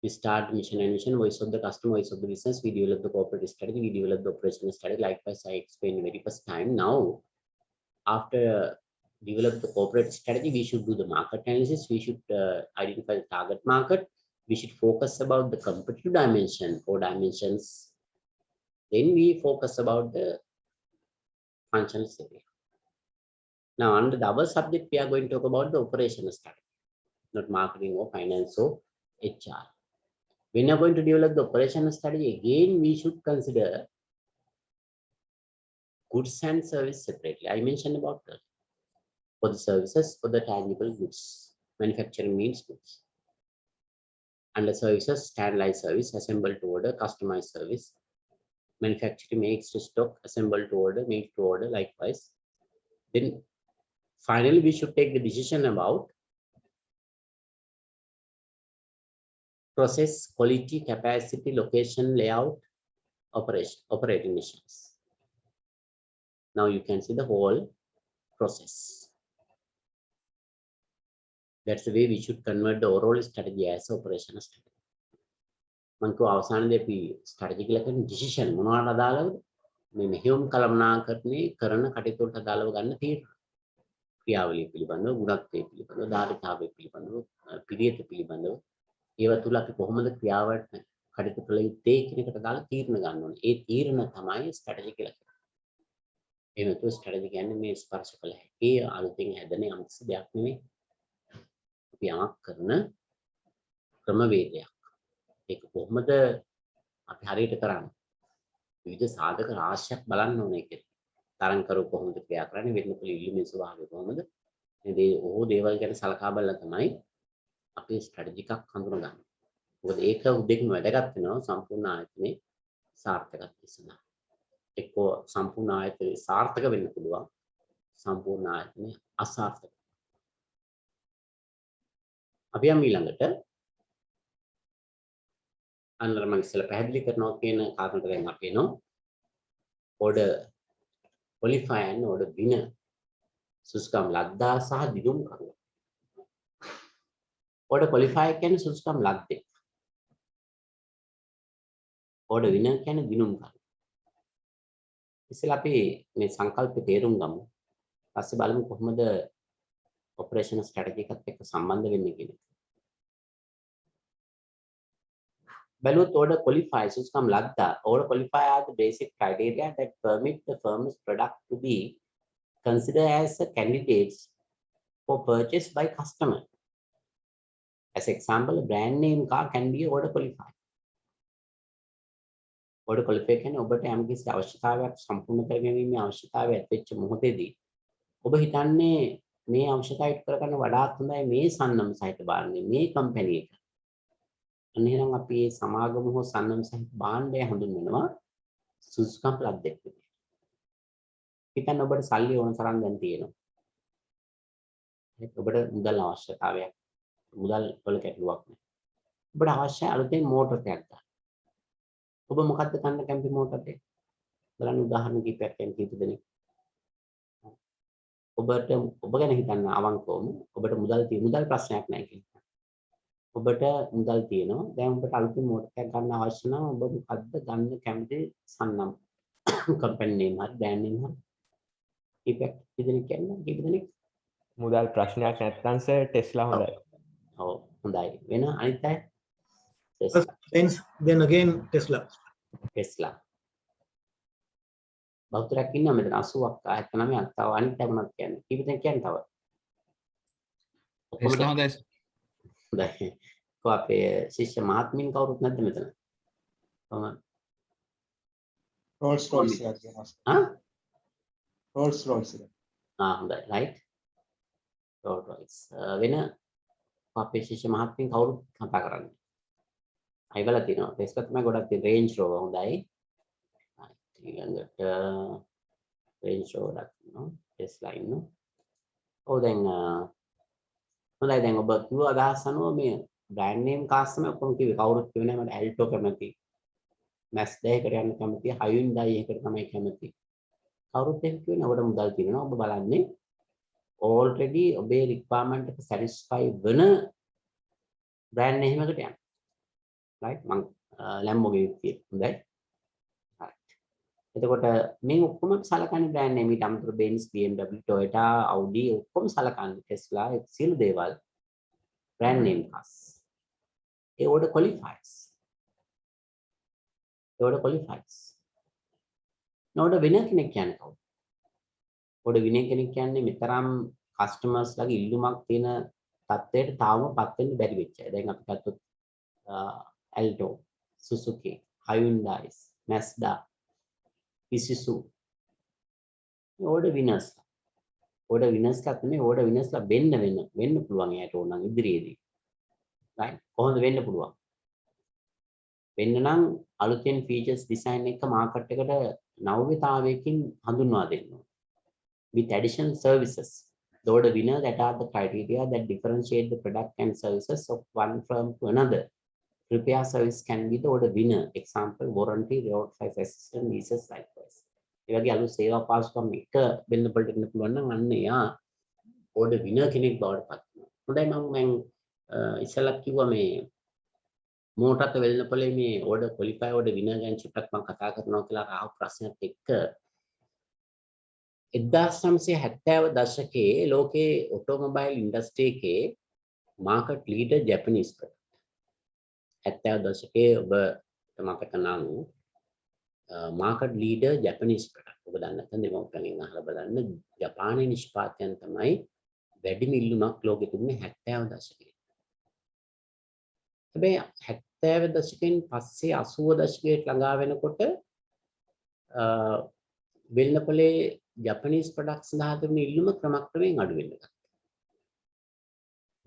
We start mission and vision, voice of the customer, voice of the business. We develop the corporate strategy, we develop the operational strategy. Likewise, I explained the very first time. Now, after develop the corporate strategy, we should do the market analysis. We should identify the target market. We should focus about the competitive dimension or dimensions. Then we focus about the functional area. Now, under the other subject, we are going to talk about the operational strategy, not marketing or finance or HR. When you are going to develop the operational strategy, again, we should consider goods and service separately. I mentioned about that. For the services, for the tangible goods. Manufacturing means goods. Under services, standardized service, assembled to order, customized service. Manufacturing makes to stock, assembled to order, made to order, likewise. Then finally, we should take the decision about process, quality, capacity, location, layout, operating missions. Now you can see the whole process. That's the way we should convert the overall strategy as operational strategy. මන්කෝ අවසානයේදී අපි strategy කියලා කියන්නේ decision මොනවාට අදාළවද? මේ මෙහෙයුම් කළමනාකරණේ කරන කටයුතු වලට අදාළව ගන්න තීරණ. ක්‍රියාවලිය පිළිබඳව, ගුණත්වය පිළිබඳව, ධාරිතාවය පිළිබඳව, පිළියෙත පිළිබඳව ඒවා තුල අපි කොහොමද ක්‍රියාවට කටයුතු කළ යුත්තේ කියන එකට අදාළ තීරණ ගන්න ඕනේ. ඒ තීරණ තමයි strategy කියලා කියන්නේ. එහෙම නැත්නම් strategy කියන්නේ මේ ස්පර්ශ කළ හැකි අලුතින් හැදෙන යම්කිසි දෙයක් නෙමෙයි. අපි යමක් කරන ක්‍රමවේදයක්. ඒක කොහොමද අපි හරියට කරන්නේ? විවිධ සාධක රාශියක් බලන්න ඕනේ ඒකේ. තරංකරු කොහොමද ක්‍රියා කරන්නේ? වෙන්නපොළ ඉල්ලුමේ ස්වභාවය කොහොමද? මේ දේවල් ගැන සලකා බලලා තමයි අපි ස්ට්‍රැටජි එකක් හඳුනගන්නේ. මොකද ඒක උදේකම වැදගත් වෙනවා සම්පූර්ණ ආයතනයේ සාර්ථකත්වය සඳහා. එක්කෝ සම්පූර්ණ ආයතනයේ සාර්ථක වෙන්න පුළුවන්. සම්පූර්ණ ආයතනයේ අසාර්ථක. අපි යමු ඊළඟට අන්නර මම ඉස්සෙල්ලා පැහැදිලි කරනවා කියන කාරණාවට දැන් අපි එනවා. order qualify and order winner. සුසුකම් ලද්දා සහ දිනුම් කරුවා. order qualify කියන්නේ සුසුකම් ලද්දේ. order winner කියන්නේ දිනුම් කරුවා. ඉස්සෙල්ලා අපි මේ සංකල්ප තේරුම් ගමු. ඊපස්සේ බලමු කොහොමද operational strategy එකත් එක්ක සම්බන්ධ වෙන්නේ කියන එක. බැලුවොත් order qualifiers උස්කම් ලද්දා. Order qualifier are the basic criteria that permit the firm's product to be considered as a candidates for purchase by customer. As example, a brand name car can be order qualified. Order qualified කියන්නේ ඔබට යම්කිසි අවශ්‍යතාවයක් සම්පූර්ණ කර ගැනීමේ අවශ්‍යතාවය ඇතිවෙච්ච මොහොතේදී ඔබ හිතන්නේ මේ අවශ්‍යතාවය කරගන්න වඩාත් හොඳයි මේ සම්නම් සහිත භාණ්ඩය මේ කම්පැනි එක. අන්න එහෙනම් අපි මේ සමාගම හෝ සම්නම් සහිත භාණ්ඩය හඳුන්වනවා සුසුකම් ලද්දෙක් විදියට. හිතන්න ඔබට සල්ලි ඕන තරම් දැන් තියෙනවා. ඔබට මුදල් අවශ්‍යතාවයක් මුදල් වල කැටලුවක් නැහැ. ඔබට අවශ්‍ය අලුතෙන් මෝටර් එකක් ගන්න. ඔබ මොකද්ද ගන්න කැමති මෝටර් එක? බලන්න උදාහරණ කිහිපයක් ගැන කීප දෙනෙක්. ඔබ ගැන හිතන්න අවංකවම ඔබට මුදල් ප්‍රශ්නයක් නැහැ කියලා. ඔබට මුදල් තියෙනවා. දැන් ඔබට අලුතෙන් මෝටර් එකක් ගන්න අවශ්‍ය නම් ඔබ මොකද්ද ගන්න කැමති සන්නම් කම්පැනි නේම හරි බ්‍රෑන්ඩ් නේම හරි. කීප දෙනෙක් මුදල් ප්‍රශ්නයක් නැත්නම් සර් ටෙස්ලා හොඳයි. ඔව් හොඳයි. වෙන අනිත් අය Benz, then again Tesla. බෞද්ධයක් ඉන්නවා මෙතන 80ක් 79ක් තව අනිත් අය මොනවද කියන්නේ? කීප දෙනෙක් කියන්නේ තව. ටෙස්ලා හොඳයි. හොඳයි. කො අපේ ශිෂ්‍ය මහත්මින් කවුරුත් නැද්ද මෙතන? කොහොමද? Rolls Royce එකක් කියනවා. හා? Rolls Royce එක. හොඳයි. right. Rolls Royce. වෙන අපේ ශිෂ්‍ය මහත්මින් කවුරුත් කතා කරන්නේ? අයවලා තියෙනවා. ටෙස්ලා තමයි ගොඩක් තියෙන Range Rover හොඳයි. ඊළඟට Range Rover දක්වනවා. ටෙස්ලා ඉන්නවා. ඔව් දැන් හොඳයි දැන් ඔබ කිව්ව අදහස් අනුව මේ බ්‍රෑන්ඩ් නේම් කාස් තමයි ඔක්කොම කිව්වේ. කවුරුත් කිව්වේ නෑ මට Alto කැමති. Mazda එකට යන්න කැමති. Hyundai එකට තමයි කැමති. කවුරුත් එහෙම කිව්වේ නෑ. ඔබට මුදල් තියෙනවා. ඔබ බලන්නේ already ඔබේ requirement එක satisfy වෙන බ්‍රෑන්ඩ් නේම් එකකට යන්න. right මං Lamborghini කියනවා. හොඳයි. right. එතකොට මේ ඔක්කොම සලකන්නේ බ්‍රෑන්ඩ් නේම් ඊට අමතරව Benz, BMW, Toyota, Audi ඔක්කොම සලකන්නේ Tesla ඒ සියලු දේවල් බ්‍රෑන්ඩ් නේම් කාස්. ඒ order qualifies. නෝඩ winner කෙනෙක් කියන්නේ කවුද? order winner කෙනෙක් කියන්නේ මෙතරම් customers ලගේ ඉල්ලුමක් තියෙන තත්ත්වයට තාමපත් වෙන්න බැරි වෙච්ච අය. දැන් අපි ගත්තොත් Alto, Suzuki, Hyundai, Mazda, Isuzu. order winners. order winners ලා තමයි order winners ලා වෙන්න පුළුවන් එයාට ඕන නම් ඉදිරියේදී. right කොහොමද වෙන්න පුළුවන්? වෙන්න නම් අලුතෙන් features design එක මාකට් එකට නව්‍යතාවයකින් හඳුන්වා දෙන්න ඕන. with additional services. The order winner that are the criteria that differentiate the product and services of one firm to another. Repair service can be the order winner. Example, warranty, roadside assistance, leases, likewise. ඒ වගේ අලුත් සේවා පාසුකම් එක වෙන්න පුළුවන් නම් අන්න එයා order winner කෙනෙක් බවට පත් වෙනවා. හොඳයි මම ඉස්සෙල්ලා කිව්වා මේ මෝටර් වෙළඳපොලේ මේ order qualify order winner ගැන චුට්ටක් මම කතා කරනවා කියලා ආව ප්‍රශ්නත් එක්ක 1970 දශකයේ ලෝකේ ඔටෝමොබයිල් ඉන්ඩස්ට්‍රි එකේ මාකට් ලීඩර් ජැපනීස් ප්‍රොඩක්ට් 70 දශකයේ ඔබ මතක නම් මාකට් ලීඩර් ජැපනීස් ප්‍රොඩක්ට් ඔබ දන්නේ නැත්නම් දෙමව්පියන්ගෙන් අහලා බලන්න ජපානයේ නිෂ්පාදකයන් තමයි වැඩිම ඉල්ලුමක් ලෝකෙ තිබුණේ 70 දශකයේ. හැබැයි 70 දශකයෙන් පස්සේ 80 දශකයට ළඟා වෙනකොට වෙළඳපොලේ ජපනීස් ප්‍රොඩක්ට් සඳහා තිබුණ ඉල්ලුම ක්‍රමක්‍රමයෙන් අඩු වෙන්න ගත්තා.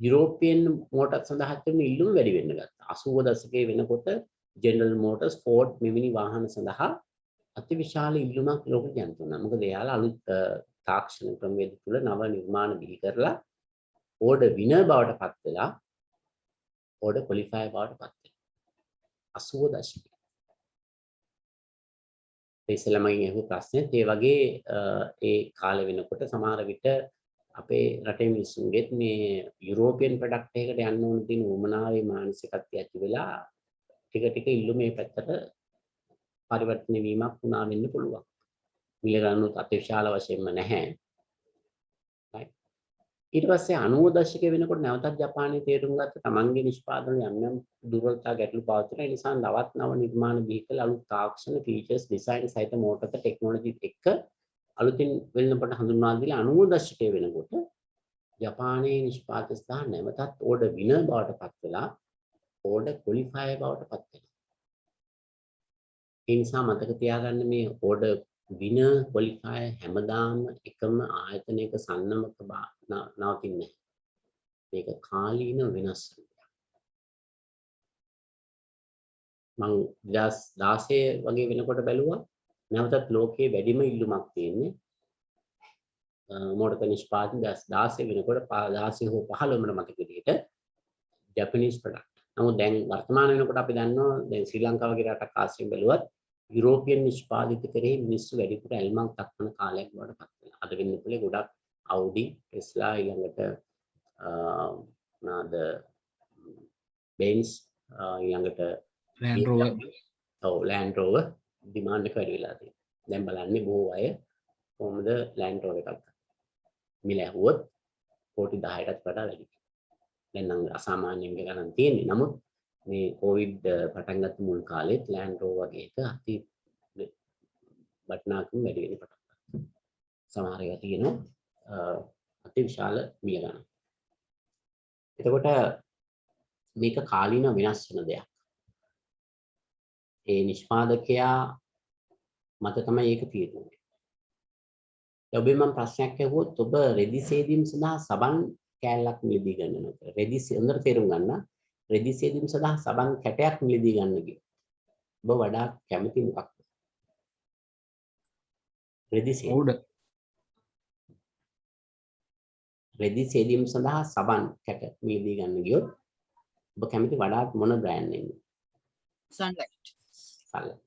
යුරෝපියන් මෝටර් සඳහා තිබුණ ඉල්ලුම වැඩි වෙන්න ගත්තා. 80 දශකයේ වෙනකොට ජෙනරල් මෝටර්ස් ෆෝඩ් මෙවැනි වාහන සඳහා අතිවිශාල ඉල්ලුමක් ලෝකෙට යන්න තුනා. මොකද එයාලා අලුත් තාක්ෂණ ක්‍රමවේද තුල නව නිර්මාණ බිහි කරලා ඕඩර් විනර් බවට පත් වෙලා order qualifier බවට පත් වෙනවා 80 දශකයේ. ඉස්සෙල්ලාමගේ අහපු ප්‍රශ්නෙත් ඒ වගේ ඒ කාලෙ වෙනකොට සමහර විට අපේ රටේ මිනිස්සුන්ගෙත් මේ යුරෝපියන් ප්‍රොඩක්ට් එකකට යන්න ඕන තියෙන උමනාවේ මානසිකත්වය ඇති වෙලා ටික ටික ඉල්ලුමේ පැත්තට පරිවර්තන වීමක් වුණා වෙන්න පුළුවන්. මිල ගන්නොත් අතිවිශාල වශයෙන්ම නැහැ. ඊට පස්සේ 90 දශකයේ වෙනකොට නැවතත් ජපානයේ තේරුම් ගත්ත තමන්ගේ නිෂ්පාදන යම් යම් දුර්වලතා ගැටලු පවතින නිසා නවත් නව නිර්මාණ vehicle අලුත් තාක්ෂණ ෆීචර්ස් ඩිසයින් සහිත මෝටර ටෙක්නොලොජි එක්ක අලුතින් වෙළඳපොළ හඳුන්වා දීලා 90 දශකයේ වෙනකොට ජපානයේ නිෂ්පාදක සහ නැවතත් ඕඩර් විනර් බවට පත් වෙලා ඕඩර් ක්වොලිෆයර් බවට පත් වෙනවා. ඒ නිසා මතක තියාගන්න මේ ඕඩර් විනර් ක්වොලිෆයර් හැමදාම එකම ආයතනයක සන්නමක නවතින්නේ. මේක කාලීන වෙනස් වෙනවා. මම 2016 වගේ වෙනකොට බැලුවා නැවතත් ලෝකයේ වැඩිම ඉල්ලුමක් තියෙන්නේ මෝටර නිෂ්පාදන 2016 වෙනකොට 16 හෝ 15 මතක විදිහට ජපනීස් ප්‍රොඩක්ට්. නමුත් දැන් වර්තමාන වෙනකොට අපි දන්නවා දැන් ශ්‍රී ලංකාව වගේ රටක් ආශ්‍රයෙන් බැලුවත් යුරෝපියන් නිෂ්පාදිත කරේ මිනිස්සු වැඩිපුර ඇල්මක් දක්වන කාලයක් බවට පත් වෙනවා. අද වෙන්න පුළුවන් ගොඩක් Audi, Tesla ඊළඟට නාද Benz ඊළඟට Land Rover. ඔව් Land Rover ඩිමාන්ඩ් එක වැඩි වෙලා තියෙනවා. දැන් බලන්නේ බොහෝ අය කොහොමද Land Rover එකක් මිල ඇහුවොත් කෝටි 10කටත් වඩා වැඩි. දැන් නම් අසාමාන්‍ය මිල ගණන් තියෙන්නේ. නමුත් මේ කොවිඩ් පටන් ගත්ත මුල් කාලෙත් Land Rover වගේ එක අති වටිනාකම වැඩි වෙන්න පටන් ගත්තා. සමහර ඒවා තියෙනවා අති විශාල මිල ගණන්. එතකොට මේක කාලීන වෙනස් වෙන දෙයක්. ඒ නිෂ්පාදකයා මත තමයි ඒක තියෙන්නේ. ඔබ මම ප්‍රශ්නයක් අහුවොත් ඔබ රෙදි සේදීම් සඳහා සබන් කෑල්ලක් මිලදී ගන්නවද? රෙදි හොඳට තේරුම් ගන්න. රෙදි සේදීම් සඳහා සබන් කැටයක් මිලදී ගන්න කිව්ව. ඔබ වඩා කැමති මොකක්ද? රෙදි සේදීම්. රෙදි සේදීම් සඳහා සබන් කැට මිලදී ගන්න ගියොත් ඔබ කැමති වඩාත් මොන බ්‍රෑන්ඩ් එකද? Sunlight. Sunlight.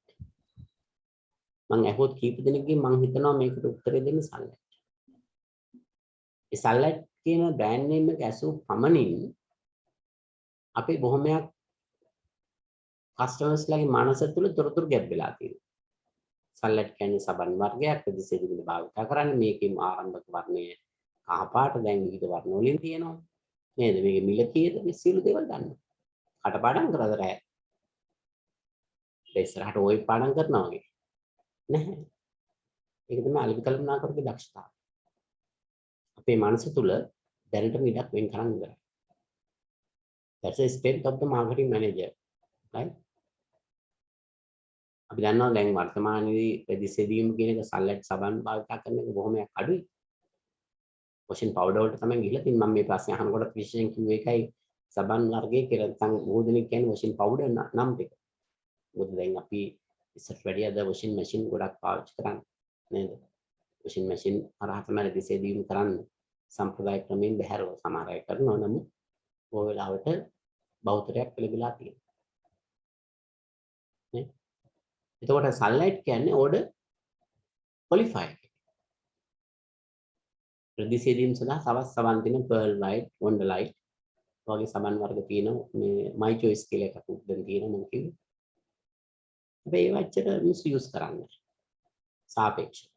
මම අහුවොත් කීප දෙනෙක්ගෙන් මම හිතනවා මේකට උත්තරේ දෙන්නේ Sunlight. ඒ Sunlight කියන බ්‍රෑන්ඩ් නේම් එක ඇසූ පමණින් අපේ බොහොමයක් කස්ටමර්ස් ලගේ මනස තුල තොරතුරු ගැබ් වෙලා තියෙනවා. Sunlight කියන්නේ සබන් වර්ගයක් ප්‍රතිසේදීන් භාවිත කරන්නේ මේකේ ආරම්භක වර්ණය කහ පාට දැන් විවිධ වර්ණ වලින් තියෙනවා. නේද? මේකේ මිල කීයද මේ සියලු දේවල් දන්නවා. කටපාඩම් කරලා රෑ. ඉස්සරහට ওই පාඩම් කරනවා වගේ. නැහැ. ඒක තමයි අලිපි කල්පනාකරගේ දක්ෂතාවය. අපේ මනස තුල දැනට මිලක් වෙන් කරන් ඉවරයි. That's a strength of the marketing manager. Right? අපි දන්නවා දැන් වර්තමානයේදී ප්‍රතිසේදීම් කියන එක සල්ලට් සබන් භාවිත කරන එක බොහොමයක් අඩුයි. වොෂින් පවුඩර් වලට තමයි ගිහලා තින් මම මේ ප්‍රශ්නේ අහනකොට විශේෂයෙන් කිව්ව එකයි සබන් වර්ගයේ කියලා නැත්නම් බොහෝ දෙනෙක් කියන්නේ වොෂින් පවුඩර් නම් ටික. මොකද දැන් අපි ඉස්සරට වැඩි අද වොෂින් මැෂින් ගොඩක් පාවිච්චි කරන්නේ නේද? වොෂින් මැෂින් හරහා තමයි ප්‍රතිසේදීම් කරන්නේ. සම්ප්‍රදායික ක්‍රමයෙන් බැහැරව සමහර අය කරනවා නමුත් ඔය වෙලාවට බෞද්ධයක් පිළිබිලා තියෙනවා. නේ? එතකොට සන්ලයිට් කියන්නේ ඕඩර් ක්වොලිෆයි. ප්‍රතිසේදීම් සඳහා සවස් සබන් තියෙන පර්ල් ලයිට්, වොන්ඩර් ලයිට් වගේ සබන් වර්ග තියෙනවා. මේ මයි චොයිස් කියලා එකක් දැන් තියෙනවා මම කිව්වේ. හැබැයි ඒව ඇත්තට මිස් යූස් කරන්නේ සාපේක්ෂව.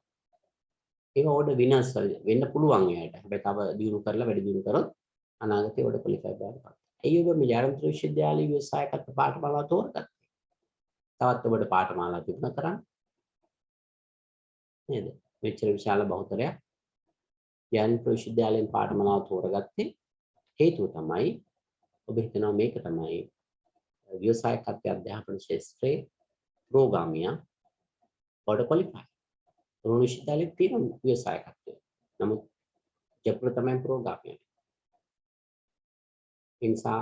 ඒක ඕඩර් විනර්ස් වෙන්න පුළුවන් එයාට. හැබැයි තව දියුණු කරලා වැඩි දියුණු කරොත් අනාගතේ ඕඩර් ක්වොලිෆයි බවට පත්. ඇයි ඔබ මේ ජාතක විශ්වවිද්‍යාලයේ ව්‍යවසායකත්ව පාඨමාලා තෝරගත්තේ? තවත් ඔබට පාඨමාලා තිබුණා කරන්න. නේද? මෙච්චර විශාල බහුතරයක් ජාතක විශ්වවිද්‍යාලයෙන් පාඨමාලා තෝරගත්තේ හේතුව තමයි ඔබ හිතනවා මේක තමයි ව්‍යවසායකත්ව අධ්‍යාපන ශාස්ත්‍රයේ ප්‍රෝග්‍රාමියා ඕඩර් ක්වොලිෆයි. විශ්වවිද්‍යාලයේ තියෙන ව්‍යවසායකත්වය. නමුත් ජප්‍ර තමයි ප්‍රෝග්‍රාමියා. ඒ නිසා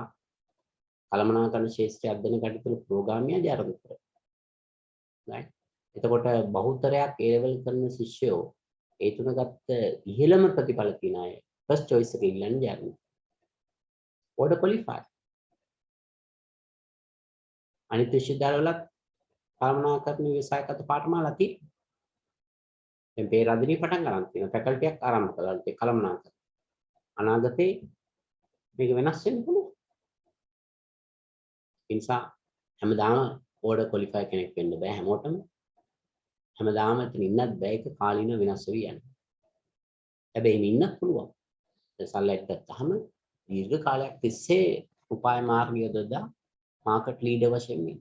කළමනාකරණ ශාස්ත්‍රය අධ්‍යයන කටයුතු ප්‍රෝග්‍රාමියා ජාතක කරා. right? එතකොට බහුතරයක් A level කරන ශිෂ්‍යයෝ ඒ තුන ගත්ත ඉහළම ප්‍රතිඵල තියන අය ෆස්ට් චොයිස් එක ඉල්ලන්නේ ජර්මන්. Order qualify. අනිත් විශ්වවිද්‍යාලවලත් කළමනාකරණ ව්‍යවසායකත්ව පාඨමාලා තියෙනවා. දැන් පේරාදෙණිය පටන් ගන්න තියෙනවා. ෆැකල්ටි එකක් ආරම්භ කළා ඒ කළමනාකරණ. අනාගතේ මේක වෙනස් වෙන්න පුළුවන්. ඒ නිසා හැමදාම ඕඩර් ක්වොලිෆයි කෙනෙක් වෙන්න බෑ හැමෝටම. හැමදාම එතන ඉන්නත් බෑ ඒක කාලීන වෙනස් වෙවි යනවා. හැබැයි ඉන්නත් පුළුවන්. සල්ලක් ගත්තාම දීර්ඝ කාලයක් තිස්සේ උපාය මාර්ගය යොදලා මාකට් ලීඩර් වශයෙන් ඉන්නේ.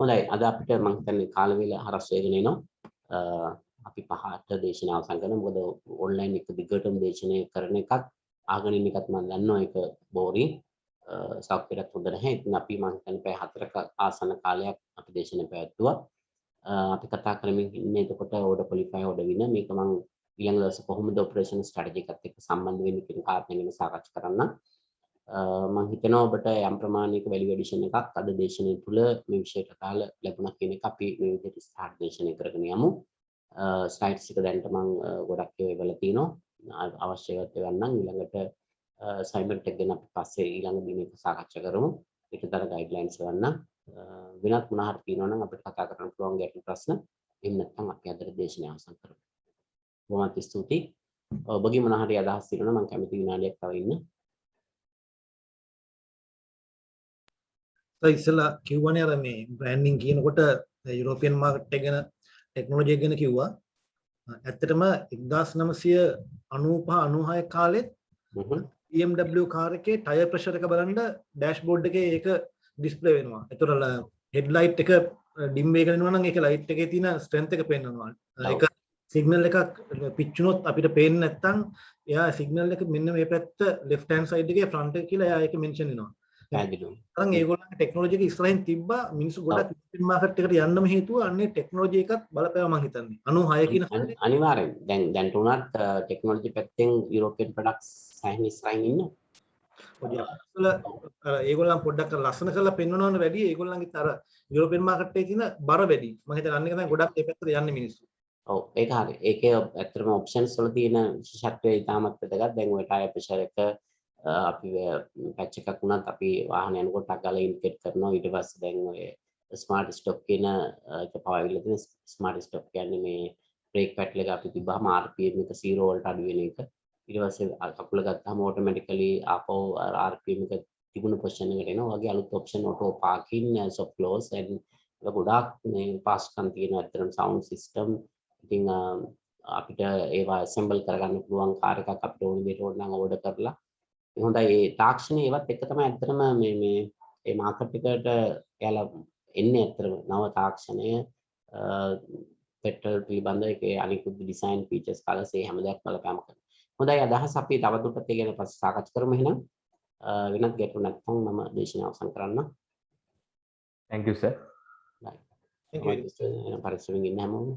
හොඳයි අද අපිට මම හිතන්නේ කාල වේල හරස් වෙගෙන එනවා. අපි පහට දේශනාව අවසන් කරනවා. මොකද ඔන්ලයින් එක දිගටම දේශනය කරන එකත් ආගෙන ඉන්න එකත් මම දන්නවා ඒක බෝරින්. සොෆ්ට්වෙයාරත් හොඳ නැහැ. ඉතින් අපි මම හිතන්නේ පැය 4ක ආසන්න කාලයක් අපි දේශනය පැවැත්තුවා. අපි කතා කරමින් ඉන්නේ එතකොට ඕඩර් ක්වොලිෆයි ඕඩර් වින මේක මම ඊළඟ දවසේ කොහොමද ඔපරේෂන් ස්ට්‍රැටජි එකත් එක්ක සම්බන්ධ වෙන්නේ කියන කාරණා ගැන සාකච්ඡා කරන්න. මම හිතනවා ඔබට යම් ප්‍රමාණයක වැලියු ඇඩිෂන් එකක් අද දේශනය තුළ මේ විෂයට අදාළ ලැබුණා කියන එක අපි මේ විදිහට ස්ටාර්ට් දේශනය කරගෙන යමු. ස්ලයිඩ්ස් එක දැන්ට මම ගොඩක් ඒවා එවලා තිනවා. අවශ්‍යවත් ඒවා නම් ඊළඟට අසයින්මන්ට් එක ගැන අපි පස්සේ ඊළඟ දිනේක සාකච්ඡා කරමු. ඒකතර ගයිඩ්ලයින්ස් ගන්න. වෙනත් මොනවා හරි තියෙනවා නම් අපිට කතා කරන්න පුළුවන් ගැටළු ප්‍රශ්න. එහෙම නැත්නම් අපි අද දේශනය අවසන් කරමු. බොහොම ස්තුතියි. ඔබගේ මොනවා හරි අදහස් තියෙනවා නම් මම කැමති විනාඩියක් තව ඉන්න. ඉස්සලා කිව්වනේ අර මේ බ්‍රෑන්ඩින් කියනකොට යුරෝපියන් මාකට් එක ගැන ටෙක්නොලොජි එක ගැන කිව්වා. ඇත්තටම 1995 96 කාලෙත් BMW කාර් එකේ ටයර් ප්‍රෙෂර් එක බලන්න ඩෑෂ්බෝඩ් එකේ ඒක ඩිස්ප්ලේ වෙනවා. ඒතර හෙඩ්ලයිට් එක ඩිම් වෙගෙන යනවා නම් ඒක ලයිට් එකේ තියෙන ස්ට්‍රෙන්ත් එක පෙන්වනවා. ඒක සිග්නල් එකක් පිච්චුනොත් අපිට පේන්නේ නැත්නම් එයා සිග්නල් එක මෙන්න මේ පැත්ත left hand side එකේ front එක කියලා එයා ඒක මෙන්ෂන් වෙනවා. අරන් ඒගොල්ලන්ගේ ටෙක්නොලොජි එක ඉස්සරහින් තිබ්බා මිනිස්සු ගොඩක් යුරෝපියන් මාකට් එකට යන්නම හේතුව අන්නේ ටෙක්නොලොජි එකත් බලපෑවා මම හිතන්නේ 96 කියන කාලේ අනිවාර්යෙන් දැන් උනත් ටෙක්නොලොජි පැත්තෙන් යුරෝපියන් ප්‍රොඩක්ට්ස් සයින් ඉස්සරහින් ඉන්නවා. ඒගොල්ලන් පොඩ්ඩක් ලස්සන කරලා පෙන්වනවන වැඩි ඒගොල්ලන්ගේ අර යුරෝපියන් මාකට් එකේ තියෙන බර වැඩි මම හිතන්නේ අන්න එක තමයි ගොඩක් ඒ පැත්තට යන්නේ මිනිස්සු. ඔව් ඒක හරි. ඒකේ ඇත්තටම ඔප්ෂන්ස් වල තියෙන විශේෂත්වය ඉතාමත් වැදගත්. දැන් ඔය ටයර් ප්‍රෙෂර් එක අපි පැච් එකක් වුණත් අපි වාහන යනකොට අගාලා ඉන්ඩිකේට් කරනවා. ඊට පස්සේ දැන් ඔය ස්මාර්ට් ස්ටොප් කියන එක පවාවිලා තියෙන ස්මාර්ට් ස්ටොප් කියන්නේ මේ බ්‍රේක් පැඩල් එක අපි තිබ්බහම RPM එක 0 වලට අඩු වෙන එක. ඊට පස්සේ කකුල ගත්තාම ඔටෝමැටිකලි ආපහු RPM එක තිබුණු පොසිෂන් එකට එනවා. වගේ අලුත් option auto parking soft close and ගොඩාක් මේ පාස්කම් තියෙනවා. ඇත්තටම සවුන්ඩ් සිස්ටම් ඉතින් අපිට ඒවා ඇසෙම්බල් කරගන්න පුළුවන් කාර් එකක් අපිට ඕන දෙයට ඕන නම් ඕඩර් කරලා හොඳයි ඒ තාක්ෂණය ඒවත් එක තමයි ඇත්තටම මේ මාකට් එකට එයාලා එන්නේ ඇත්තටම නව තාක්ෂණය පෙට්‍රල් පිළිබඳ ඒකේ අනිකුත් ඩිසයින් ෆීචර්ස් කලර්ස් ඒ හැම දෙයක් බලපෑම් කරනවා. හොඳයි අදහස් අපි තවදුරටත් ඒ ගැන පස්සේ සාකච්ඡා කරමු එහෙනම්. වෙනත් ගැටලු නැත්නම් මම දේශනාව අවසන් කරන්න. Thank you sir. Right. Thank you. පරිස්සමින් ඉන්න හැමෝම